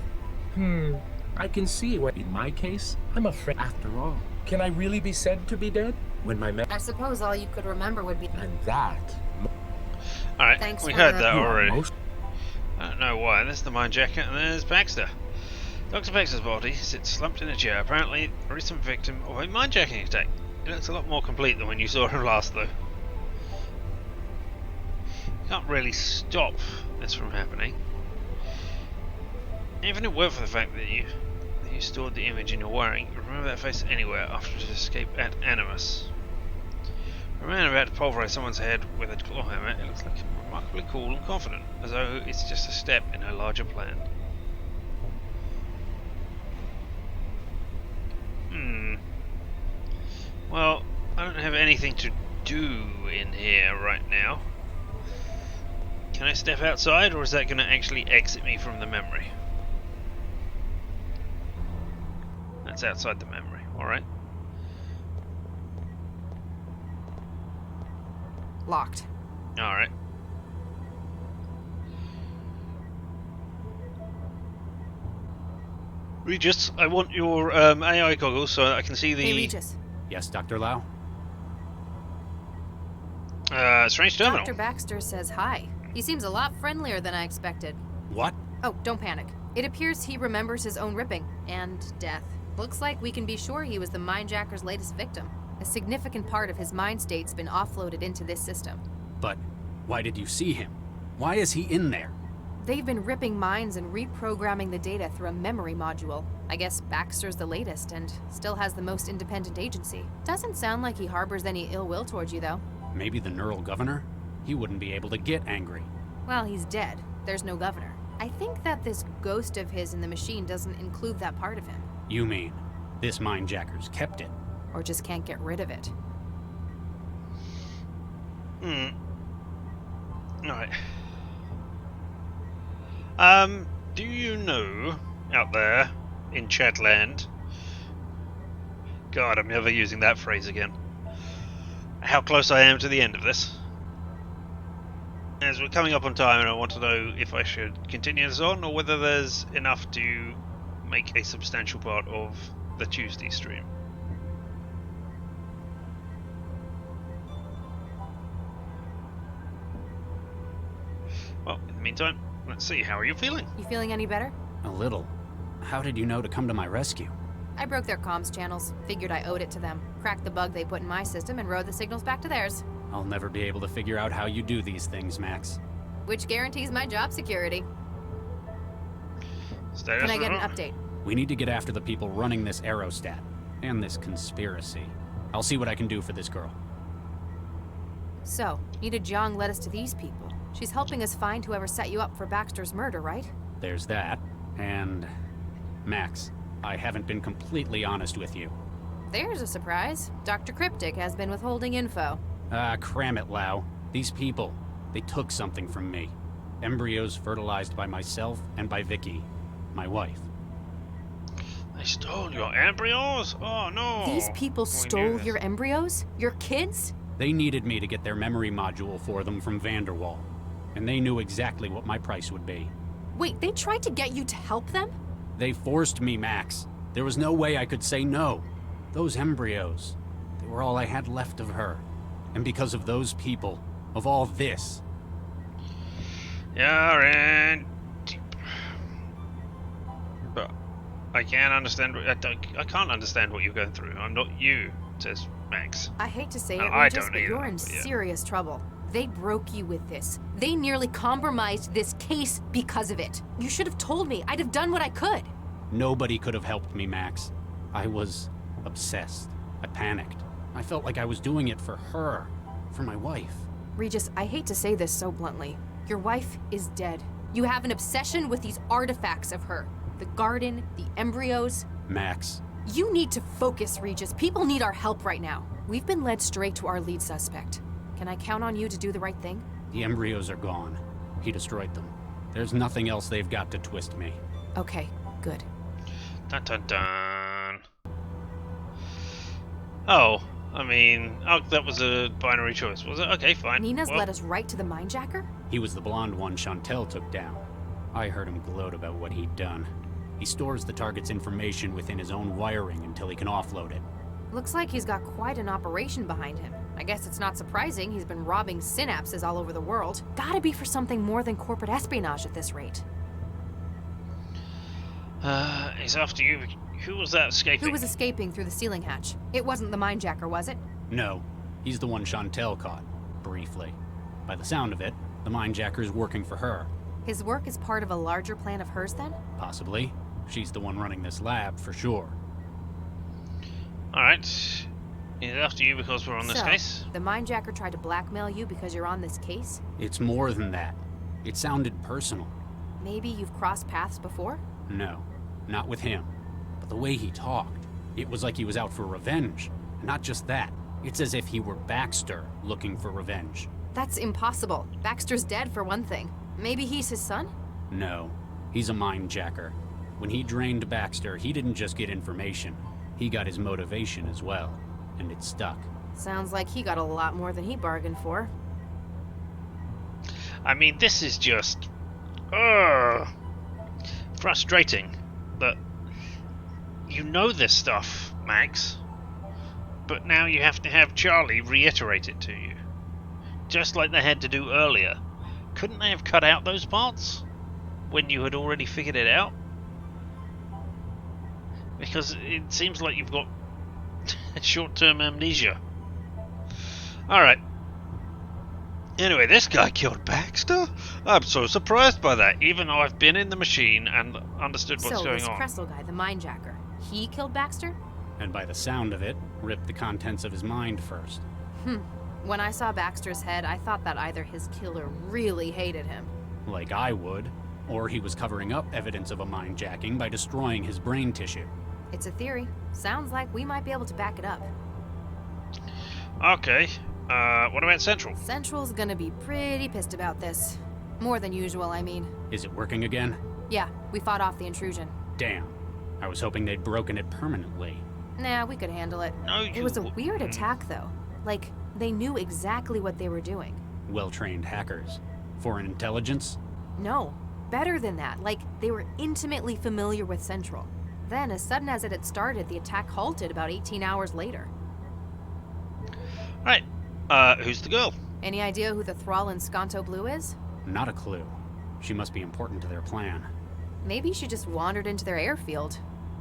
I can see what, in my case, I'm afraid after all. Can I really be said to be dead? When my I suppose all you could remember would be... And that... Alright, we heard that already. I don't know why. There's the Mindjacker and there's Baxter. Dr. Baxter's body sits slumped in a chair, apparently a recent victim of a mindjacking attack. It looks a lot more complete than when you saw him last, though. You can't really stop this from happening. Even if it weren't for the fact that you stored the image in your wiring, you remember that face anywhere after its escape at Animus. For a man about to pulverize someone's head with a claw hammer, it looks like remarkably cool and confident, as though it's just a step in a larger plan. Well, I don't have anything to do in here right now. Can I step outside, or is that going to actually exit me from the memory? That's outside the memory, alright. Locked. Alright. Regis, I want your AI goggles so that I can see the... Hey, Regis. Yes, Dr. Lau? Strange terminal. Dr. Baxter says hi. He seems a lot friendlier than I expected. What? Oh, don't panic. It appears he remembers his own ripping and death. Looks like we can be sure he was the Mindjacker's latest victim. A significant part of his mind state's been offloaded into this system. But why did you see him? Why is he in there? They've been ripping minds and reprogramming the data through a memory module. I guess Baxter's the latest and still has the most independent agency. Doesn't sound like he harbors any ill will towards you, though. Maybe the neural governor? He wouldn't be able to get angry. Well, he's dead. There's no governor. I think that this ghost of his in the machine doesn't include that part of him. You mean, this Mindjacker's kept it? Or just can't get rid of it. Alright. Do you know, out there, in Chatland... God, I'm never using that phrase again. How close I am to the end of this. As we're coming up on time, and I want to know if I should continue this on, or whether there's enough to make a substantial part of the Tuesday stream. Well, in the meantime, let's see, how are you feeling? You feeling any better? A little. How did you know to come to my rescue? I broke their comms channels, figured I owed it to them, cracked the bug they put in my system, and rode the signals back to theirs. I'll never be able to figure out how you do these things, Max. Which guarantees my job security. Can I get an update? We need to get after the people running this aerostat, and this conspiracy. I'll see what I can do for this girl. So, Nita Jiang led us to these people. She's helping us find whoever set you up for Baxter's murder, right? There's that, and... Max, I haven't been completely honest with you. There's a surprise. Dr. Cryptic has been withholding info. Cram it, Lau. These people, they took something from me. Embryos fertilized by myself and by Vicky, my wife. They stole your embryos? Oh no! These people stole your embryos? Your kids? They needed me to get their memory module for them from Vanderwall. And they knew exactly what my price would be. Wait, they tried to get you to help them? They forced me, Max. There was no way I could say no. Those embryos, they were all I had left of her. And because of those people, of all this... You're in deep. But I can't understand. I can't understand what you're going through. I'm not you, says Max. I hate to say it, I Regis, don't but either, you're in serious trouble. They broke you with this. They nearly compromised this case because of it. You should have told me. I'd have done what I could. Nobody could have helped me, Max. I was obsessed. I panicked. I felt like I was doing it for her, for my wife. Regis, I hate to say this so bluntly. Your wife is dead. You have an obsession with these artifacts of her. The garden, the embryos. Max. You need to focus, Regis. People need our help right now. We've been led straight to our lead suspect. Can I count on you to do the right thing? The embryos are gone. He destroyed them. There's nothing else they've got to twist me. Okay, good. Dun dun dun. Oh, I mean, that was a binary choice, was it? Okay, fine. Nina's led us right to the Mindjacker? He was the blonde one Chantel took down. I heard him gloat about what he'd done. He stores the target's information within his own wiring until he can offload it. Looks like he's got quite an operation behind him. I guess it's not surprising he's been robbing synapses all over the world. Gotta be for something more than corporate espionage at this rate. He's after you. Who was that escaping? Who was escaping through the ceiling hatch? It wasn't the Mindjacker, was it? No. He's the one Chantel caught. Briefly. By the sound of it, the Mindjacker's working for her. His work is part of a larger plan of hers, then? Possibly. She's the one running this lab, for sure. Alright. He's after you because we're on this case? The Mindjacker tried to blackmail you because you're on this case? It's more than that. It sounded personal. Maybe you've crossed paths before? No. Not with him. But the way he talked, it was like he was out for revenge. And not just that. It's as if he were Baxter looking for revenge. That's impossible. Baxter's dead, for one thing. Maybe he's his son? No. He's a Mindjacker. When he drained Baxter, he didn't just get information. He got his motivation as well. And it stuck. Sounds like he got a lot more than he bargained for. I mean, this is just... frustrating that you know this stuff, Max, but now you have to have Charlie reiterate it to you. Just like they had to do earlier. Couldn't they have cut out those parts when you had already figured it out? Because it seems like you've got short-term amnesia. Alright. Anyway, this guy killed Baxter? I'm so surprised by that, even though I've been in the machine and understood what's going on. So this Kressel guy, the Mindjacker, he killed Baxter? And by the sound of it, ripped the contents of his mind first. When I saw Baxter's head, I thought that either his killer really hated him. Like I would. Or he was covering up evidence of a mindjacking by destroying his brain tissue. It's a theory. Sounds like we might be able to back it up. Okay. What about Central? Central's gonna be pretty pissed about this. More than usual, I mean. Is it working again? Yeah, we fought off the intrusion. Damn. I was hoping they'd broken it permanently. Nah, we could handle it. No, it was a weird attack, though. Like, they knew exactly what they were doing. Well-trained hackers. Foreign intelligence? No. Better than that. Like, they were intimately familiar with Central. Then, as sudden as it had started, the attack halted about 18 hours later. Right. Who's the girl? Any idea who the thrall in Sconto Blue is? Not a clue. She must be important to their plan. Maybe she just wandered into their airfield.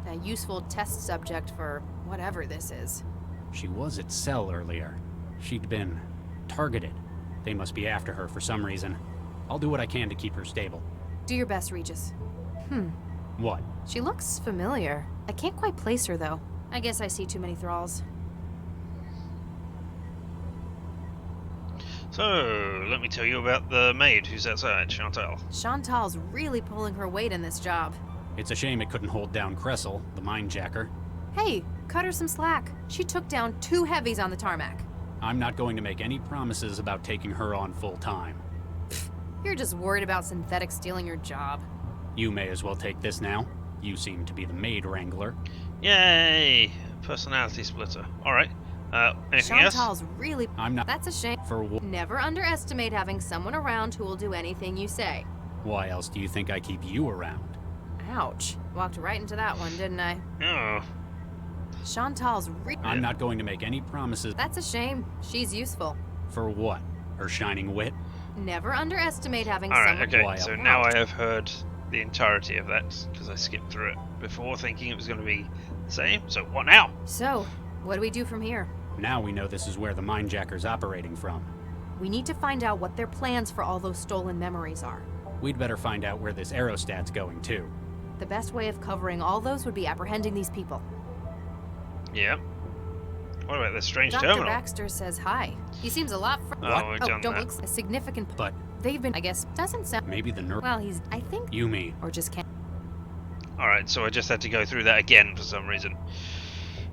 A useful test subject for whatever this is. She was at Cell earlier. She'd been targeted. They must be after her for some reason. I'll do what I can to keep her stable. Do your best, Regis. What? She looks familiar. I can't quite place her, though. I guess I see too many thralls. So, let me tell you about the maid who's outside, Chantal. Chantal's really pulling her weight in this job. It's a shame it couldn't hold down Kressel, the mindjacker. Hey, cut her some slack. She took down 2 heavies on the tarmac. I'm not going to make any promises about taking her on full time. You're just worried about synthetic stealing your job. You may as well take this now. You seem to be the maid wrangler. Yay! Personality splitter. Alright. Anything Chantal's else? really... I'm not... That's a shame. For what? Never underestimate having someone around who will do anything you say. Why else do you think I keep you around? Ouch. Walked right into that one, didn't I? Oh. Chantal's I'm not going to make any promises. That's a shame. She's useful. For what? Her shining wit? Never underestimate having someone... Alright, okay, so now I have heard the entirety of that, because I skipped through it before thinking it was going to be the same. So, what now? So, what do we do from here? Now we know this is where the mindjacker's operating from. We need to find out what their plans for all those stolen memories are. We'd better find out where this aerostat's going, too. The best way of covering all those would be apprehending these people. Yeah. What about this strange Dr. terminal? Baxter says hi. He seems a lot we've done don't that. look a significant. But they've been, I guess, doesn't sound. maybe the nerve. Well, he's, I think. You mean? Or just can't. Alright, so I just had to go through that again for some reason.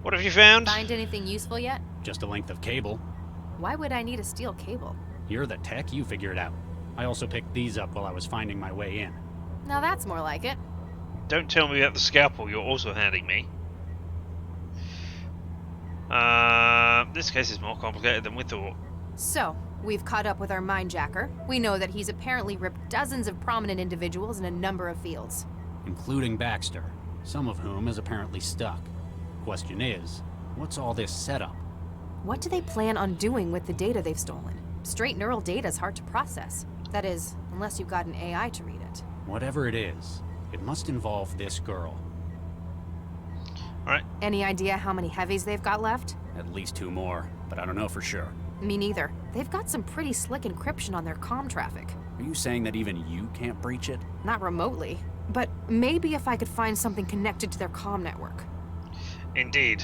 What have you found? Find anything useful yet? Just a length of cable. Why would I need a steel cable? You're the tech, you figure it out. I also picked these up while I was finding my way in. Now that's more like it. Don't tell me about the scalpel you're also handing me. This case is more complicated than we thought. So, we've caught up with our mindjacker. We know that he's apparently ripped dozens of prominent individuals in a number of fields. Including Baxter, some of whom is apparently stuck. Question is, what's all this setup? What do they plan on doing with the data they've stolen? Straight neural data is hard to process. That is, unless you've got an AI to read it. Whatever it is, it must involve this girl. Alright. Any idea how many heavies they've got left? At least 2 more, but I don't know for sure. Me neither. They've got some pretty slick encryption on their comm traffic. Are you saying that even you can't breach it? Not remotely. But maybe if I could find something connected to their comm network. Indeed.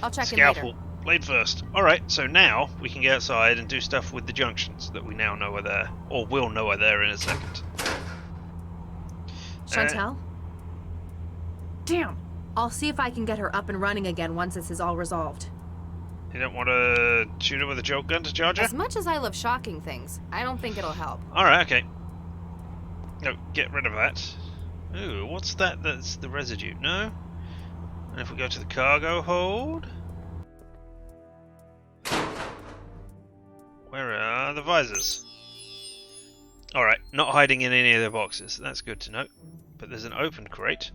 I'll check Scalpel. in later. Blade first. Alright, so now we can get outside and do stuff with the junctions that we now know are there. Or will know are there in a second. Chantel? Damn! I'll see if I can get her up and running again once this is all resolved. You don't want to shoot her with a jolt gun to charge her? As much as I love shocking things, I don't think it'll help. Alright, okay. No, get rid of that. Ooh, what's that? That's the residue. No? And if we go to the cargo hold... Where are the visors? Alright, not hiding in any of the boxes. That's good to know. But there's an open crate.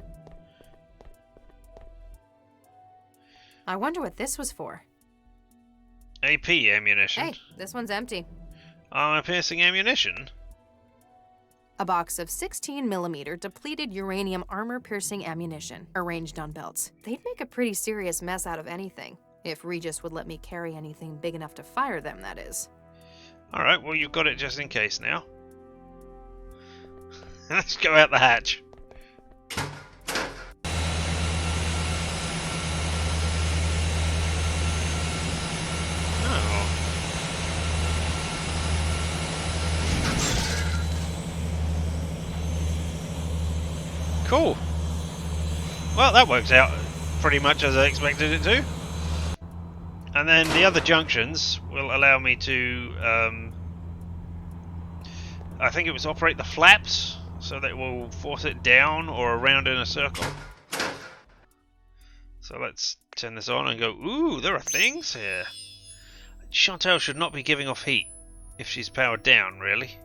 I wonder what this was for. AP ammunition. Hey, this one's empty. Armor-piercing ammunition? A box of 16mm depleted uranium armor-piercing ammunition, arranged on belts. They'd make a pretty serious mess out of anything. If Regis would let me carry anything big enough to fire them, that is. Alright, well you've got it just in case now. Let's go out the hatch. Cool. Well, that works out pretty much as I expected it to. And then the other junctions will allow me to, I think it was operate the flaps, so that it will force it down or around in a circle. So let's turn this on and go, ooh, there are things here. Chantel should not be giving off heat if she's powered down, really.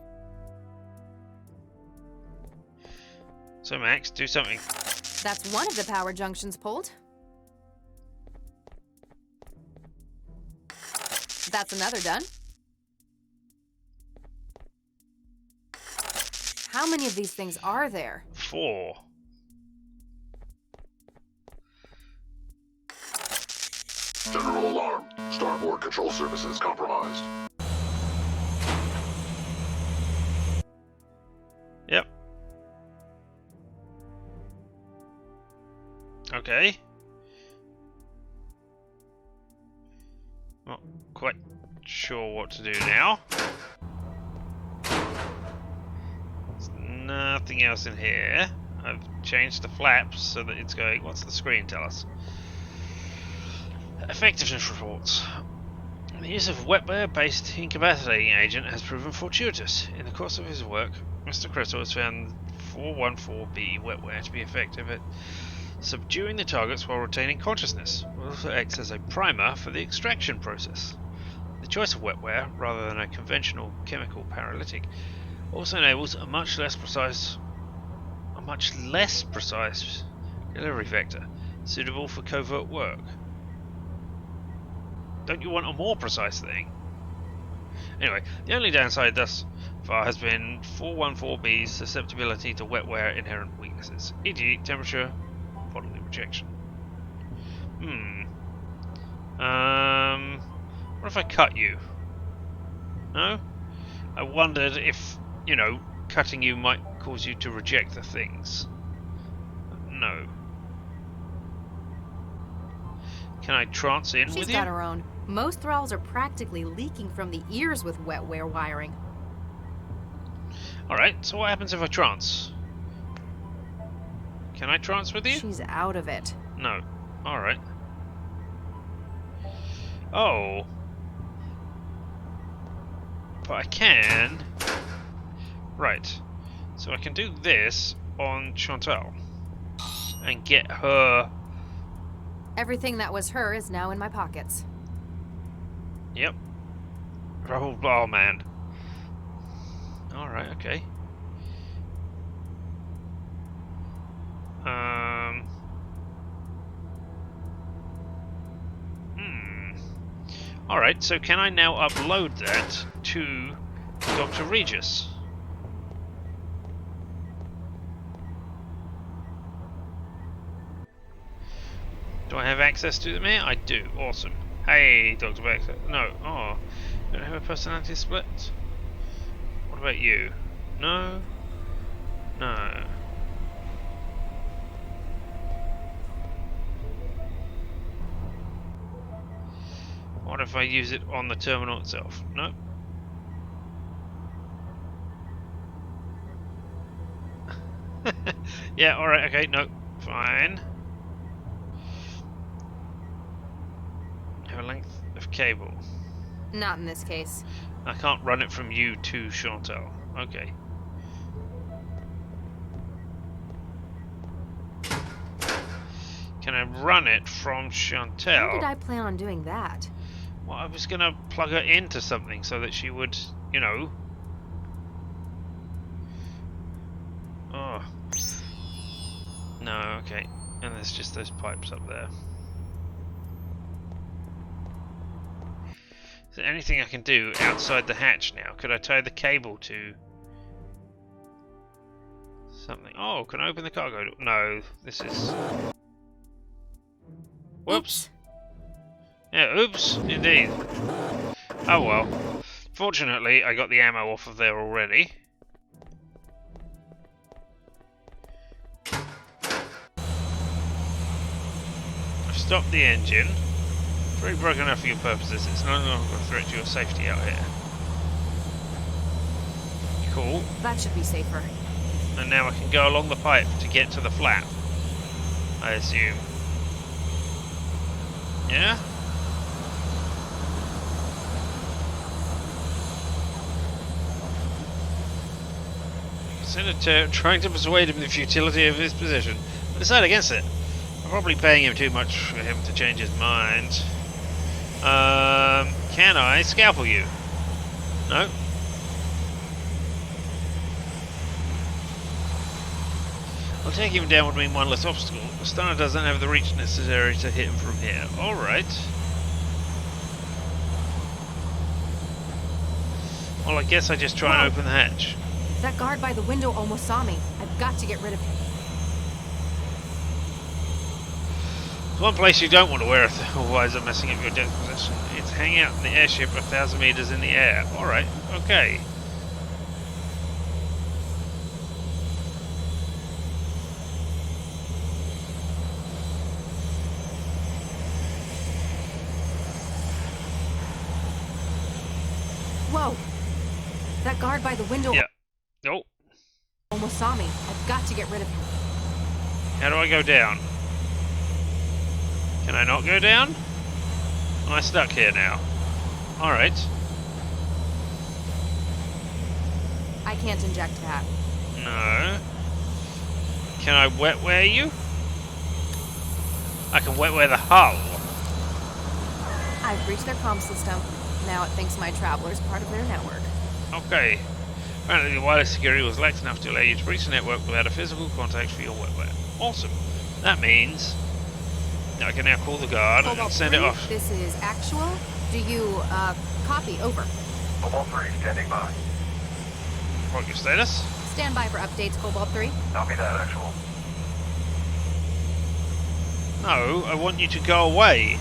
So Max, do something. That's one of the power junctions pulled. That's another done. How many of these things are there? 4. General alarm. Starboard control services compromised. Yep. Okay. Not quite sure what to do now. There's nothing else in here. I've changed the flaps so that it's going... What's the screen tell us? Effectiveness reports. The use of wetware-based incapacitating agent has proven fortuitous. In the course of his work, Mr. Crystal has found 414B wetware to be effective at subduing the targets while retaining consciousness. It also acts as a primer for the extraction process. The choice of wetware, rather than a conventional chemical paralytic, also enables a much less precise delivery vector, suitable for covert work. Don't you want a more precise thing? Anyway, the only downside thus far has been 414B's susceptibility to wetware inherent weaknesses, e.g. temperature, bodily rejection. What if I cut you? No? I wondered if, you know, cutting you might cause you to reject the things. No. Can I trance in with you? She's got her own. Most thralls are practically leaking from the ears with wetware wiring. Alright, so what happens if I trance? Can I trance with you? She's out of it. No. Alright. Oh. But I can... Right. So I can do this on Chantal. And get her... Everything that was her is now in my pockets. Yep. Oh man. Alright, okay. Alright, so can I now upload that to Dr. Regis? Do I have access to them here? I do. Awesome. Hey, Dr. Baxter. No. Oh. Don't have a personality split? What about you? No? No. What if I use it on the terminal itself? No. Yeah, alright, okay, no. Fine. Have a length of cable. Not in this case. I can't run it from you to Chantal. Okay. Can I run it from Chantal? How did I plan on doing that? Well, I was gonna plug her into something so that she would, you know... Oh. No, okay. And there's just those pipes up there. Is there anything I can do outside the hatch now? Could I tie the cable to... something? Oh, can I open the cargo door? No, this is... Whoops. Yeah, oops, indeed. Oh well. Fortunately, I got the ammo off of there already. I've stopped the engine. It's really broken enough for your purposes. It's no longer a threat to your safety out here. Cool. That should be safer. And now I can go along the pipe to get to the flap, I assume. Yeah? Senator trying to persuade him of the futility of his position, but decide against it. I'm probably paying him too much for him to change his mind. Can I scalpel you? No? I'll take him down would mean one less obstacle. The stunner doesn't have the reach necessary to hit him from here. Alright. Well, I guess I just try and open the hatch. That guard by the window almost saw me. I've got to get rid of him. One place you don't want to wear a visor messing up your depth position. It's hanging out in the airship 1,000 meters in the air. Alright, okay. Whoa! That guard by the window almost saw me. I've got to get rid of him. How do I go down? Can I not go down? Am I stuck here now? Alright. I can't inject that. No. Can I wetware you? I can wetware the hull. I've breached their comm system. Now it thinks my traveler's part of their network. Okay. Apparently the wireless security was lax enough to allow you to breach the network without a physical contact for your wetware. Awesome. That means I can now call the guard and send it off. This is actual. Do you, copy? Over. Cobalt 3 standing by. What, your status? Stand by for updates, Cobalt 3. Copy that, actual. No, I want you to go away.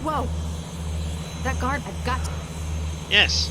Whoa! That guard, I've got to... Yes,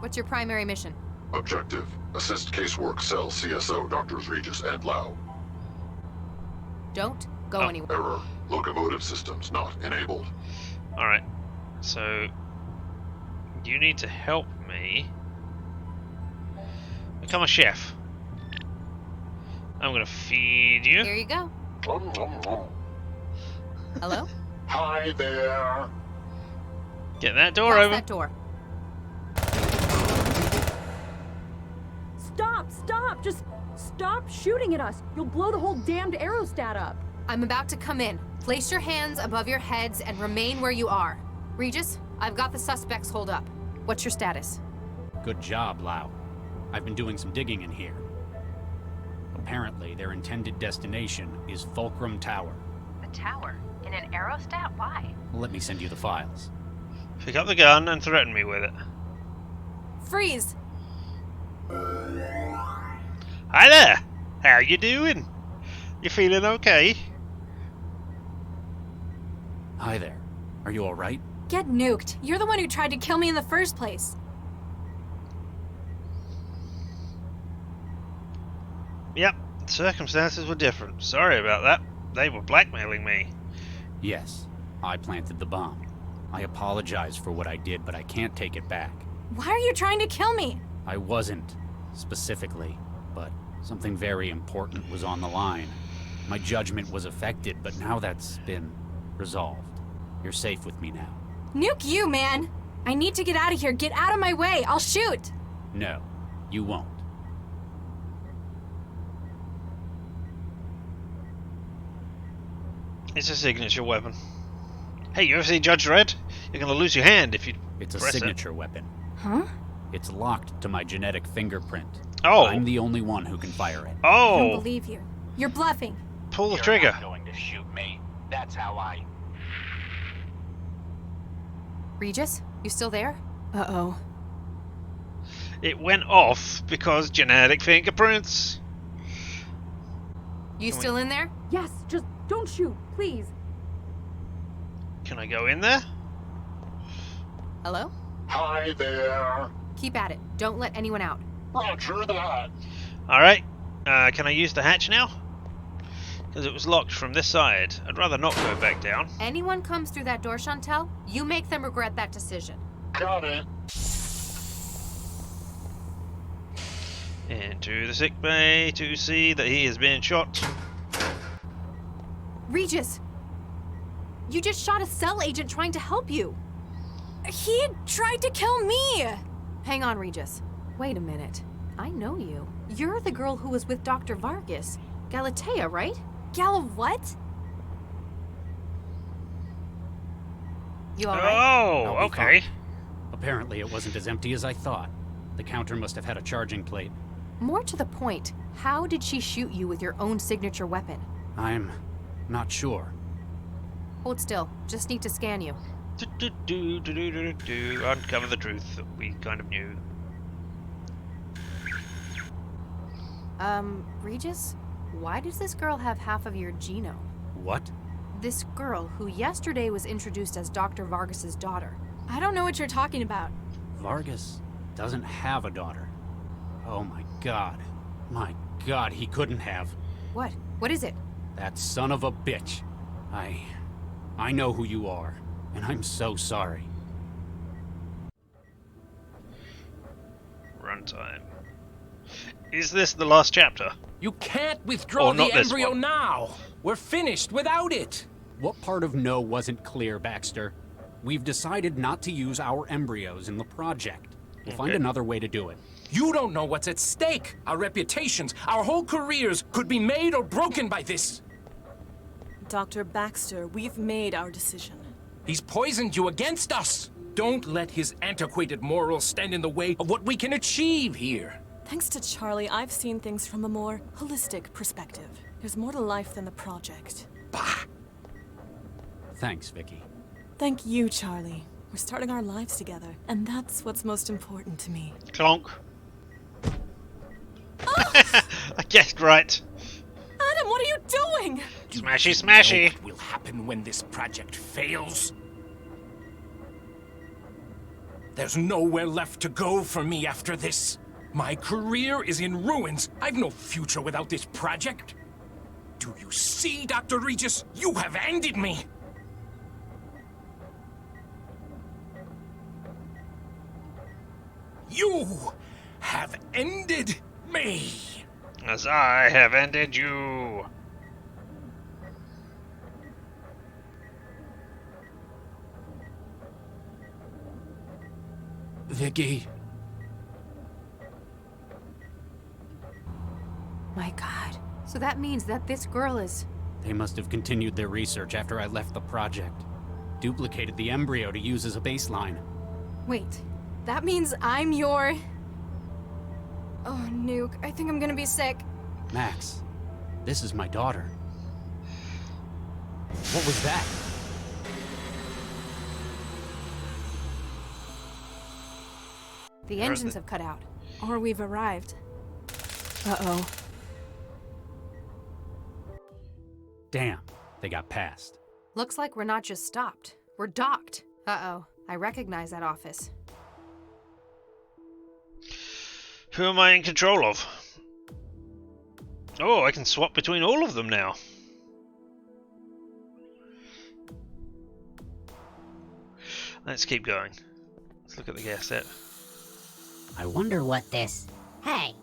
What's your primary mission? Objective. Assist casework cell CSO Drs. Regis and Lau. Don't go anywhere. Error. Locomotive systems not enabled. Alright. So, you need to help me become a chef. I'm gonna feed you. Here you go. Hello? Hi there. Get that door Close open. that door. Stop! Just stop shooting at us. You'll blow the whole damned aerostat up. I'm about to come in. Place your hands above your heads and remain where you are. Regis, I've got the suspects holed up. What's your status? Good job, Lau. I've been doing some digging in here. Apparently, their intended destination is Fulcrum Tower. The tower? In an aerostat? Why? Let me send you the files. Pick up the gun and threaten me with it. Freeze! Hi there! How you doing? You feeling okay? Hi there. Are you alright? Get nuked. You're the one who tried to kill me in the first place. Yep, circumstances were different. Sorry about that. They were blackmailing me. Yes, I planted the bomb. I apologize for what I did, but I can't take it back. Why are you trying to kill me? I wasn't, specifically, but something very important was on the line. My judgment was affected, but now that's been resolved. You're safe with me now. Nuke you, man! I need to get out of here. Get out of my way. I'll shoot. No, you won't. It's a signature weapon. Hey, you ever see Judge Dredd? You're gonna lose your hand if you It's a press signature weapon. Huh? It's locked to my genetic fingerprint. Oh. I'm the only one who can fire it. I Oh! don't believe you. You're bluffing. Pull the trigger. You're not going to shoot me. That's how I... Regis, you still there? Uh-oh. It went off because genetic fingerprints. You still in there? Yes, just don't shoot, please. Can I go in there? Hello? Hi there. Keep at it. Don't let anyone out. Roger that. Alright. Can I use the hatch now? Because it was locked from this side. I'd rather not go back down. Anyone comes through that door, Chantel, you make them regret that decision. Got it. Into the sick bay to see that he has been shot. Regis! You just shot a cell agent trying to help you. He tried to kill me! Hang on, Regis. Wait a minute. I know you. You're the girl who was with Dr. Vargas. Galatea, right? Gala what? You alright? Oh, I'll be okay. fine. Apparently it wasn't as empty as I thought. The counter must have had a charging plate. More to the point, how did she shoot you with your own signature weapon? I'm not sure. Hold still. Just need to scan you. Uncover the truth that we kind of knew. Regis? Why does this girl have half of your genome? What? This girl, who yesterday was introduced as Dr. Vargas's daughter. I don't know what you're talking about. Vargas doesn't have a daughter. Oh my god. My god, he couldn't have. What? What is it? That son of a bitch. I know who you are, and I'm so sorry. Runtime. Is this the last chapter? You can't withdraw the not this embryo one. now! We're finished without it! What part of no wasn't clear, Baxter? We've decided not to use our embryos in the project. We'll find another way to do it. You don't know what's at stake! Our reputations, our whole careers could be made or broken by this! Dr. Baxter, we've made our decision. He's poisoned you against us! Don't let his antiquated morals stand in the way of what we can achieve here! Thanks to Charlie, I've seen things from a more holistic perspective. There's more to life than the project. Bah! Thanks, Vicky. Thank you, Charlie. We're starting our lives together, and that's what's most important to me. Clonk. I guessed right. Adam, what are you doing? Smashy, smashy. Know what will happen when this project fails? There's nowhere left to go for me after this. My career is in ruins. I've no future without this project. Do you see, Dr. Regis? You have ended me! You have ended me! As I have ended you! Vicky. My God. So that means that this girl is... They must have continued their research after I left the project. Duplicated the embryo to use as a baseline. Wait, that means I'm your... Oh, Nuke, I think I'm gonna be sick. Max, this is my daughter. What was that? The engines have cut out. Or we've arrived. Uh-oh. Damn, they got past. Looks like we're not just stopped. We're docked. Uh-oh, I recognize that office. Who am I in control of? Oh, I can swap between all of them now. Let's keep going. Let's look at the gas set. I wonder what this... Hey!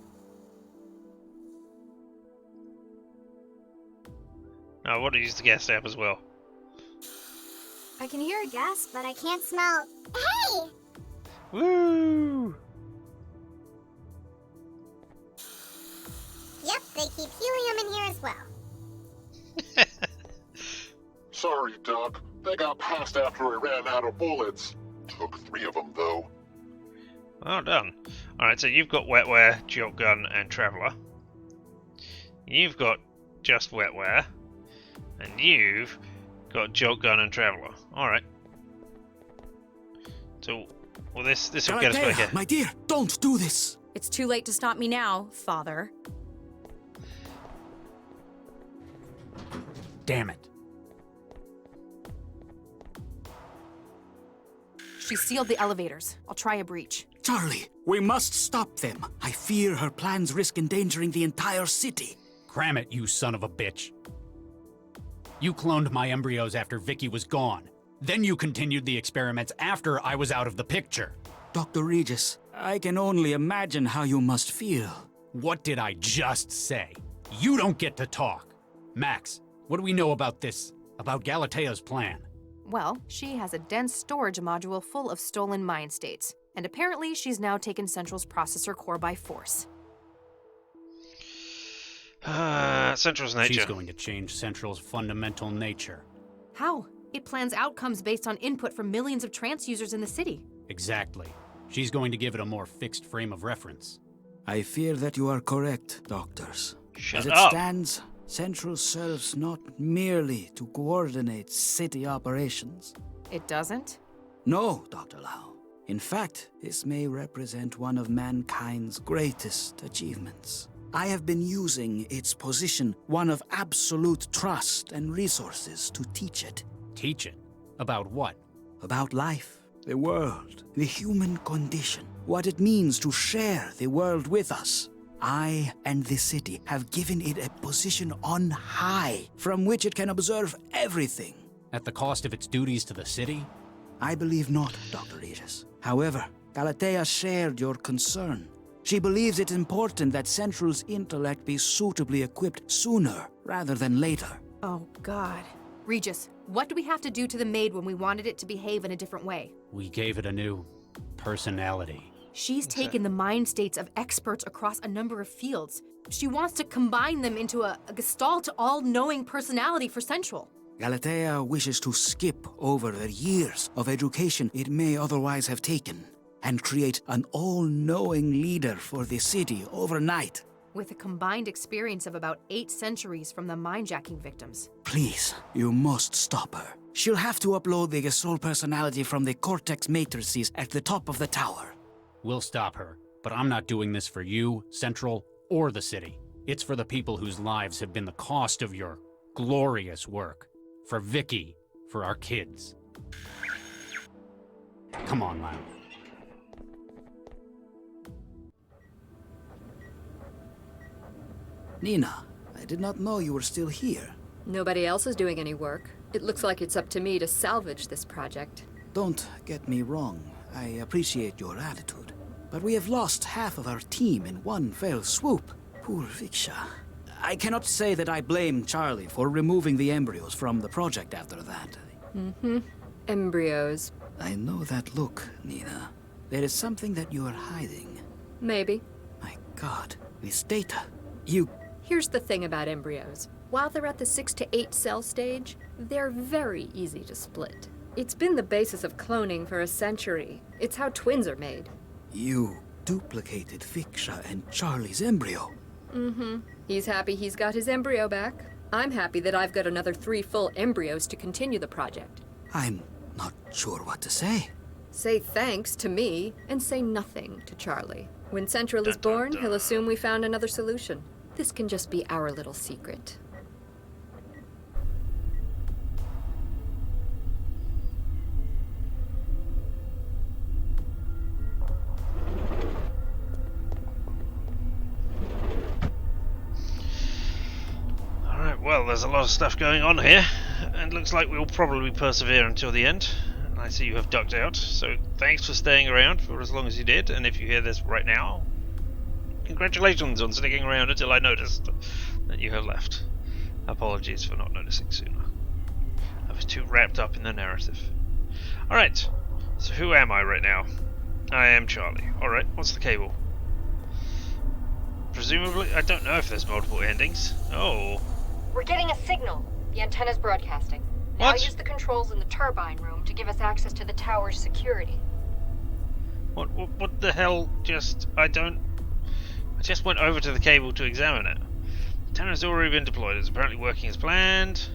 I want to use the gas app as well. I can hear gas, but I can't smell... Hey! Woo! Yep, they keep helium in here as well. Sorry, Doc. They got past after we ran out of bullets. Took 3 of them, though. Well done. Alright, so you've got wetware, jolt gun, and traveller. You've got just wetware. And you've got jolt gun and traveller. Alright. So, well, this will get us back here. My dear, don't do this! It's too late to stop me now, Father. Damn it. She sealed the elevators. I'll try a breach. Charlie, we must stop them. I fear her plans risk endangering the entire city. Cram it, you son of a bitch. You cloned my embryos after Vicky was gone. Then you continued the experiments after I was out of the picture. Dr. Regis, I can only imagine how you must feel. What did I just say? You don't get to talk. Max, what do we know about this? About Galatea's plan? Well, she has a dense storage module full of stolen mind states. And apparently she's now taken Central's processor core by force. Central's nature. She's going to change Central's fundamental nature. How? It plans outcomes based on input from millions of trance users in the city. Exactly. She's going to give it a more fixed frame of reference. I fear that you are correct, doctors. Shut As it up. stands, Central serves not merely to coordinate city operations. It doesn't? No, Dr. Lau. In fact, this may represent one of mankind's greatest achievements. I have been using its position, one of absolute trust and resources, to teach it. Teach it? About what? About life, the world, the human condition, what it means to share the world with us. I and the city have given it a position on high, from which it can observe everything. At the cost of its duties to the city? I believe not, Dr. Regis. However, Galatea shared your concern. She believes it's important that Central's intellect be suitably equipped sooner rather than later. Oh, God. Regis, what do we have to do to the maid when we wanted it to behave in a different way? We gave it a new personality. She's taken the mind states of experts across a number of fields. She wants to combine them into a gestalt, all-knowing personality for Central. Galatea wishes to skip over the years of education it may otherwise have taken and create an all-knowing leader for the city overnight. With a combined experience of about 8 centuries from the mind-jacking victims. Please, you must stop her. She'll have to upload the gestalt personality from the cortex matrices at the top of the tower. We'll stop her, but I'm not doing this for you, Central, or the city. It's for the people whose lives have been the cost of your glorious work. For Vicky, for our kids. Come on, Lau. Nina, I did not know you were still here. Nobody else is doing any work. It looks like it's up to me to salvage this project. Don't get me wrong. I appreciate your attitude. But we have lost half of our team in one fell swoop. Poor Viksha. I cannot say that I blame Charlie for removing the embryos from the project after that. Mm-hmm. Embryos. I know that look, Nina. There is something that you are hiding. Maybe. My God, this data. You... Here's the thing about embryos. While they're at the 6 to 8 cell stage, they're very easy to split. It's been the basis of cloning for a century. It's how twins are made. You duplicated Viksha and Charlie's embryo. Mm-hmm. He's happy he's got his embryo back. I'm happy that I've got another 3 full embryos to continue the project. I'm not sure what to say. Say thanks to me, and say nothing to Charlie. When Central is born, he'll assume we found another solution. This can just be our little secret. Alright, well, there's a lot of stuff going on here, and looks like we'll probably persevere until the end. I see you have ducked out, so thanks for staying around for as long as you did, and if you hear this right now, congratulations on sticking around until I noticed that you have left. Apologies for not noticing sooner. I was too wrapped up in the narrative. Alright, so who am I right now? I am Charlie. Alright, what's the cable? Presumably, I don't know if there's multiple endings. Oh. We're getting a signal. The antenna's broadcasting. Now use the controls in the turbine room to give us access to the tower's security. What the hell I just went over to the cable to examine it. The antenna's already been deployed. It's apparently working as planned.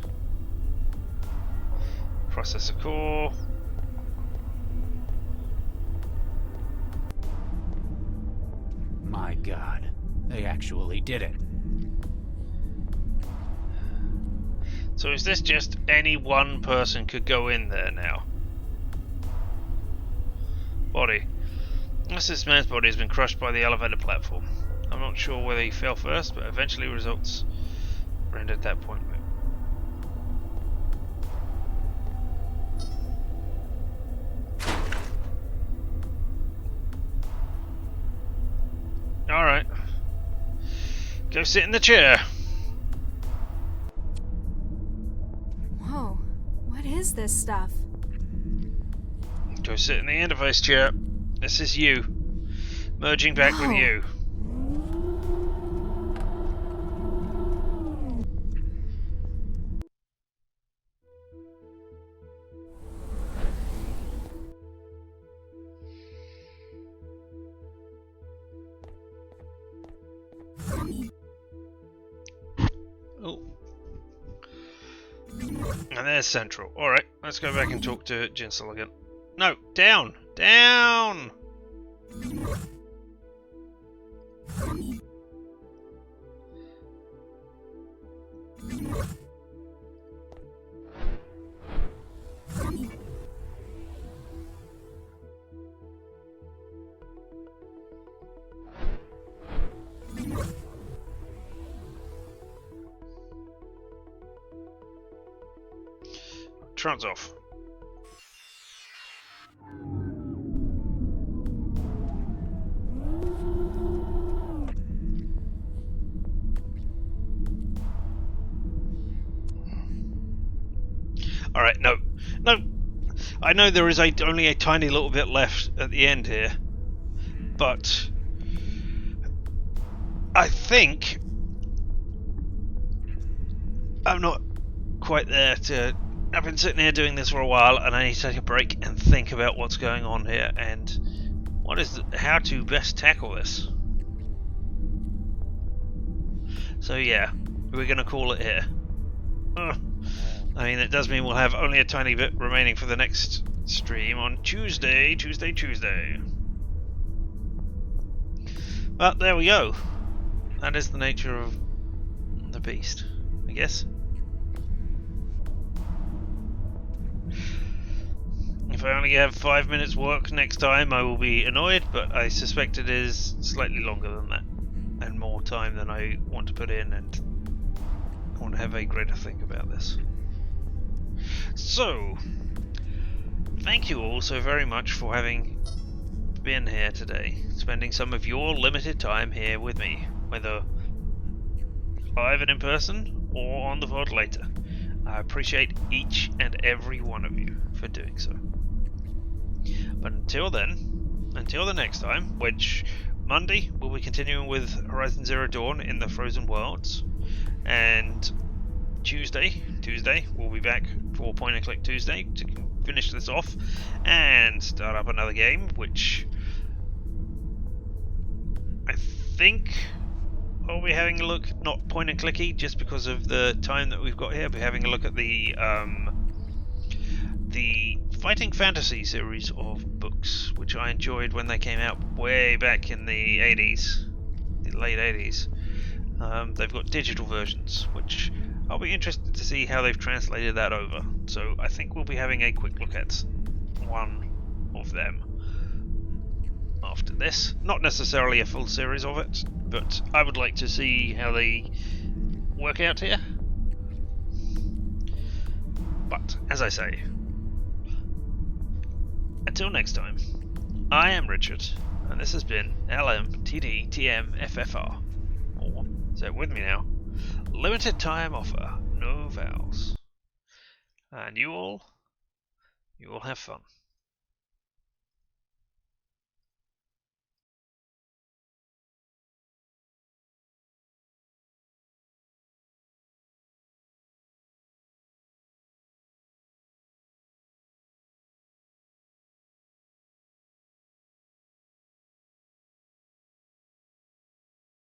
Processor core. My God, they actually did it. So is this just any one person could go in there now? Body. This man's body has been crushed by the elevator platform. I'm not sure whether he fell first, but eventually results rendered that point. Alright. Go sit in the chair. Whoa, what is this stuff? Go sit in the interface chair. This is you. Merging back with you. Oh. And there's Central. Alright, let's go back and talk to Jinsel again. No, down! Down! Trans off. Alright, no. I know there is only a tiny little bit left at the end here, but I think I'm not quite there to... I've been sitting here doing this for a while, and I need to take a break and think about what's going on here and how to best tackle this. So yeah, we're going to call it here. I mean, it does mean we'll have only a tiny bit remaining for the next stream on Tuesday. But there we go. That is the nature of the beast, I guess. If I only have 5 minutes work next time, I will be annoyed, but I suspect it is slightly longer than that, and more more time than I want to put in, and I want to have a greater think about this. So, thank you all so very much for having been here today, spending some of your limited time here with me, whether live and in person or on the VOD later. I appreciate each and every one of you for doing so. But until then, until the next time, which Monday we'll be continuing with Horizon Zero Dawn in the Frozen Worlds, and Tuesday we'll be back for Point and Click Tuesday to finish this off and start up another game, which I think I'll be having a look, not point and clicky, just because of the time that we've got here. I'll be having a look at the Fighting Fantasy series of books, which I enjoyed when they came out way back in the 80s, the late 80s. They've got digital versions, which I'll be interested to see how they've translated that over. So I think we'll be having a quick look at one of them after this. Not necessarily a full series of it, but I would like to see how they work out here. But, as I say, until next time, I am Richard, and this has been LMTDTMFFR, or, say it with me now, Limited Time Offer, no vowels. And you all have fun.